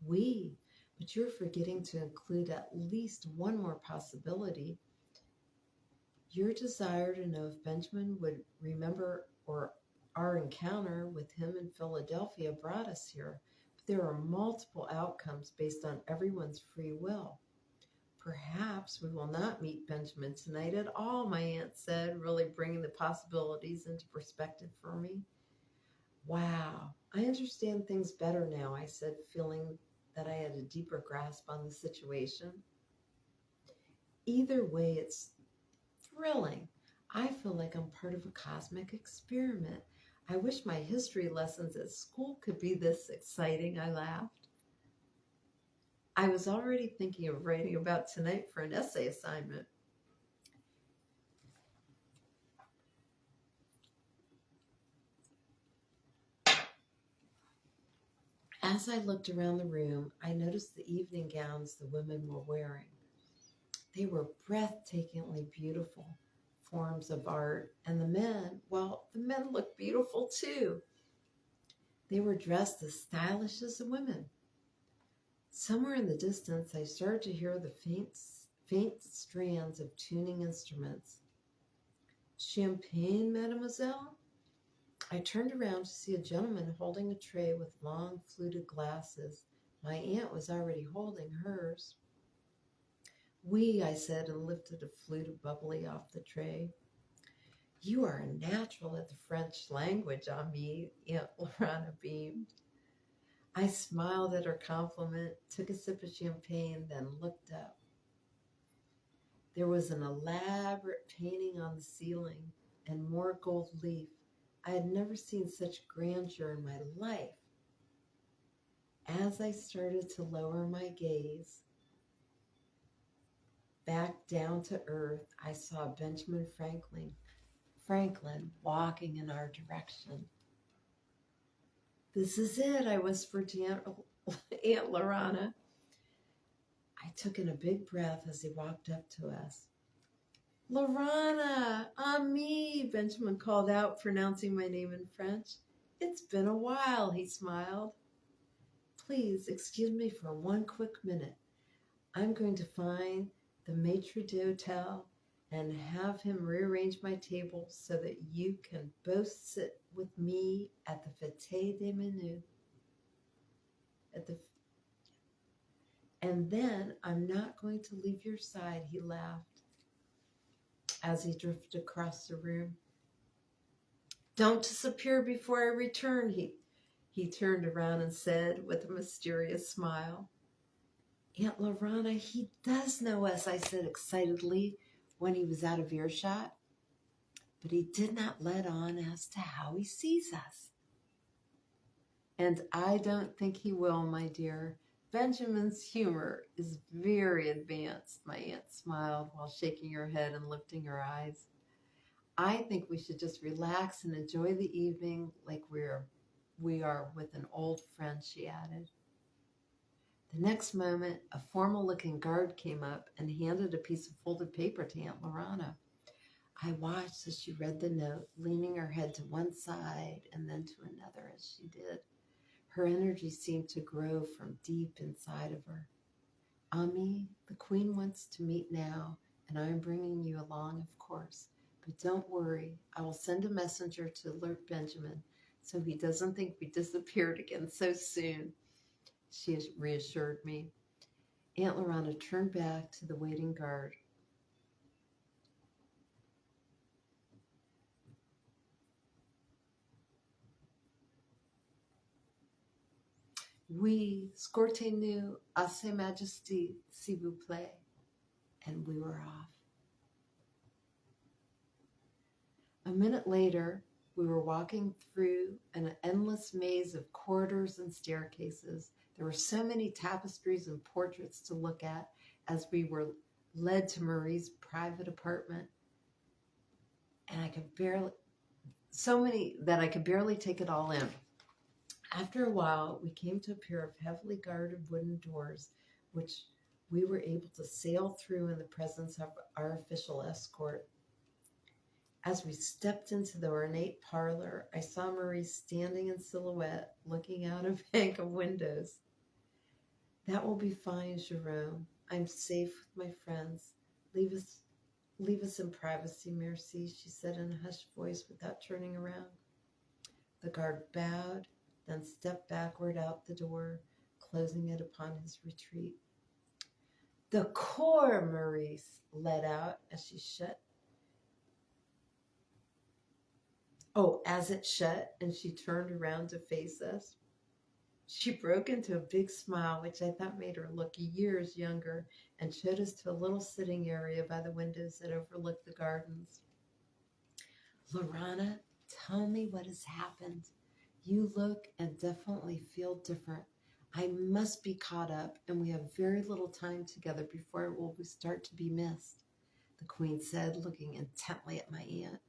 But you're forgetting to include at least one more possibility. Your desire to know if Benjamin would remember or our encounter with him in Philadelphia brought us here. But there are multiple outcomes based on everyone's free will. Perhaps we will not meet Benjamin tonight at all, my aunt said, really bringing the possibilities into perspective for me. Wow, I understand things better now, I said, feeling that I had a deeper grasp on the situation. Either way, it's thrilling. I feel like I'm part of a cosmic experiment. I wish my history lessons at school could be this exciting, I laughed. I was already thinking of writing about tonight for an essay assignment. As I looked around the room, I noticed the evening gowns the women were wearing. They were breathtakingly beautiful forms of art, and the men looked beautiful too. They were dressed as stylish as the women. Somewhere in the distance, I started to hear the faint strands of tuning instruments. Champagne, mademoiselle? I turned around to see a gentleman holding a tray with long fluted glasses. My aunt was already holding hers. Oui, I said, and lifted a flute of bubbly off the tray. You are a natural at the French language, Ami, Aunt Larana beamed. I smiled at her compliment, took a sip of champagne, then looked up. There was an elaborate painting on the ceiling and more gold leaf. I had never seen such grandeur in my life. As I started to lower my gaze back down to earth, I saw Benjamin Franklin walking in our direction. This is it, I whispered to Aunt Aunt Larana. I took in a big breath as he walked up to us. Larana, me, Benjamin called out, pronouncing my name in French. It's been a while, he smiled. Please excuse me for one quick minute. I'm going to find the maitre d'hotel and have him rearrange my table so that you can both sit with me at the fête des menus. And then I'm not going to leave your side, he laughed as he drifted across the room. Don't disappear before I return, he turned around and said with a mysterious smile. Aunt Larana, he does know us, I said excitedly when he was out of earshot. But he did not let on as to how he sees us. And I don't think he will, my dear. Benjamin's humor is very advanced, my aunt smiled while shaking her head and lifting her eyes. I think we should just relax and enjoy the evening like we are with an old friend, she added. The next moment, a formal-looking guard came up and handed a piece of folded paper to Aunt Larana. I watched as she read the note, leaning her head to one side and then to another as she did. Her energy seemed to grow from deep inside of her. Ami, the Queen wants to meet now, and I am bringing you along, of course. But don't worry, I will send a messenger to alert Benjamin so he doesn't think we disappeared again so soon, she reassured me. Aunt Larana turned back to the waiting guard. Oui, escortez-nous à Sa Majesté, s'il vous plaît. And we were off. A minute later, we were walking through an endless maze of corridors and staircases. There were so many tapestries and portraits to look at as we were led to Marie's private apartment. And so many that I could barely take it all in. After a while, we came to a pair of heavily guarded wooden doors, which we were able to sail through in the presence of our official escort. As we stepped into the ornate parlor, I saw Marie standing in silhouette, looking out a bank of windows. That will be fine, Jerome. I'm safe with my friends. Leave us in privacy, merci, she said in a hushed voice without turning around. The guard bowed, then stepped backward out the door, closing it upon his retreat. The core, Marie let out as it shut, and she turned around to face us. She broke into a big smile, which I thought made her look years younger, and showed us to a little sitting area by the windows that overlooked the gardens. Larana, tell me what has happened. You look and definitely feel different. I must be caught up, and we have very little time together before it will start to be missed, the Queen said, looking intently at my aunt.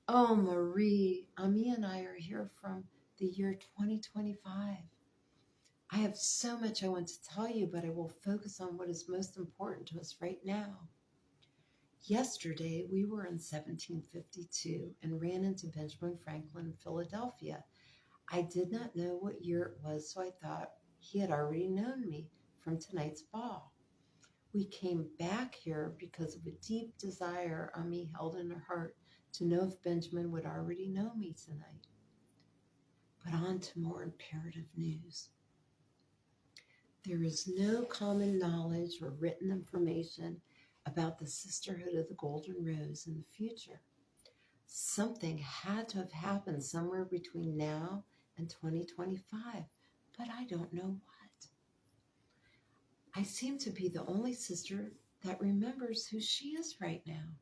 Oh, Marie, Ami and I are here from the year 2025. I have so much I want to tell you, but I will focus on what is most important to us right now. Yesterday, we were in 1752 and ran into Benjamin Franklin in Philadelphia. I did not know what year it was, so I thought he had already known me from tonight's ball. We came back here because of a deep desire Ami held in her heart to know if Benjamin would already know me tonight. But on to more imperative news. There is no common knowledge or written information about the Sisterhood of the Golden Rose in the future. Something had to have happened somewhere between now and 2025, but I don't know what. I seem to be the only sister that remembers who she is right now.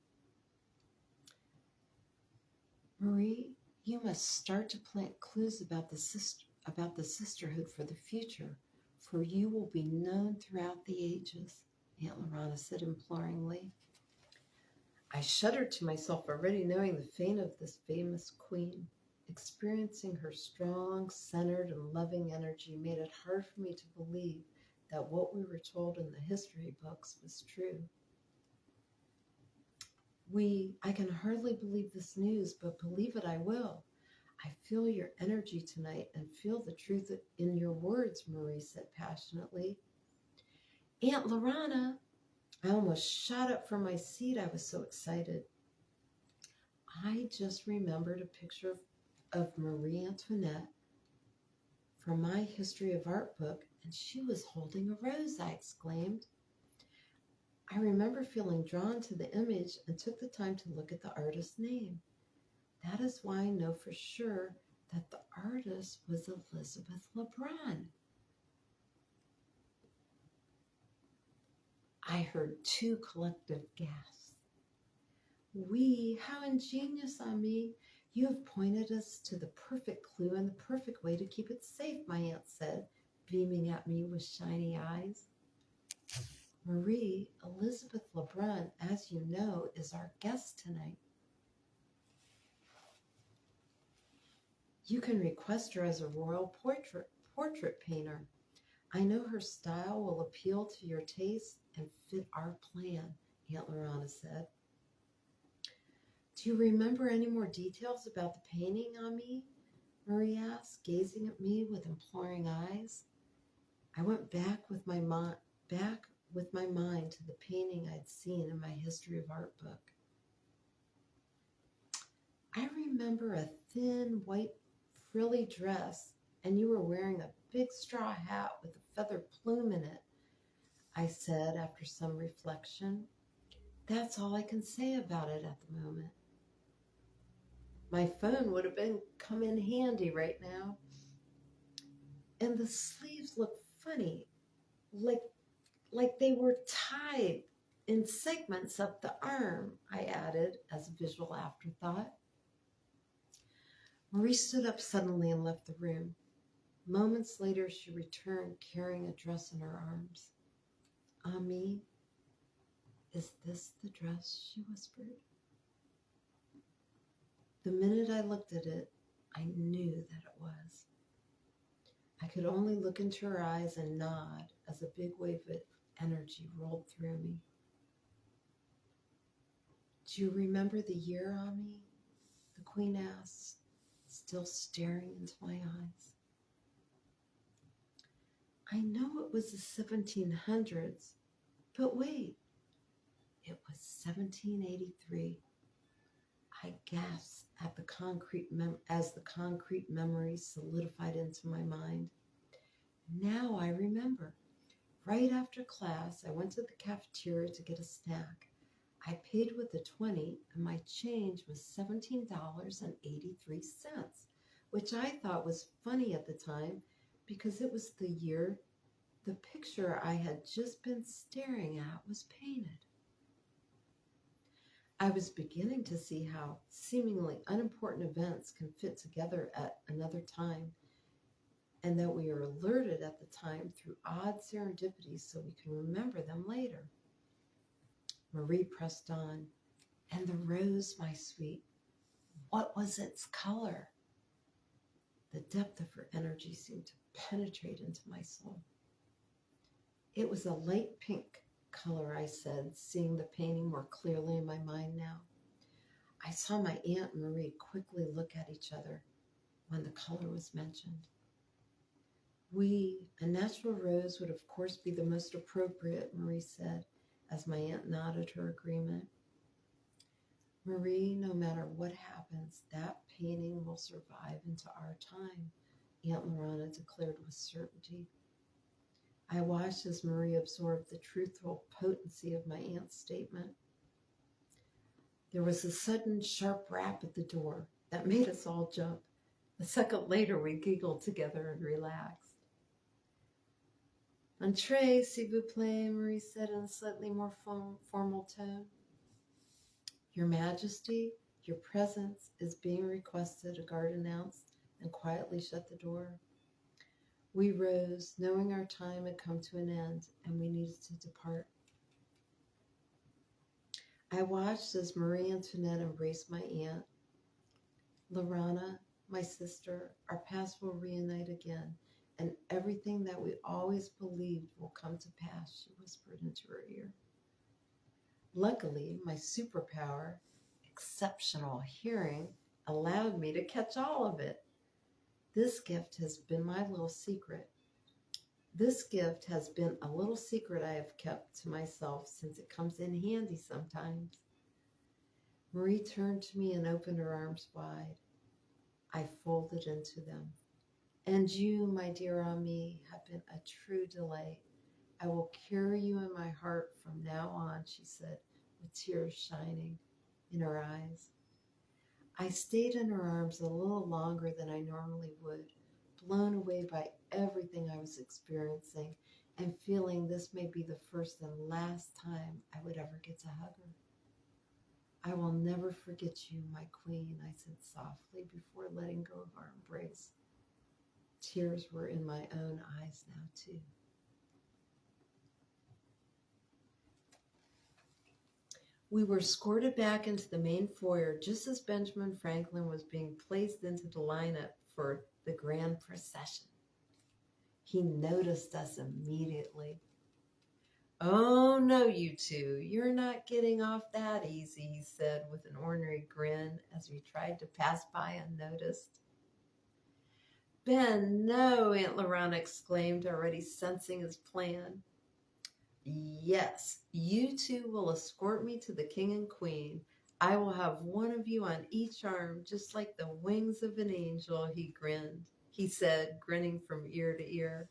Marie, you must start to plant clues about the sisterhood for the future, for you will be known throughout the ages, Aunt Larana said imploringly. I shuddered to myself, already knowing the fate of this famous queen. Experiencing her strong, centered, and loving energy made it hard for me to believe that what we were told in the history books was true. I can hardly believe this news, but believe it I will. I feel your energy tonight and feel the truth in your words, Marie said passionately. Aunt Larana, I almost shot up from my seat. I was so excited. I just remembered a picture of Marie Antoinette from my History of Art book, and she was holding a rose, I exclaimed. I remember feeling drawn to the image and took the time to look at the artist's name. That is why I know for sure that the artist was Elizabeth Lebrun. I heard two collective gasps. Oui, how ingenious, Ami. You have pointed us to the perfect clue and the perfect way to keep it safe, my aunt said, beaming at me with shiny eyes. Marie, Elizabeth Lebrun, as you know, is our guest tonight. You can request her as a royal portrait painter. I know her style will appeal to your taste and fit our plan, Aunt Larana said. Do you remember any more details about the painting, Ami? Marie asked, gazing at me with imploring eyes. I went back with my mind to the painting I'd seen in my History of Art book. I remember a thin, white, frilly dress, and you were wearing a big straw hat with a feather plume in it, I said after some reflection. That's all I can say about it at the moment. My phone would have come in handy right now. And the sleeves look funny, like they were tied in segments up the arm, I added as a visual afterthought. Marie stood up suddenly and left the room. Moments later, she returned carrying a dress in her arms. Ami, is this the dress? She whispered. The minute I looked at it, I knew that it was. I could only look into her eyes and nod as a big wave of energy rolled through me. Do you remember the year, Ami? The Queen asked, still staring into my eyes. I know it was the 1700s, but wait, it was 1783. I gasped at as the concrete memory solidified into my mind. Now I remember. Right after class, I went to the cafeteria to get a snack. I paid with a 20, and my change was $17.83, which I thought was funny at the time because it was the year the picture I had just been staring at was painted. I was beginning to see how seemingly unimportant events can fit together at another time, and that we are alerted at the time through odd serendipities so we can remember them later. Marie pressed on. And the rose, my sweet, what was its color? The depth of her energy seemed to penetrate into my soul. It was a light pink color, I said, seeing the painting more clearly in my mind now. I saw my Aunt and Marie quickly look at each other when the color was mentioned. A natural rose would of course be the most appropriate, Marie said, as my aunt nodded her agreement. Marie, no matter what happens, that painting will survive into our time, Aunt Larana declared with certainty. I watched as Marie absorbed the truthful potency of my aunt's statement. There was a sudden sharp rap at the door that made us all jump. A second later, we giggled together and relaxed. Entrez, s'il vous plaît, Marie said in a slightly more formal tone. Your Majesty, your presence is being requested, a guard announced, and quietly shut the door. We rose, knowing our time had come to an end, and we needed to depart. I watched as Marie Antoinette embraced my aunt. Larana, my sister, our paths will reunite again, and everything that we always believed will come to pass, she whispered into her ear. Luckily, my superpower, exceptional hearing, allowed me to catch all of it. This gift has been my little secret. This gift has been a little secret I have kept to myself since it comes in handy sometimes. Marie turned to me and opened her arms wide. I folded into them. And you, my dear Ami, have been a true delight. I will carry you in my heart from now on, she said, with tears shining in her eyes. I stayed in her arms a little longer than I normally would, blown away by everything I was experiencing and feeling this may be the first and last time I would ever get to hug her. I will never forget you, my queen, I said softly before letting go of our embrace. Tears were in my own eyes now, too. We were escorted back into the main foyer just as Benjamin Franklin was being placed into the lineup for the grand procession. He noticed us immediately. "Oh, no, you two, you're not getting off that easy," he said with an ornery grin as we tried to pass by unnoticed. "Ben, no," Aunt Larana exclaimed, already sensing his plan. "Yes, you two will escort me to the king and queen. I will have one of you on each arm, just like the wings of an angel," he said, grinning from ear to ear.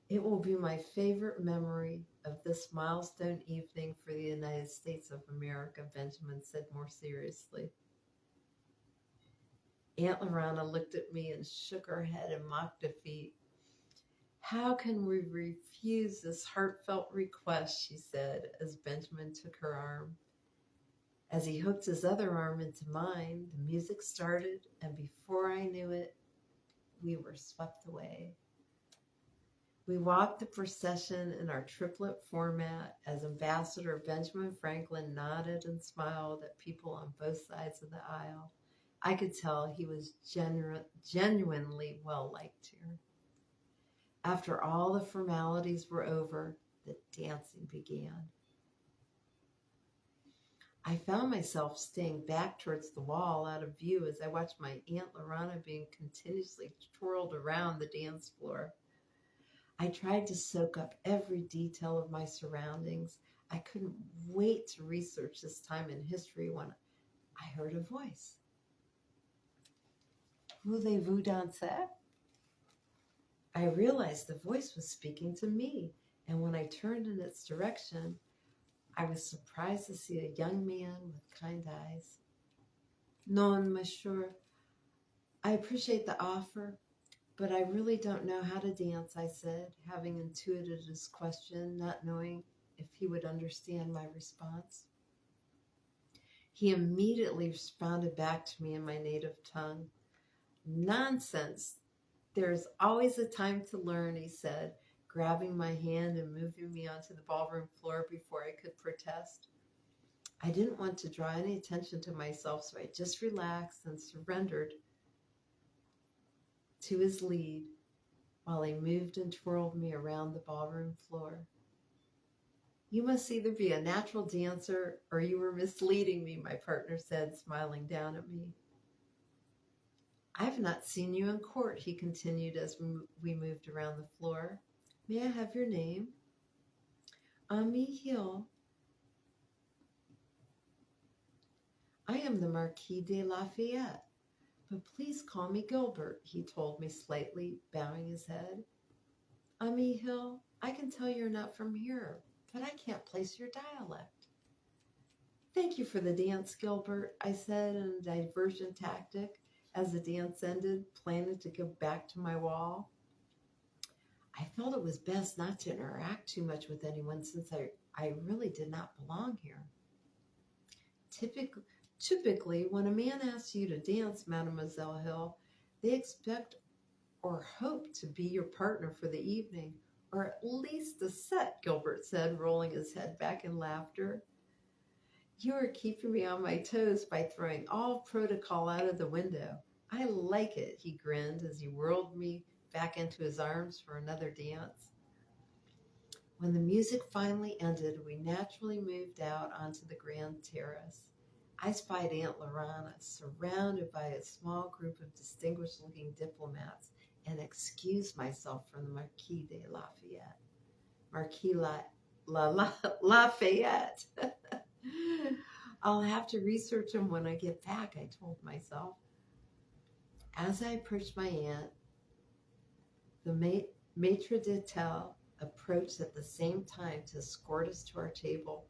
"It will be my favorite memory of this milestone evening for the United States of America," Benjamin said more seriously. Aunt Larana looked at me and shook her head in mock defeat. "How can we refuse this heartfelt request?" she said as Benjamin took her arm. As he hooked his other arm into mine, the music started, and before I knew it, we were swept away. We walked the procession in our triplet format as Ambassador Benjamin Franklin nodded and smiled at people on both sides of the aisle. I could tell he was genuinely well-liked here. After all the formalities were over, the dancing began. I found myself staying back towards the wall out of view as I watched my Aunt Larana being continuously twirled around the dance floor. I tried to soak up every detail of my surroundings. I couldn't wait to research this time in history when I heard a voice. "Voulez-vous danser?" I realized the voice was speaking to me, and when I turned in its direction, I was surprised to see a young man with kind eyes. "Non, monsieur. I appreciate the offer, but I really don't know how to dance," I said, having intuited his question, not knowing if he would understand my response. He immediately responded back to me in my native tongue. "Nonsense. There's always a time to learn," he said, grabbing my hand and moving me onto the ballroom floor before I could protest. I didn't want to draw any attention to myself, so I just relaxed and surrendered to his lead while he moved and twirled me around the ballroom floor. "You must either be a natural dancer or you were misleading me," my partner said, smiling down at me. "I've not seen you in court," he continued as we moved around the floor. "May I have your name?" "Ami Hill." "I am the Marquis de Lafayette, but please call me Gilbert," he told me slightly, bowing his head. "Ami Hill, I can tell you're not from here, but I can't place your dialect." "Thank you for the dance, Gilbert," I said in a diversion tactic as the dance ended, planning to go back to my wall. I felt it was best not to interact too much with anyone since I really did not belong here. Typically, when a man asks you to dance, Mademoiselle Hill, they expect or hope to be your partner for the evening, or at least the set, Gilbert said, rolling his head back in laughter. "You are keeping me on my toes by throwing all protocol out of the window. I like it, he grinned as he whirled me back into his arms for another dance. When the music finally ended, we naturally moved out onto the grand terrace. I spied Aunt Larana surrounded by a small group of distinguished-looking diplomats and excused myself from the Marquis de Lafayette. Marquis Lafayette. I'll have to research him when I get back, I told myself. As I approached my aunt, the maitre d'hotel approached at the same time to escort us to our table.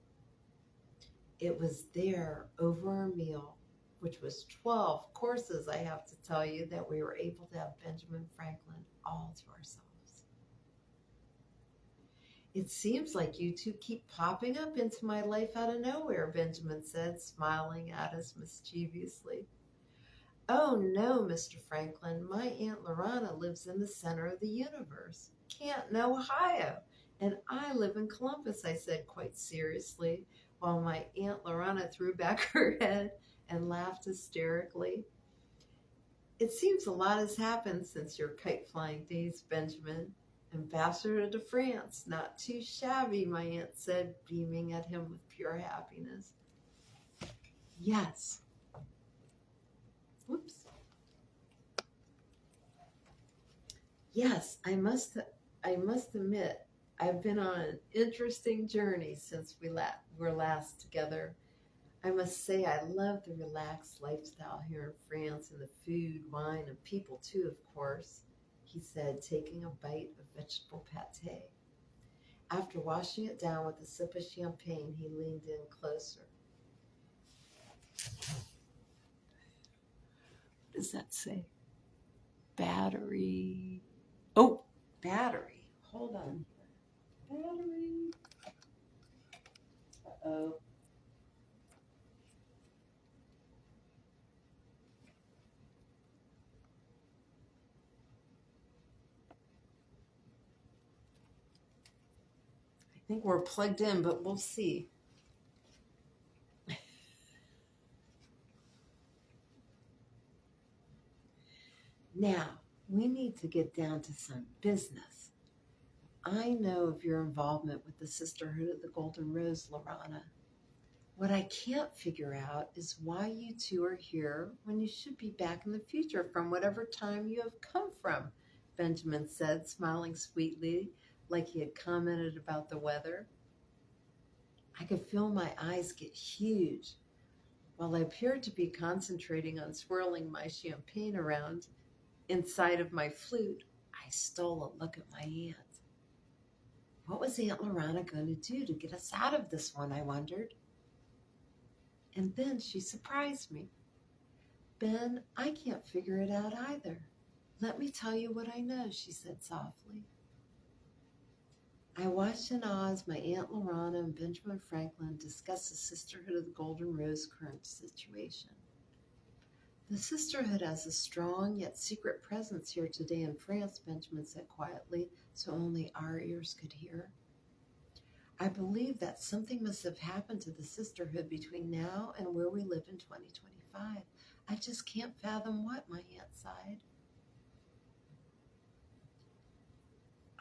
It was there over our meal, which was 12 courses, I have to tell you, that we were able to have Benjamin Franklin all to ourselves. It seems like you two keep popping up into my life out of nowhere, Benjamin said, smiling at us mischievously. Oh no, Mr. Franklin, my Aunt Larana lives in the center of the universe, Canton, Ohio, and I live in Columbus, I said quite seriously, while my Aunt Larana threw back her head and laughed hysterically. It seems a lot has happened since your kite-flying days, Benjamin. Ambassador to France, not too shabby, my aunt said, beaming at him with pure happiness. Yes. Whoops. Yes, I must admit, I've been on an interesting journey since we were last together. I must say I love the relaxed lifestyle here in France, and the food, wine, and people too, of course, he said, taking a bite of vegetable pate. After washing it down with a sip of champagne, he leaned in closer. What does that say? Battery. Oh, battery. Hold on here. Battery. Uh-oh. I think we're plugged in, but we'll see. Now, we need to get down to some business. I know of your involvement with the Sisterhood of the Golden Rose, Larana. What I can't figure out is why you two are here when you should be back in the future from whatever time you have come from, Benjamin said, smiling sweetly, like he had commented about the weather. I could feel my eyes get huge. While I appeared to be concentrating on swirling my champagne around inside of my flute, I stole a look at my aunt. What was Aunt Larana going to do to get us out of this one, I wondered. And then she surprised me. Ben, I can't figure it out either. Let me tell you what I know, she said softly. I watched in awe as my Aunt Larana and Benjamin Franklin discussed the Sisterhood of the Golden Rose current situation. The Sisterhood has a strong yet secret presence here today in France, Benjamin said quietly, so only our ears could hear. I believe that something must have happened to the Sisterhood between now and where we live in 2025. I just can't fathom what, my aunt sighed.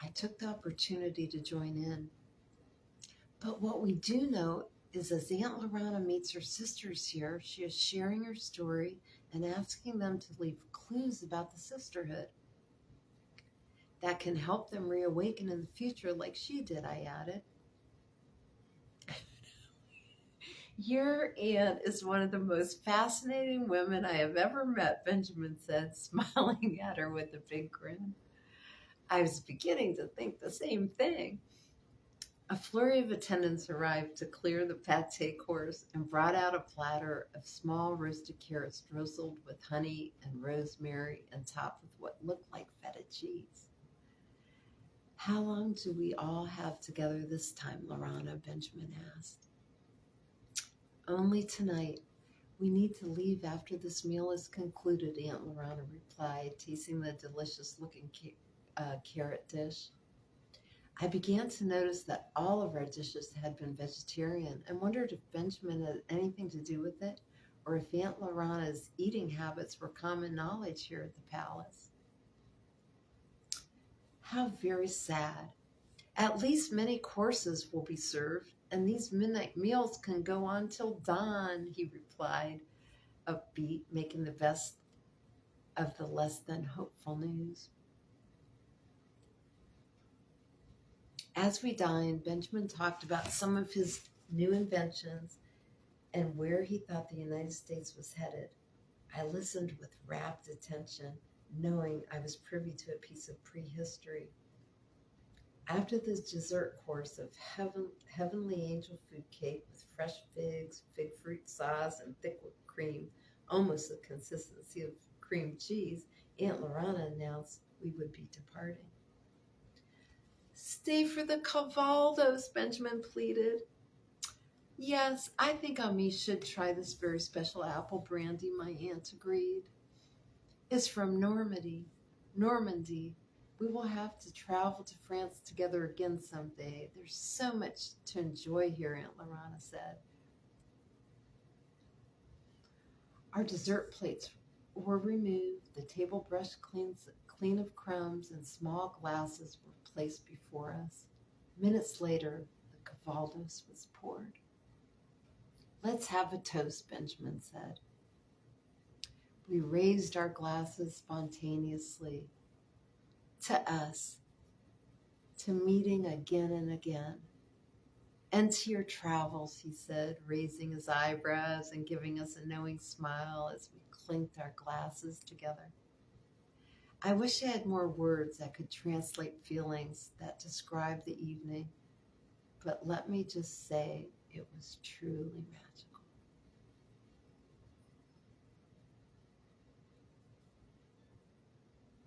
I took the opportunity to join in. But what we do know is as Aunt Larana meets her sisters here, she is sharing her story and asking them to leave clues about the Sisterhood that can help them reawaken in the future like she did, I added. Your aunt is one of the most fascinating women I have ever met, Benjamin said, smiling at her with a big grin. I was beginning to think the same thing. A flurry of attendants arrived to clear the pate course and brought out a platter of small roasted carrots drizzled with honey and rosemary and topped with what looked like feta cheese. How long do we all have together this time, Larana? Benjamin asked. Only tonight. We need to leave after this meal is concluded, Aunt Larana replied, tasting the delicious-looking carrot dish. I began to notice that all of our dishes had been vegetarian and wondered if Benjamin had anything to do with it or if Aunt Larana's eating habits were common knowledge here at the palace. How very sad. At least many courses will be served, and these midnight meals can go on till dawn, he replied, upbeat, making the best of the less than hopeful news. As we dined, Benjamin talked about some of his new inventions and where he thought the United States was headed. I listened with rapt attention, knowing I was privy to a piece of prehistory. After the dessert course of heavenly angel food cake with fresh figs, fig fruit sauce, and thick whipped cream, almost the consistency of cream cheese, Aunt Larana announced we would be departing. Stay for the cavaldos, Benjamin pleaded. Yes, I think Ami should try this very special apple brandy, my aunt agreed. It's from Normandy. We will have to travel to France together again someday. There's so much to enjoy here, Aunt Larana said. Our dessert plates were removed, the table brushed clean of crumbs, and small glasses were placed before us. Minutes later, the cavaldos was poured. Let's have a toast, Benjamin said. We raised our glasses spontaneously. To us, to meeting again and again. And to your travels, he said, raising his eyebrows and giving us a knowing smile as we clinked our glasses together. I wish I had more words that could translate feelings that describe the evening, but let me just say it was truly magical.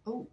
Oh.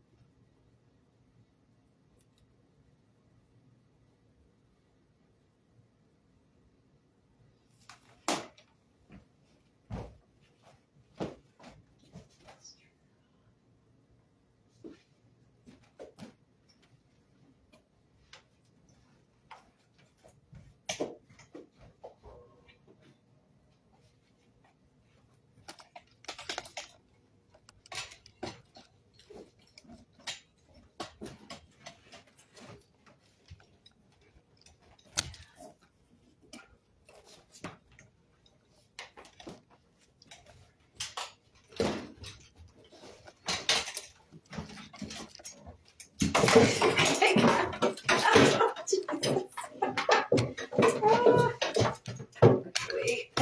Wait.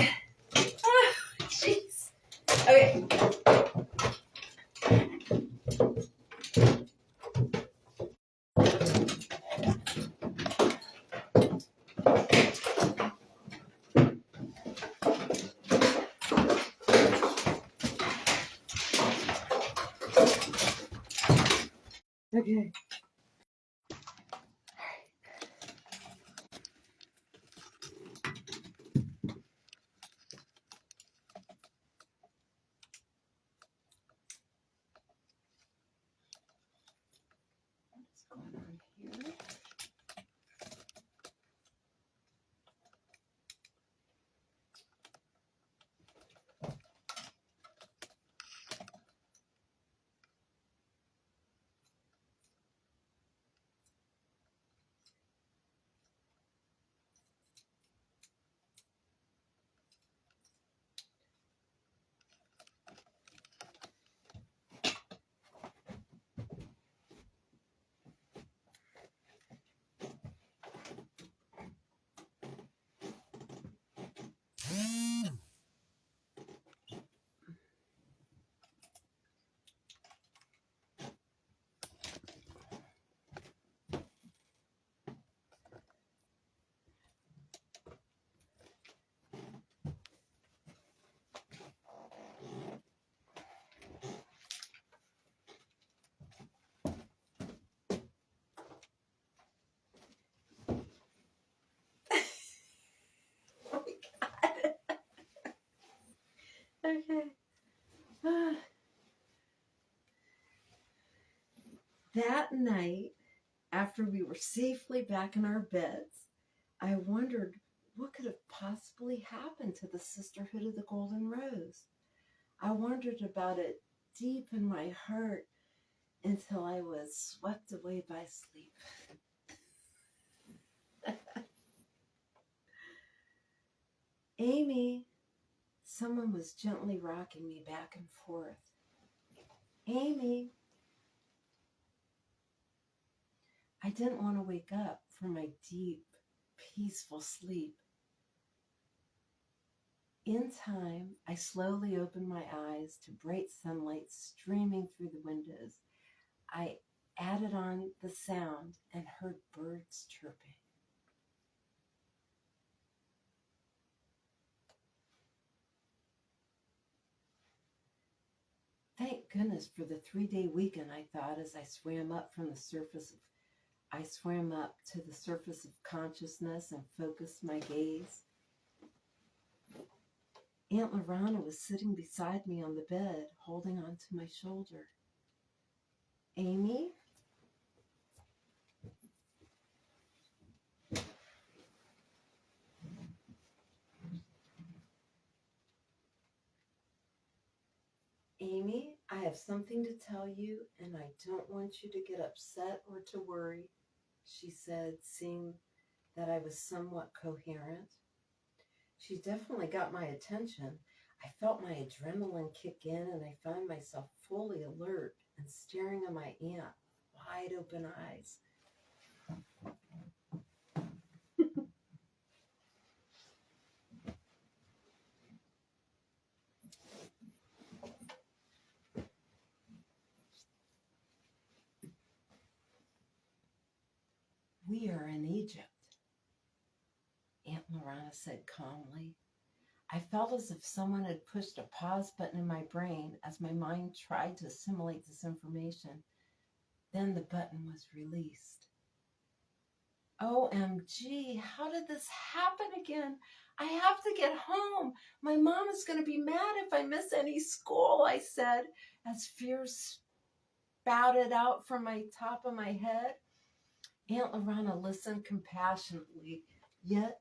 Oh, jeez. Okay. Okay. What's going on here? Oh my God. Okay. That night, after we were safely back in our beds, I wondered what could have possibly happened to the Sisterhood of the Golden Rose? I wondered about it deep in my heart until I was swept away by sleep. Amy, someone was gently rocking me back and forth. Amy. I didn't want to wake up from my deep, peaceful sleep. In time, I slowly opened my eyes to bright sunlight streaming through the windows. I added on the sound and heard birds chirping. Thank goodness for the 3-day weekend, I thought as I swam up to the surface of consciousness and focused my gaze. Aunt Larana was sitting beside me on the bed, holding onto my shoulder. Amy? Amy, I have something to tell you, and I don't want you to get upset or to worry, she said, seeing that I was somewhat coherent. She definitely got my attention. I felt my adrenaline kick in, and I found myself fully alert and staring at my aunt with wide open eyes. We are in Egypt, Aunt Larana said calmly. I felt as if someone had pushed a pause button in my brain as my mind tried to assimilate this information. Then the button was released. OMG, how did this happen again? I have to get home. My mom is going to be mad if I miss any school, I said, as fears spouted out from my top of my head. Aunt Larana listened compassionately, yet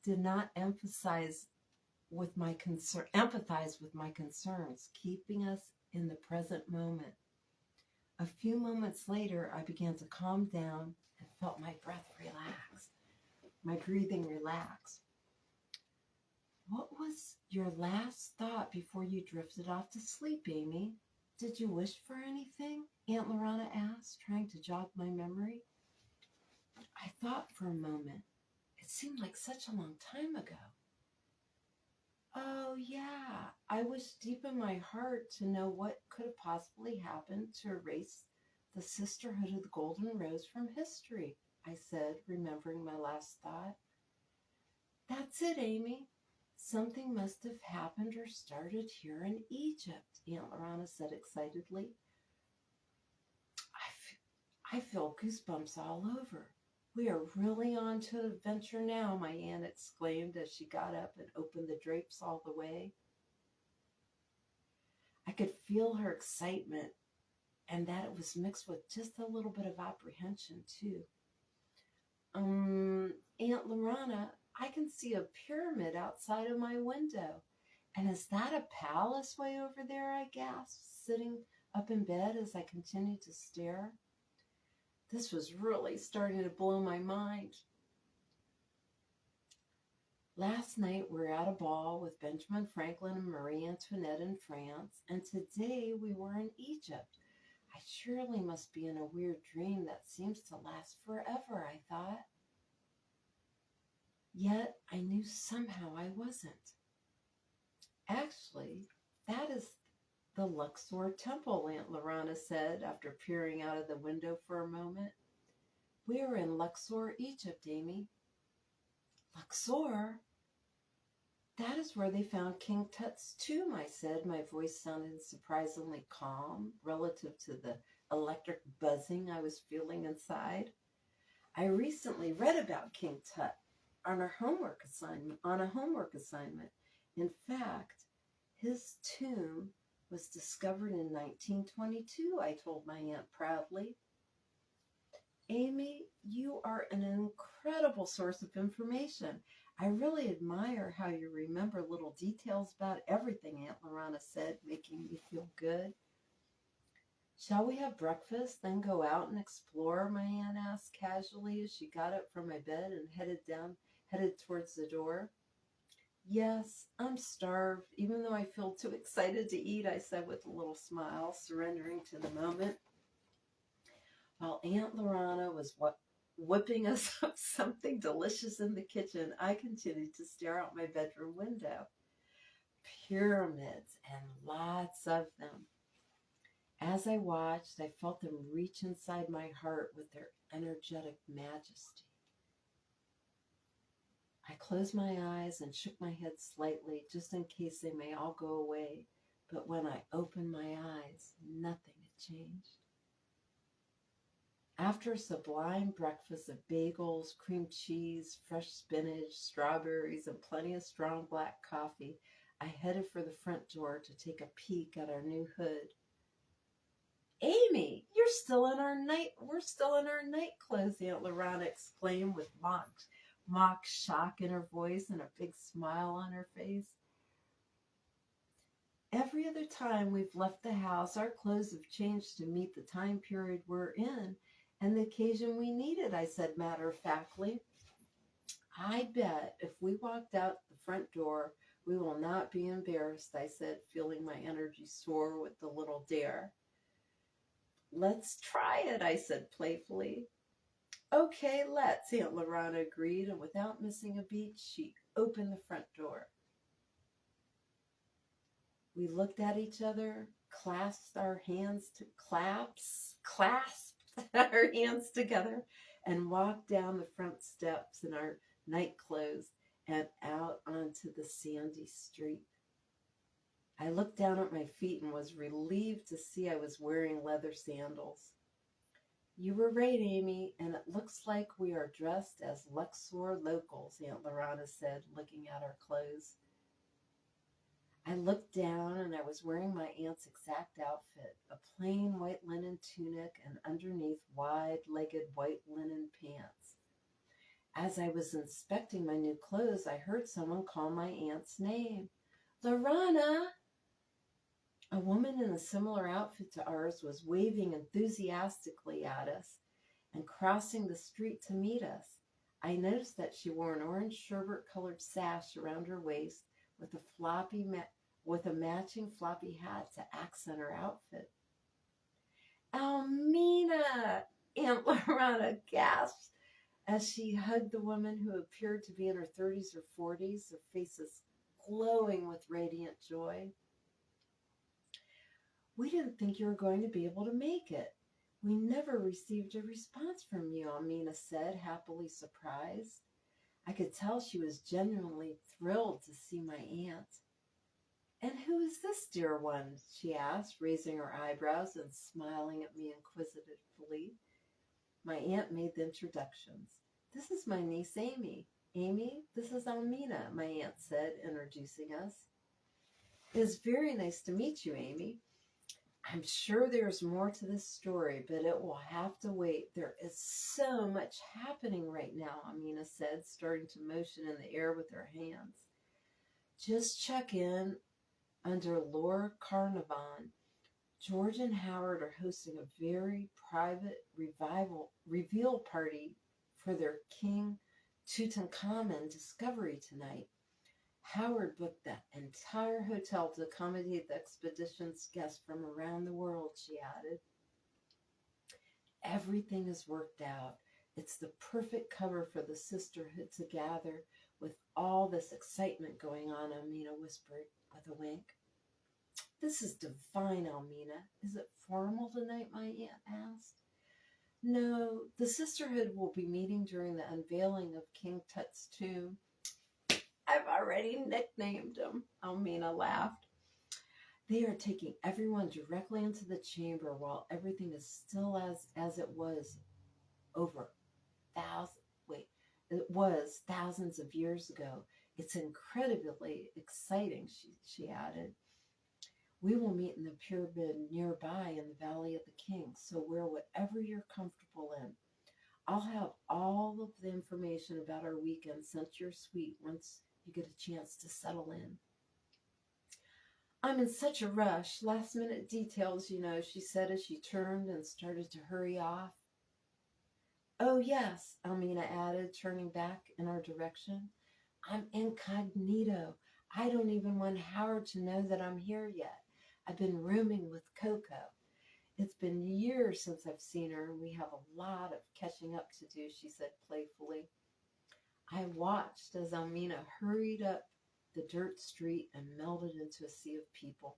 did not empathize with my concerns, keeping us in the present moment. A few moments later, I began to calm down and felt my breathing relax. What was your last thought before you drifted off to sleep, Amy? Did you wish for anything? Aunt Larana asked, trying to jog my memory. I thought for a moment. It seemed like such a long time ago. Oh, yeah. I wished deep in my heart to know what could have possibly happened to erase the Sisterhood of the Golden Rose from history, I said, remembering my last thought. That's it, Amy. Something must have happened or started here in Egypt, Aunt Larana said excitedly. I feel goosebumps all over. We are really on to an adventure now, my aunt exclaimed as she got up and opened the drapes all the way. I could feel her excitement and that it was mixed with just a little bit of apprehension, too. Aunt Larana, I can see a pyramid outside of my window. And is that a palace way over there, I gasped, sitting up in bed as I continued to stare. This was really starting to blow my mind. Last night we were at a ball with Benjamin Franklin and Marie Antoinette in France, and today we were in Egypt. I surely must be in a weird dream that seems to last forever, I thought. Yet I knew somehow I wasn't. Actually, that is the Luxor Temple, Aunt Larana said after peering out of the window for a moment. We are in Luxor, Egypt, Amy. Luxor? That is where they found King Tut's tomb, I said, my voice sounding surprisingly calm relative to the electric buzzing I was feeling inside. I recently read about King Tut on a homework assignment. In fact, his tomb was discovered in 1922, I told my aunt proudly. Amy, you are an incredible source of information. I really admire how you remember little details about everything, Aunt Larana said, making me feel good. Shall we have breakfast, then go out and explore? My aunt asked casually as she got up from my bed and headed towards the door. Yes, I'm starved, even though I feel too excited to eat, I said with a little smile, surrendering to the moment. While Aunt Larana was whipping us up something delicious in the kitchen, I continued to stare out my bedroom window. Pyramids, and lots of them. As I watched, I felt them reach inside my heart with their energetic majesty. I closed my eyes and shook my head slightly, just in case they may all go away. But when I opened my eyes, nothing had changed. After a sublime breakfast of bagels, cream cheese, fresh spinach, strawberries, and plenty of strong black coffee, I headed for the front door to take a peek at our new hood. Amy, we're still in our night clothes, Aunt Larana exclaimed with mock shock in her voice and a big smile on her face. Every other time we've left the house, our clothes have changed to meet the time period we're in and the occasion we need it, I said matter-of-factly. I bet if we walked out the front door, we will not be embarrassed, I said, feeling my energy soar with the little dare. Let's try it, I said playfully. Okay, let's, Aunt Larana agreed, and without missing a beat, she opened the front door. We looked at each other, clasped our hands together, and walked down the front steps in our night clothes and out onto the sandy street. I looked down at my feet and was relieved to see I was wearing leather sandals. You were right, Amy, and it looks like we are dressed as Luxor locals, Aunt Larana said, looking at our clothes. I looked down and I was wearing my aunt's exact outfit, a plain white linen tunic and underneath wide-legged white linen pants. As I was inspecting my new clothes, I heard someone call my aunt's name. Larana! A woman in a similar outfit to ours was waving enthusiastically at us and crossing the street to meet us. I noticed that she wore an orange sherbet-colored sash around her waist with a matching floppy hat to accent her outfit. Almina! Aunt Larana gasped as she hugged the woman who appeared to be in her 30s or 40s, her faces glowing with radiant joy. We didn't think you were going to be able to make it. We never received a response from you, Almina said, happily surprised. I could tell she was genuinely thrilled to see my aunt. And who is this dear one? She asked, raising her eyebrows and smiling at me inquisitively. My aunt made the introductions. This is my niece, Amy. Amy, this is Almina, my aunt said, introducing us. It is very nice to meet you, Amy. I'm sure there's more to this story, but it will have to wait. There is so much happening right now, Almina said, starting to motion in the air with her hands. Just check in under Laura Carnarvon. George and Howard are hosting a very private reveal party for their King Tutankhamun discovery tonight. Howard booked the entire hotel to accommodate the expedition's guests from around the world, she added. Everything is worked out. It's the perfect cover for the sisterhood to gather with all this excitement going on, Almina whispered with a wink. This is divine, Almina. Is it formal tonight, my aunt asked. No, the sisterhood will be meeting during the unveiling of King Tut's tomb. I've already nicknamed him, Almina laughed. They are taking everyone directly into the chamber while everything is still as it was it was thousands of years ago. It's incredibly exciting, she added. We will meet in the pyramid nearby in the Valley of the Kings, so wear whatever you're comfortable in. I'll have all of the information about our weekend sent to your suite once you get a chance to settle in. I'm in such a rush. Last minute details, she said as she turned and started to hurry off. Oh, yes, Almina added, turning back in our direction. I'm incognito. I don't even want Howard to know that I'm here yet. I've been rooming with Coco. It's been years since I've seen her, and we have a lot of catching up to do, she said playfully. I watched as Almina hurried up the dirt street and melted into a sea of people.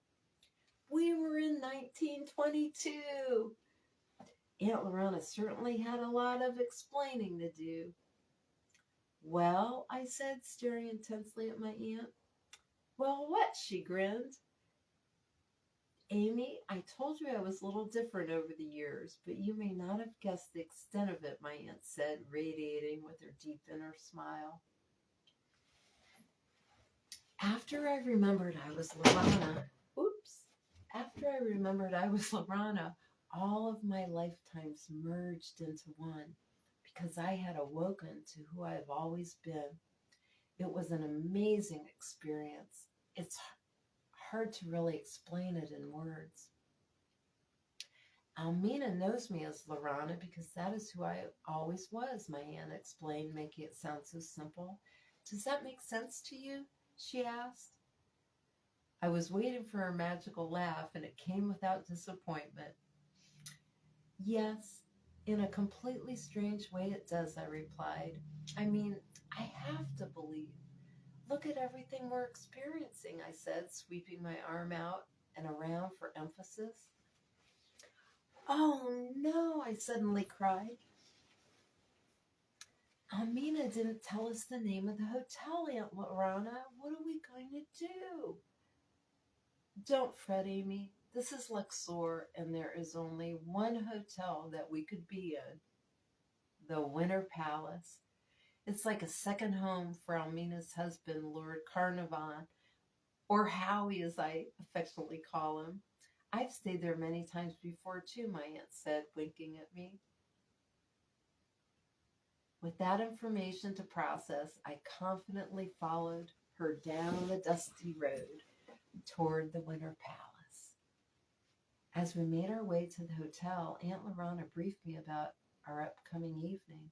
We were in 1922. Aunt Larana certainly had a lot of explaining to do. Well, I said, staring intensely at my aunt. Well, what? She grinned. Amy, I told you I was a little different over the years, but you may not have guessed the extent of it, my aunt said, radiating with her deep inner smile. After I remembered I was Larana, all of my lifetimes merged into one because I had awoken to who I have always been. It was an amazing experience. It's hard to really explain it in words. Almina knows me as Larana because that is who I always was, my aunt explained, making it sound so simple. Does that make sense to you? She asked. I was waiting for her magical laugh, and it came without disappointment. Yes, in a completely strange way it does, I replied. I mean, I have to believe. Look at everything we're experiencing, I said, sweeping my arm out and around for emphasis. Oh no, I suddenly cried. Almina didn't tell us the name of the hotel, Aunt Larana. What are we going to do? Don't fret, Amy. This is Luxor, and there is only one hotel that we could be in. The Winter Palace. It's like a second home for Almina's husband, Lord Carnarvon, or Howie, as I affectionately call him. I've stayed there many times before, too, my aunt said, winking at me. With that information to process, I confidently followed her down the dusty road toward the Winter Palace. As we made our way to the hotel, Aunt Larana briefed me about our upcoming evening.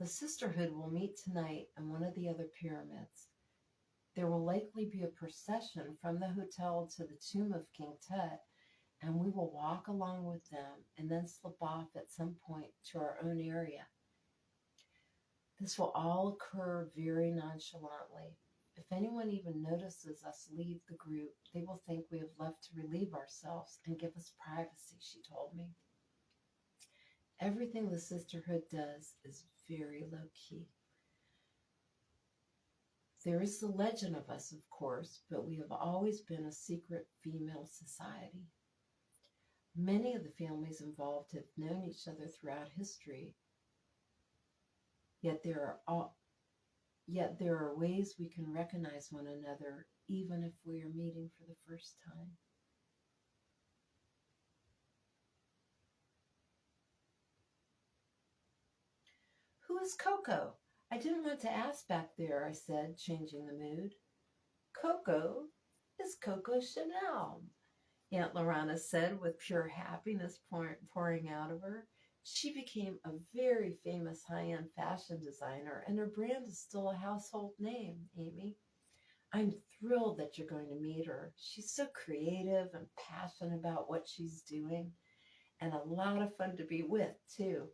The sisterhood will meet tonight in one of the other pyramids. There will likely be a procession from the hotel to the tomb of King Tut, and we will walk along with them and then slip off at some point to our own area. This will all occur very nonchalantly. If anyone even notices us leave the group, they will think we have left to relieve ourselves and give us privacy, she told me. Everything the sisterhood does is very low-key. There is the legend of us, of course, but we have always been a secret female society. Many of the families involved have known each other throughout history, yet there are ways we can recognize one another even if we are meeting for the first time. Who is Coco? I didn't want to ask back there, I said, changing the mood. Coco is Coco Chanel, Aunt Larana said with pure happiness pouring out of her. She became a very famous high-end fashion designer, and her brand is still a household name, Amy. I'm thrilled that you're going to meet her. She's so creative and passionate about what she's doing, and a lot of fun to be with, too.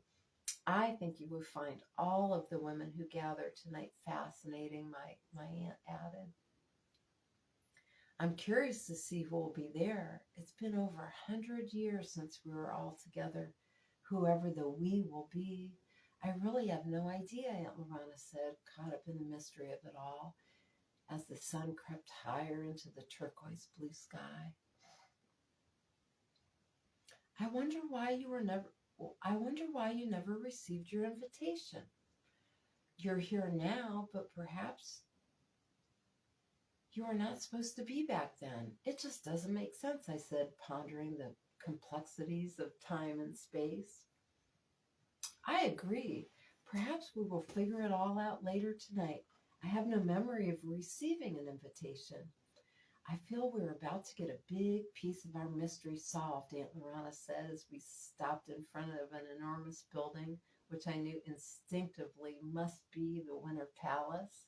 I think you will find all of the women who gather tonight fascinating, my aunt added. I'm curious to see who will be there. It's been over 100 years since we were all together, whoever the we will be. I really have no idea, Aunt Larana said, caught up in the mystery of it all, as the sun crept higher into the turquoise blue sky. I wonder why you never received your invitation. You're here now, but perhaps you are not supposed to be back then. It just doesn't make sense, I said, pondering the complexities of time and space. I agree. Perhaps we will figure it all out later tonight. I have no memory of receiving an invitation. I feel we're about to get a big piece of our mystery solved, Aunt Larana said as we stopped in front of an enormous building, which I knew instinctively must be the Winter Palace.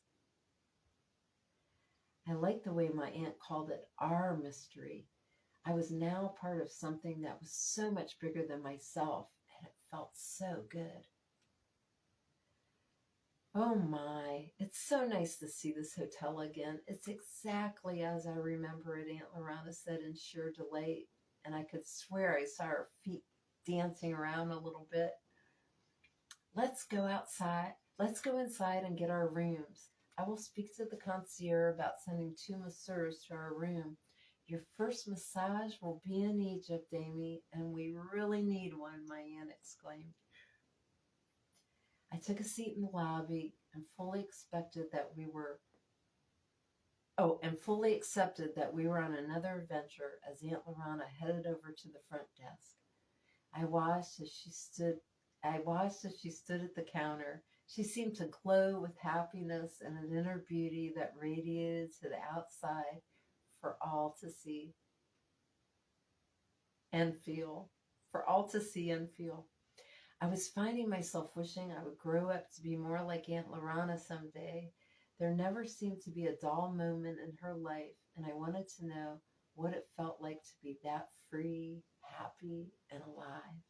I liked the way my aunt called it our mystery. I was now part of something that was so much bigger than myself, and it felt so good. Oh my, it's so nice to see this hotel again. It's exactly as I remember it, Aunt Larana said in sheer delight, and I could swear I saw her feet dancing around a little bit. Let's go outside. Let's go inside and get our rooms. I will speak to the concierge about sending 2 masseurs to our room. Your first massage will be in Egypt, Amy, and we really need one, my aunt exclaimed. I took a seat in the lobby and fully accepted that we were on another adventure as Aunt Larana headed over to the front desk. I watched as she stood at the counter. She seemed to glow with happiness and an inner beauty that radiated to the outside for all to see and feel. For all to see and feel. I was finding myself wishing I would grow up to be more like Aunt Larana someday. There never seemed to be a dull moment in her life, and I wanted to know what it felt like to be that free, happy, and alive.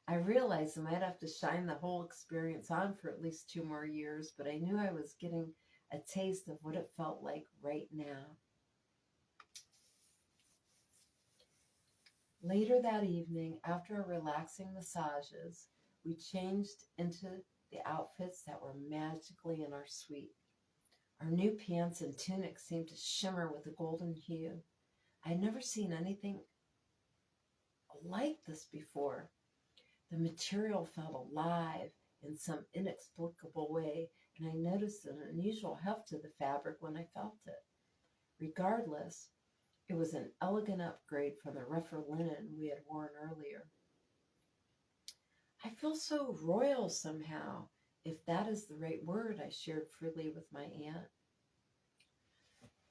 I realized I might have to shine the whole experience on for at least 2 more years, but I knew I was getting a taste of what it felt like right now. Later that evening, after relaxing massages, we changed into the outfits that were magically in our suite. Our new pants and tunics seemed to shimmer with a golden hue. I had never seen anything like this before. The material felt alive in some inexplicable way, and I noticed an unusual heft to the fabric when I felt it. Regardless, it was an elegant upgrade from the rougher linen we had worn earlier. I feel so royal somehow, if that is the right word, I shared freely with my aunt.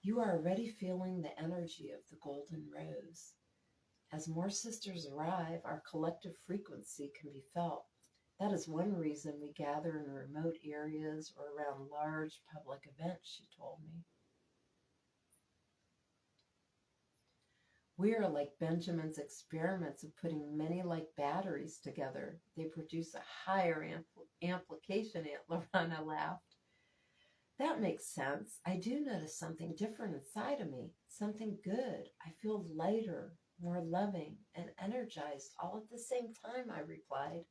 You are already feeling the energy of the golden rose. As more sisters arrive, our collective frequency can be felt. That is one reason we gather in remote areas or around large public events, she told me. We are like Benjamin's experiments of putting many like batteries together. They produce a higher amplification, Aunt Larana laughed. That makes sense. I do notice something different inside of me, something good. I feel lighter, more loving, and energized all at the same time, I replied.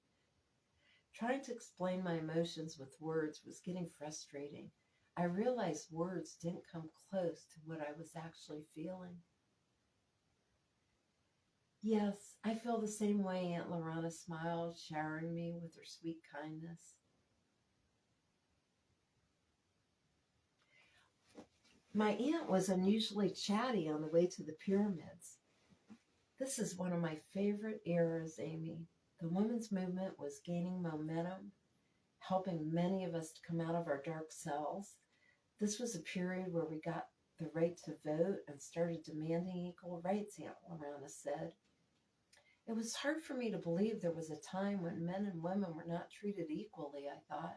Trying to explain my emotions with words was getting frustrating. I realized words didn't come close to what I was actually feeling. Yes, I feel the same way, Aunt Larana smiled, showering me with her sweet kindness. My aunt was unusually chatty on the way to the pyramids. This is one of my favorite eras, Amy. The women's movement was gaining momentum, helping many of us to come out of our dark cells. This was a period where we got the right to vote and started demanding equal rights, Aunt Larana said. It was hard for me to believe there was a time when men and women were not treated equally, I thought.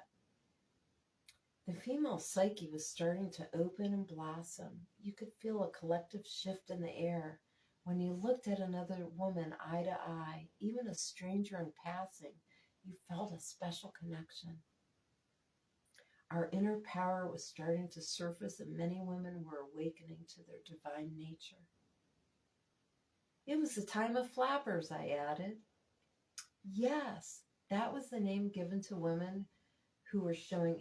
The female psyche was starting to open and blossom. You could feel a collective shift in the air. When you looked at another woman eye to eye, even a stranger in passing, you felt a special connection. Our inner power was starting to surface, and many women were awakening to their divine nature. It was the time of flappers, I added. Yes, that was the name given to women who were showing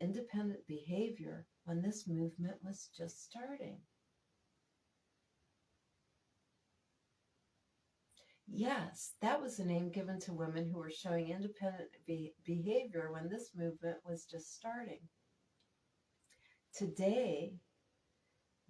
independent behavior when this movement was just starting. Yes, that was the name given to women who were showing independent behavior when this movement was just starting. Today,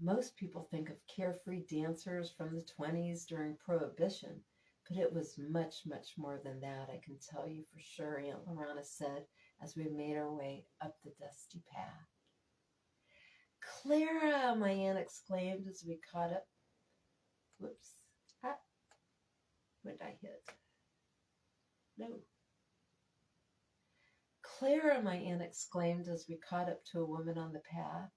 most people think of carefree dancers from the 20s during Prohibition. But it was much, much more than that, I can tell you for sure, Aunt Larana said as we made our way up the dusty path. Clara, my aunt exclaimed as we caught up. Whoops. Ah, what did I hit? No. Clara, my aunt exclaimed as we caught up to a woman on the path.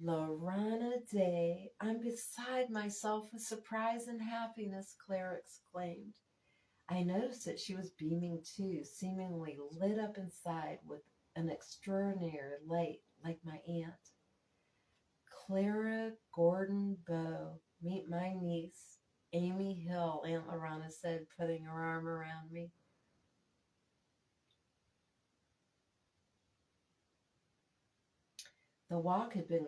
Larana Day, I'm beside myself with surprise and happiness, Clara exclaimed. I noticed that she was beaming too, seemingly lit up inside with an extraordinary light like my aunt. Clara Gordon Bow, meet my niece, Amy Hill, Aunt Larana said, putting her arm around me. The walk had been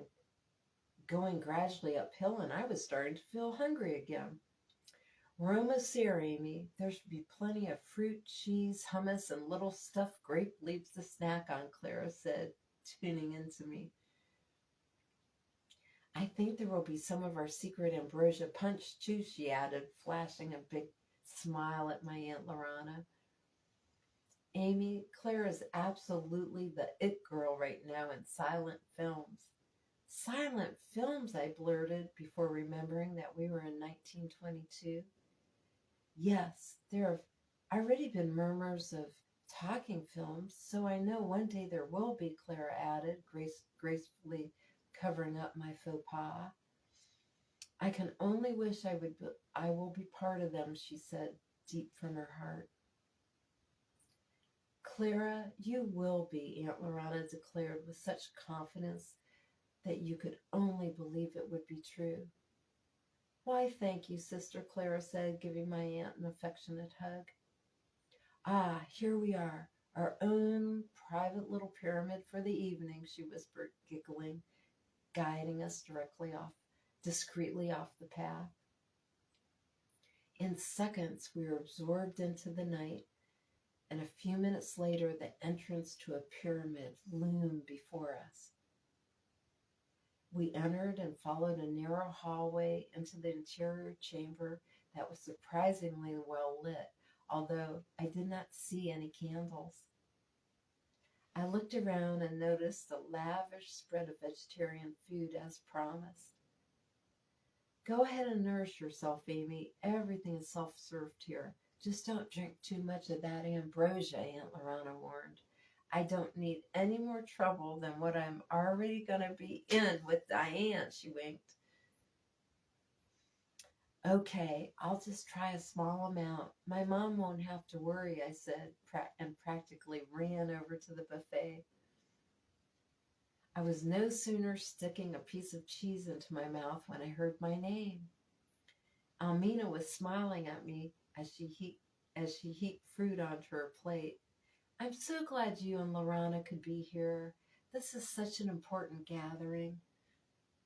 going gradually uphill, and I was starting to feel hungry again. We're almost there, Amy. There should be plenty of fruit, cheese, hummus, and little stuffed grape leaves to snack on, Clara said, tuning into me. I think there will be some of our secret ambrosia punch, too, she added, flashing a big smile at my Aunt Larana. Amy, Claire is absolutely the it girl right now in silent films. Silent films, I blurted before remembering that we were in 1922. Yes, there have already been murmurs of talking films, so I know one day there will be, Clara added, gracefully covering up my faux pas. I can only wish I will be part of them, she said, deep from her heart. Clara, you will be, Aunt Larana declared with such confidence that you could only believe it would be true. Why, thank you, Sister, Clara said, giving my aunt an affectionate hug. Ah, here we are, our own private little pyramid for the evening, she whispered, giggling, guiding us discreetly off the path. In seconds, we were absorbed into the night, and a few minutes later, the entrance to a pyramid loomed before us. We entered and followed a narrow hallway into the interior chamber that was surprisingly well lit, although I did not see any candles. I looked around and noticed a lavish spread of vegetarian food as promised. Go ahead and nourish yourself, Amy. Everything is self-served here. Just don't drink too much of that ambrosia, Aunt Larana warned. I don't need any more trouble than what I'm already going to be in with Diane, she winked. Okay, I'll just try a small amount. My mom won't have to worry, I said, and practically ran over to the buffet. I was no sooner sticking a piece of cheese into my mouth when I heard my name. Almina was smiling at me as she heaped fruit onto her plate. I'm so glad you and Larana could be here. This is such an important gathering.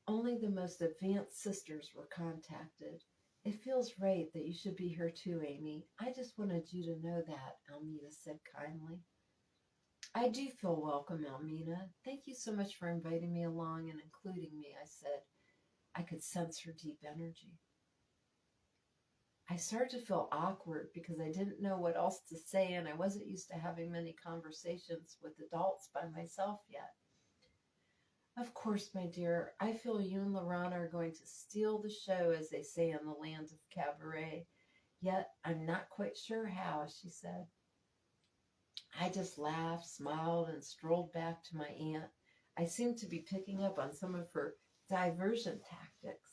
Only the most advanced sisters were contacted. It feels right that you should be here too, Amy. I just wanted you to know that, Almina said kindly. I do feel welcome, Almina. Thank you so much for inviting me along and including me, I said. I could sense her deep energy. I started to feel awkward because I didn't know what else to say, and I wasn't used to having many conversations with adults by myself yet. Of course, my dear, I feel you and Larana are going to steal the show, as they say in the land of cabaret. Yet I'm not quite sure how, she said. I just laughed, smiled, and strolled back to my aunt. I seemed to be picking up on some of her diversion tactics.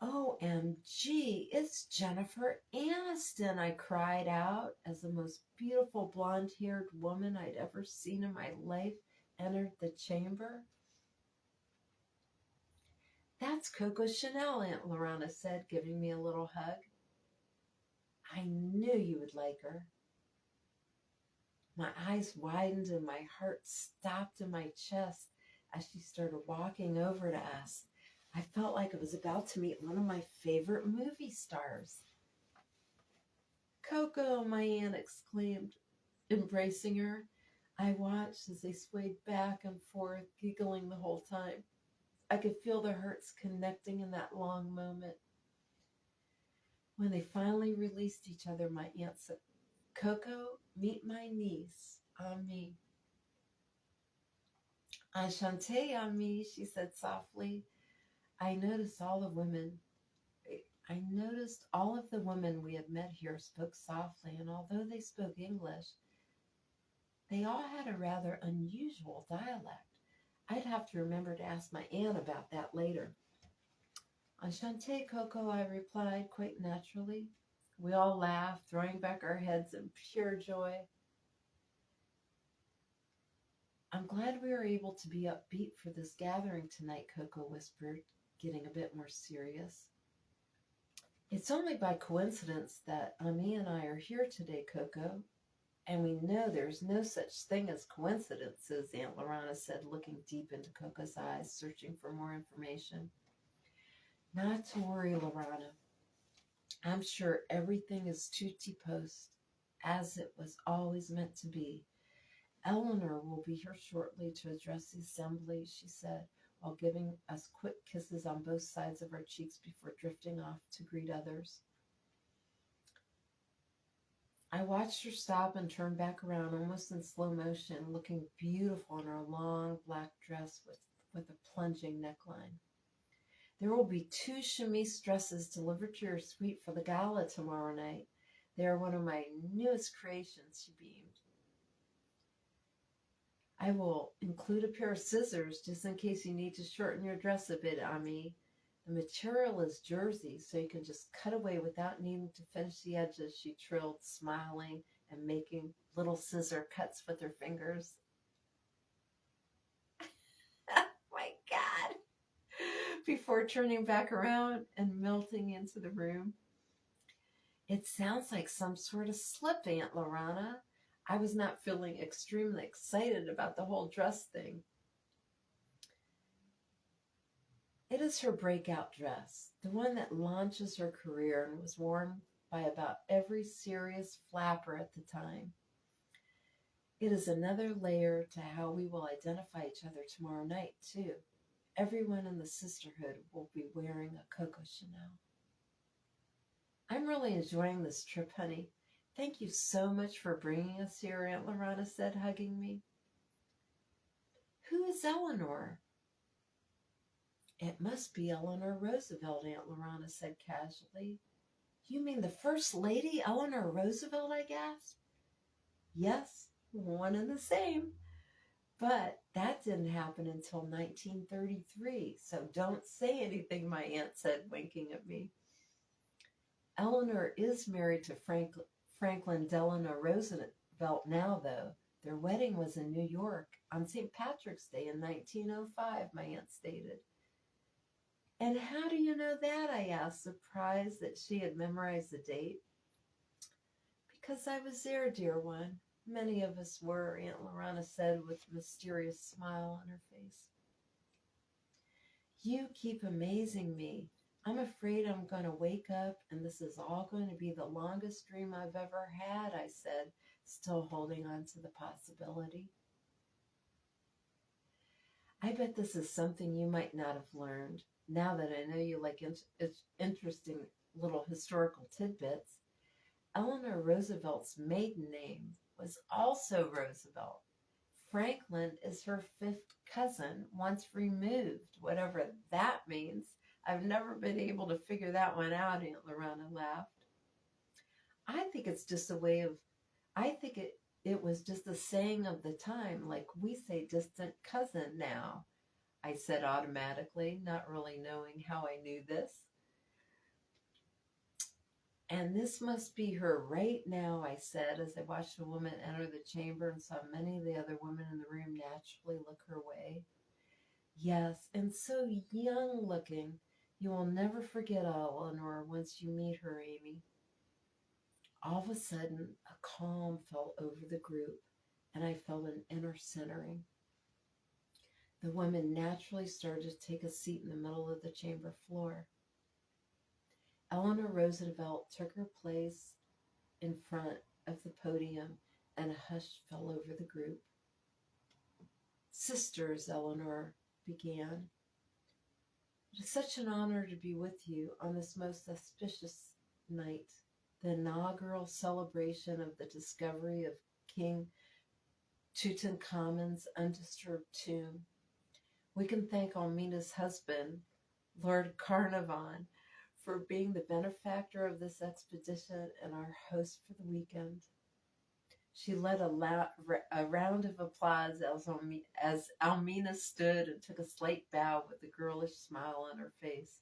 OMG, it's Jennifer Aniston, I cried out as the most beautiful blonde-haired woman I'd ever seen in my life entered the chamber. That's Coco Chanel, Aunt Larana said, giving me a little hug. I knew you would like her. My eyes widened and my heart stopped in my chest as she started walking over to us. I felt like I was about to meet one of my favorite movie stars. Coco, my aunt exclaimed, embracing her. I watched as they swayed back and forth, giggling the whole time. I could feel their hearts connecting in that long moment. When they finally released each other, my aunt said, Coco, meet my niece, Ami. Enchantée, Ami, she said softly. I noticed all the women. I noticed all of the women we had met here spoke softly, and although they spoke English, they all had a rather unusual dialect. I'd have to remember to ask my aunt about that later. Enchantée, Coco, I replied quite naturally. We all laughed, throwing back our heads in pure joy. I'm glad we were able to be upbeat for this gathering tonight, Coco whispered, getting a bit more serious. It's only by coincidence that Ami and I are here today, Coco, and we know there's no such thing as coincidences, Aunt Larana said, looking deep into Coco's eyes, searching for more information. Not to worry, Larana. I'm sure everything is tutti post, as it was always meant to be. Eleanor will be here shortly to address the assembly, she said, while giving us quick kisses on both sides of our cheeks before drifting off to greet others. I watched her stop and turn back around almost in slow motion, looking beautiful in her long black dress with a plunging neckline. There will be 2 chemise dresses delivered to your suite for the gala tomorrow night. They are one of my newest creations, she beamed. I will include a pair of scissors just in case you need to shorten your dress a bit, Ami. The material is jersey, so you can just cut away without needing to finish the edges, she trilled, smiling and making little scissor cuts with her fingers. My God! Before turning back around and melting into the room. It sounds like some sort of slip, Aunt Larana. I was not feeling extremely excited about the whole dress thing. It is her breakout dress, the one that launches her career and was worn by about every serious flapper at the time. It is another layer to how we will identify each other tomorrow night, too. Everyone in the sisterhood will be wearing a Coco Chanel. I'm really enjoying this trip, honey. Thank you so much for bringing us here, Aunt Larana said, hugging me. Who is Eleanor? It must be Eleanor Roosevelt, Aunt Larana said casually. You mean the First Lady, Eleanor Roosevelt, I gasped. Yes, one and the same. But that didn't happen until 1933, so don't say anything, my aunt said, winking at me. Eleanor is married to Franklin Delano Roosevelt now, though. Their wedding was in New York on St. Patrick's Day in 1905, my aunt stated. And how do you know that? I asked, surprised that she had memorized the date. Because I was there, dear one. Many of us were, Aunt Larana said with a mysterious smile on her face. You keep amazing me. I'm afraid I'm going to wake up and this is all going to be the longest dream I've ever had, I said, still holding on to the possibility. I bet this is something you might not have learned, now that I know you like interesting little historical tidbits. Eleanor Roosevelt's maiden name was also Roosevelt. Franklin is her 5th cousin, once removed, whatever that means. I've never been able to figure that one out, Aunt Larana laughed. I think it's just a way of, I think it was just a saying of the time, like we say distant cousin now, I said automatically, not really knowing how I knew this. And this must be her right now, I said, as I watched a woman enter the chamber and saw many of the other women in the room naturally look her way. Yes, and so young looking. You will never forget Eleanor once you meet her, Amy. All of a sudden, a calm fell over the group, and I felt an inner centering. The women naturally started to take a seat in the middle of the chamber floor. Eleanor Roosevelt took her place in front of the podium, and a hush fell over the group. Sisters, Eleanor began. It is such an honor to be with you on this most auspicious night, the inaugural celebration of the discovery of King Tutankhamun's undisturbed tomb, we can thank Almina's husband, Lord Carnarvon, for being the benefactor of this expedition and our host for the weekend. She led a round of applause as Almina stood and took a slight bow with a girlish smile on her face.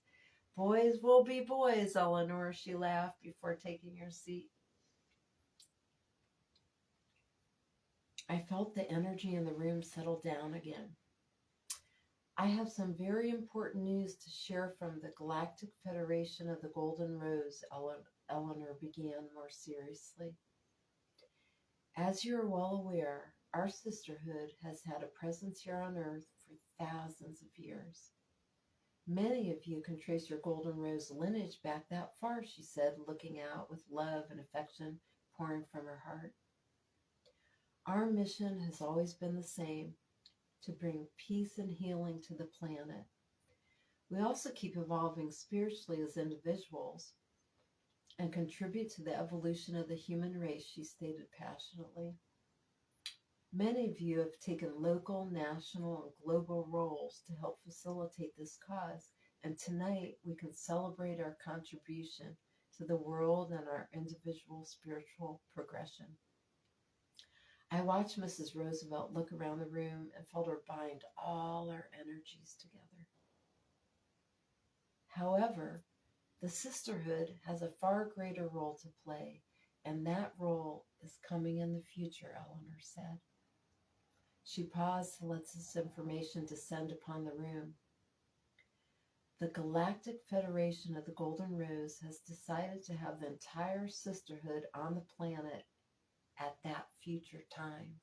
Boys will be boys, Eleanor, she laughed before taking her seat. I felt the energy in the room settle down again. I have some very important news to share from the Galactic Federation of the Golden Rose, Eleanor began more seriously. As you are well aware, our sisterhood has had a presence here on Earth for thousands of years. Many of you can trace your Golden Rose lineage back that far, she said, looking out with love and affection pouring from her heart. Our mission has always been the same, to bring peace and healing to the planet. We also keep evolving spiritually as individuals and contribute to the evolution of the human race, she stated passionately. Many of you have taken local, national, and global roles to help facilitate this cause, and tonight we can celebrate our contribution to the world and our individual spiritual progression. I watched Mrs. Roosevelt look around the room and felt her bind all our energies together. However, the sisterhood has a far greater role to play, and that role is coming in the future, Eleanor said. She paused to let this information descend upon the room. The Galactic Federation of the Golden Rose has decided to have the entire sisterhood on the planet at that future time.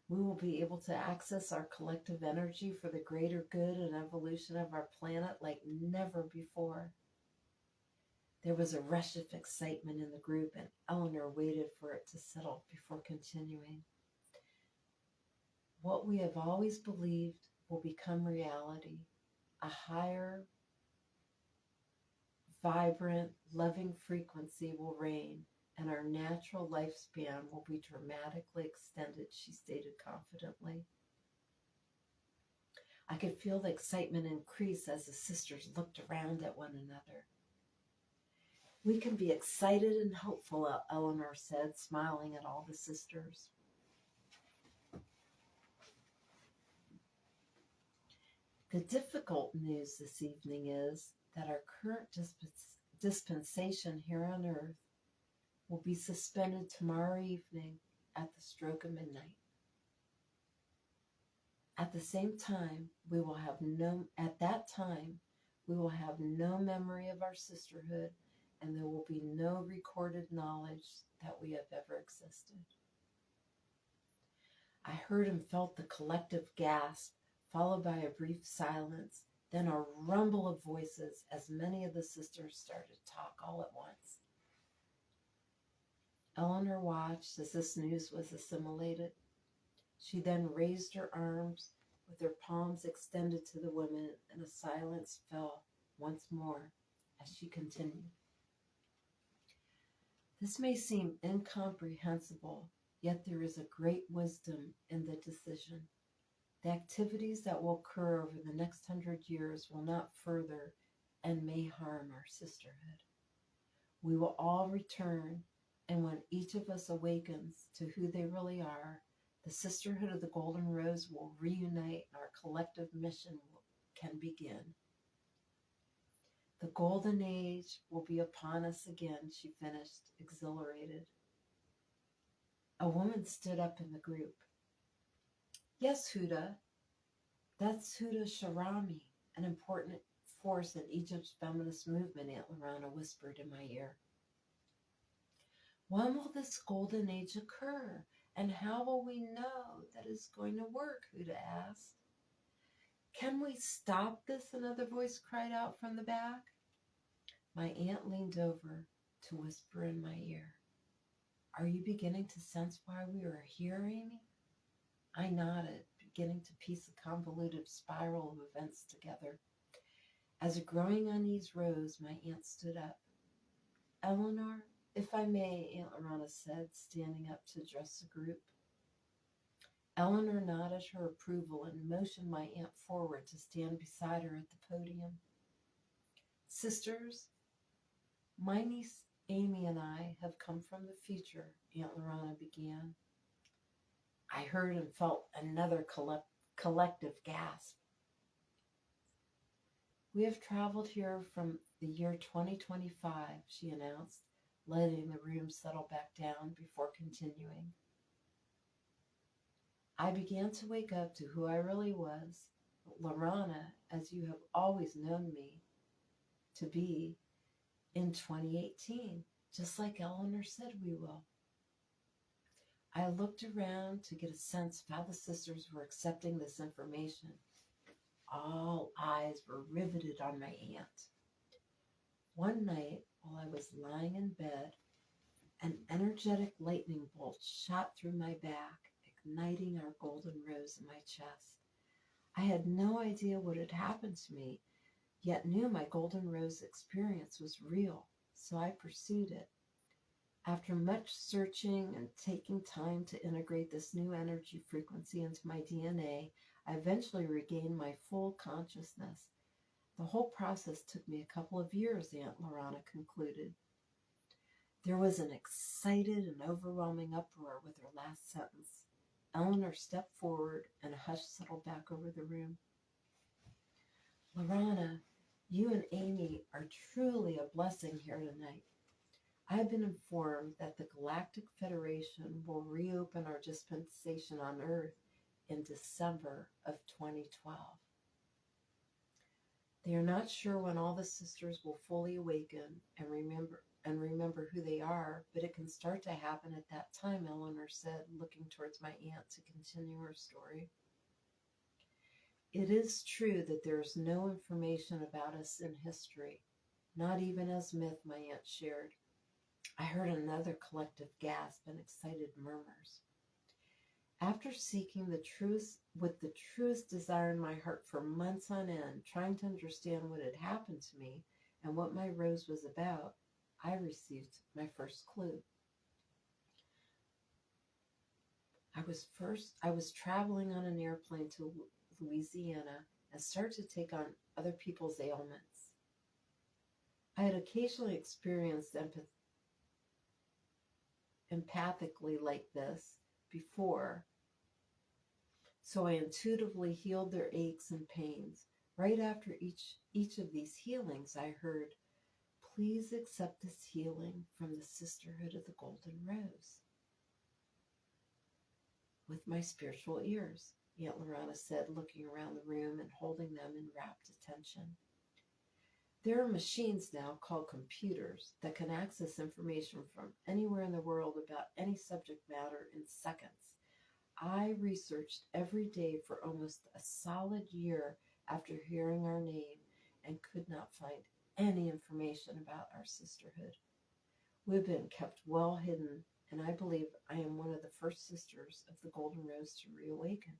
We will be able to access our collective energy for the greater good and evolution of our planet like never before. There was a rush of excitement in the group, and Eleanor waited for it to settle before continuing. What we have always believed will become reality. A higher, vibrant, loving frequency will reign, and our natural lifespan will be dramatically extended, she stated confidently. I could feel the excitement increase as the sisters looked around at one another. We can be excited and hopeful, Eleanor said, smiling at all the sisters. The difficult news this evening is that our current dispensation here on Earth will be suspended tomorrow evening at the stroke of midnight. At the same time, we will have no memory of our sisterhood, and there will be no recorded knowledge that we have ever existed. I heard and felt the collective gasp, followed by a brief silence, then a rumble of voices as many of the sisters started to talk all at once. Eleanor watched as this news was assimilated. She then raised her arms with her palms extended to the women, and a silence fell once more as she continued. This may seem incomprehensible, yet there is a great wisdom in the decision. The activities that will occur over the next 100 years will not further and may harm our sisterhood. We will all return, and when each of us awakens to who they really are, the sisterhood of the Golden Rose will reunite and our collective mission can begin. The golden age will be upon us again, she finished, exhilarated. A woman stood up in the group. Yes, Huda, that's Huda Sharami, an important force in Egypt's feminist movement, Aunt Larana whispered in my ear. When will this golden age occur, and how will we know that it's going to work, Huda asked. Can we stop this? Another voice cried out from the back. My aunt leaned over to whisper in my ear. Are you beginning to sense why we are here, Amy? I nodded, beginning to piece a convoluted spiral of events together. As a growing unease rose, my aunt stood up. Eleanor, if I may, Aunt Larana said, standing up to address the group. Eleanor nodded her approval and motioned my aunt forward to stand beside her at the podium. Sisters, my niece Amy and I have come from the future, Aunt Larana began. I heard and felt another collective gasp. We have traveled here from the year 2025, she announced, letting the room settle back down before continuing. I began to wake up to who I really was, Larana, as you have always known me to be, in 2018, just like Eleanor said we will. I looked around to get a sense of how the sisters were accepting this information. All eyes were riveted on my aunt. One night, while I was lying in bed, an energetic lightning bolt shot through my back, igniting our golden rose in my chest. I had no idea what had happened to me, yet knew my golden rose experience was real, so I pursued it. After much searching and taking time to integrate this new energy frequency into my DNA, I eventually regained my full consciousness. The whole process took me a couple of years, Aunt Larana concluded. There was an excited and overwhelming uproar with her last sentence. Eleanor stepped forward and a hush settled back over the room. Larana, you and Amy are truly a blessing here tonight. I have been informed that the Galactic Federation will reopen our dispensation on Earth in December of 2012. They are not sure when all the sisters will fully awaken and remember who they are, but it can start to happen at that time, Eleanor said, looking towards my aunt to continue her story. It is true that there is no information about us in history, not even as myth, my aunt shared. I heard another collective gasp and excited murmurs. After seeking the truth with the truest desire in my heart for months on end, trying to understand what had happened to me and what my rose was about, I received my first clue. I was traveling on an airplane to Louisiana and started to take on other people's ailments. I had occasionally experienced empathically like this before, so I intuitively healed their aches and pains. Right after each of these healings, I heard, "Please accept this healing from the Sisterhood of the Golden Rose." With my spiritual ears, Aunt Larana said, looking around the room and holding them in rapt attention. There are machines now called computers that can access information from anywhere in the world about any subject matter in seconds. I researched every day for almost a solid year after hearing our name and could not find any information about our sisterhood. We've been kept well hidden, and I believe I am one of the first sisters of the Golden Rose to reawaken.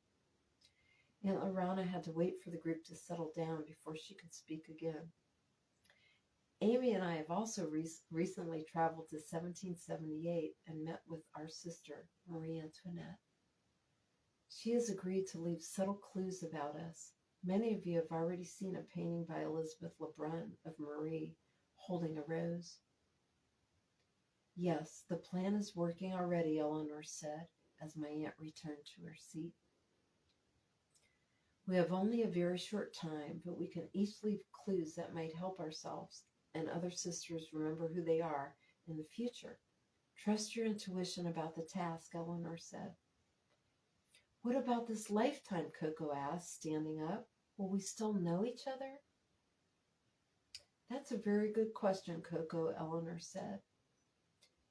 Aunt Larana had to wait for the group to settle down before she could speak again. Amy and I have also recently traveled to 1778 and met with our sister, Marie Antoinette. She has agreed to leave subtle clues about us. Many of you have already seen a painting by Elizabeth Lebrun of Marie holding a rose. Yes, the plan is working already, Eleanor said, as my aunt returned to her seat. We have only a very short time, but we can each leave clues that might help ourselves and other sisters remember who they are in the future. Trust your intuition about the task, Eleanor said. What about this lifetime? Coco asked, standing up. Will we still know each other? That's a very good question, Coco, Eleanor said.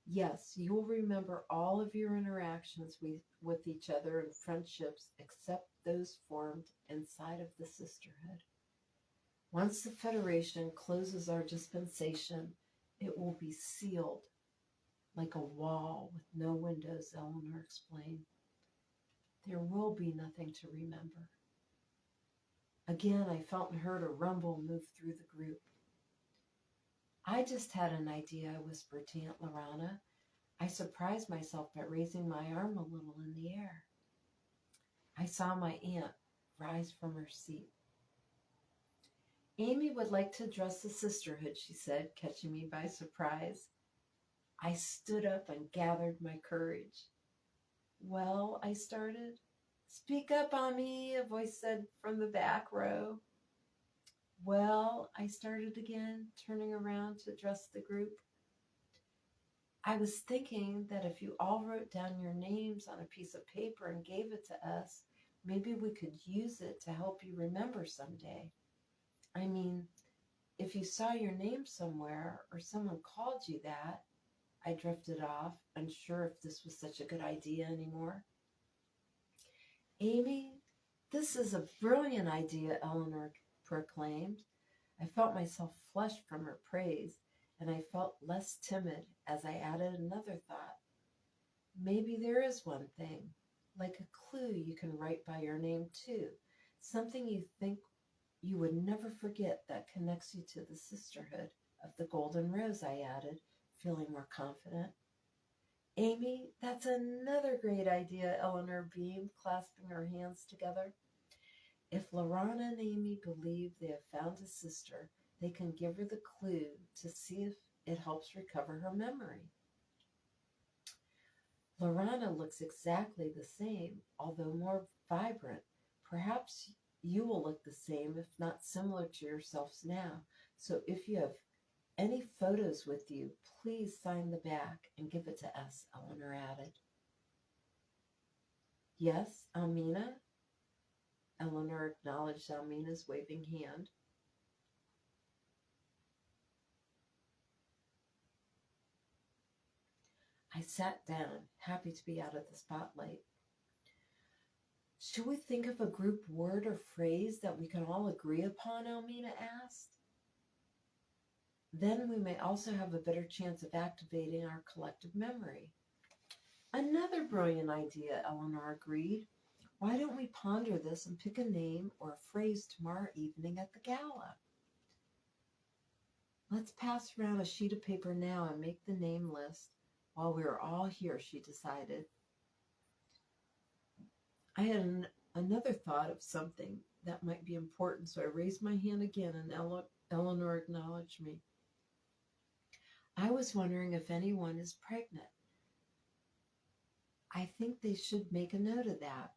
Yes, you will remember all of your interactions with each other and friendships except those formed inside of the sisterhood. Once the Federation closes our dispensation, it will be sealed like a wall with no windows, Eleanor explained. There will be nothing to remember. Again, I felt and heard a rumble move through the group. I just had an idea, I whispered to Aunt Larana. I surprised myself by raising my arm a little in the air. I saw my aunt rise from her seat. Amy would like to address the sisterhood, she said, catching me by surprise. I stood up and gathered my courage. Well, I started. Speak up, Ami, a voice said from the back row. Well, I started again, turning around to address the group. I was thinking that if you all wrote down your names on a piece of paper and gave it to us, maybe we could use it to help you remember someday. I mean, if you saw your name somewhere or someone called you that, I drifted off, unsure if this was such a good idea anymore. Amy, this is a brilliant idea, Eleanor proclaimed. I felt myself flush from her praise, and I felt less timid as I added another thought. Maybe there is one thing, like a clue you can write by your name too, something you think you would never forget that connects you to the sisterhood of the Golden Rose, I added, feeling more confident. Amy, that's another great idea, Eleanor beamed, clasping her hands together. If Larana and Amy believe they have found a sister, they can give her the clue to see if it helps recover her memory. Larana looks exactly the same, although more vibrant. Perhaps you will look the same, if not similar to yourselves now. So if you have any photos with you, please sign the back and give it to us, Eleanor added. Yes, Almina? Eleanor acknowledged Almina's waving hand. I sat down, happy to be out of the spotlight. Should we think of a group word or phrase that we can all agree upon, Almina asked. Then we may also have a better chance of activating our collective memory. Another brilliant idea, Eleanor agreed. Why don't we ponder this and pick a name or a phrase tomorrow evening at the gala? Let's pass around a sheet of paper now and make the name list while we are all here, she decided. I had another thought of something that might be important, so I raised my hand again and Eleanor acknowledged me. I was wondering if anyone is pregnant. I think they should make a note of that.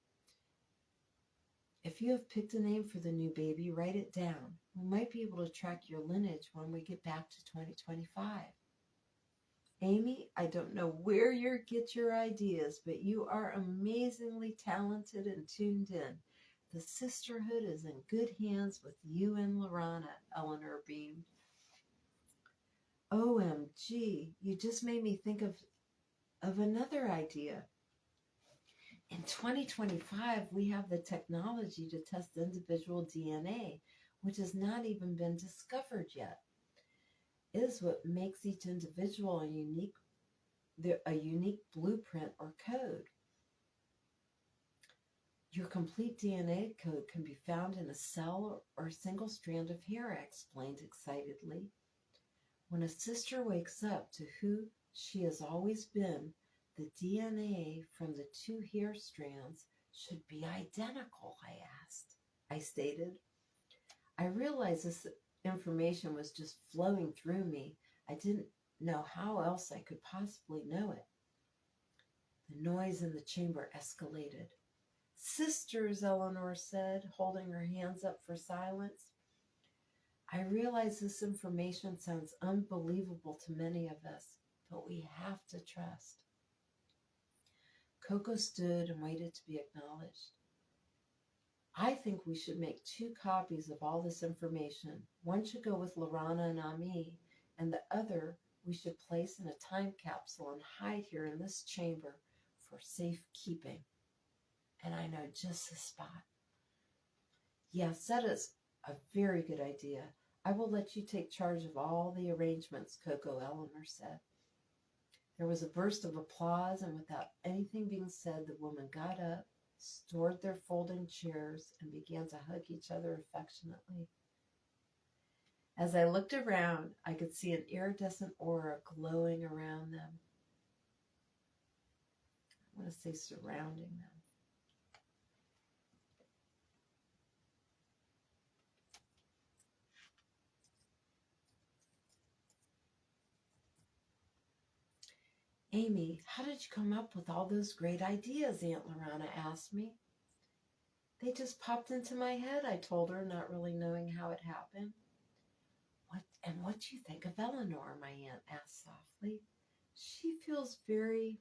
If you have picked a name for the new baby, write it down. We might be able to track your lineage when we get back to 2025. Amy, I don't know where you get your ideas, but you are amazingly talented and tuned in. The sisterhood is in good hands with you and Larana, Eleanor beamed. OMG, you just made me think of another idea. In 2025, we have the technology to test individual DNA, which has not even been discovered yet. It is what makes each individual a unique blueprint or code. Your complete DNA code can be found in a cell or a single strand of hair, I explained excitedly. When a sister wakes up to who she has always been, the DNA from the two hair strands should be identical, I stated. I realized this information was just flowing through me. I didn't know how else I could possibly know it. The noise in the chamber escalated. Sisters, Eleanor said, holding her hands up for silence. I realize this information sounds unbelievable to many of us, but we have to trust. Coco stood and waited to be acknowledged. I think we should make 2 copies of all this information. One should go with Larana and Ami, and the other we should place in a time capsule and hide here in this chamber for safekeeping. And I know just the spot. Yes, that is a very good idea. I will let you take charge of all the arrangements, Coco, Eleanor said. There was a burst of applause, and without anything being said, the women got up, stored their folding chairs, and began to hug each other affectionately. As I looked around, I could see an iridescent aura glowing around them. I want to say surrounding them. Amy, how did you come up with all those great ideas? Aunt Larana asked me. They just popped into my head, I told her, not really knowing how it happened. What do you think of Eleanor? My aunt asked softly. She feels very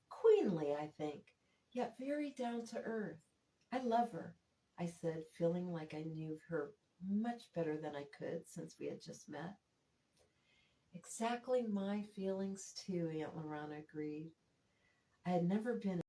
queenly, I think, yet very down to earth. I love her, I said, feeling like I knew her much better than I could since we had just met. Exactly my feelings too, Aunt Larana agreed. I had never been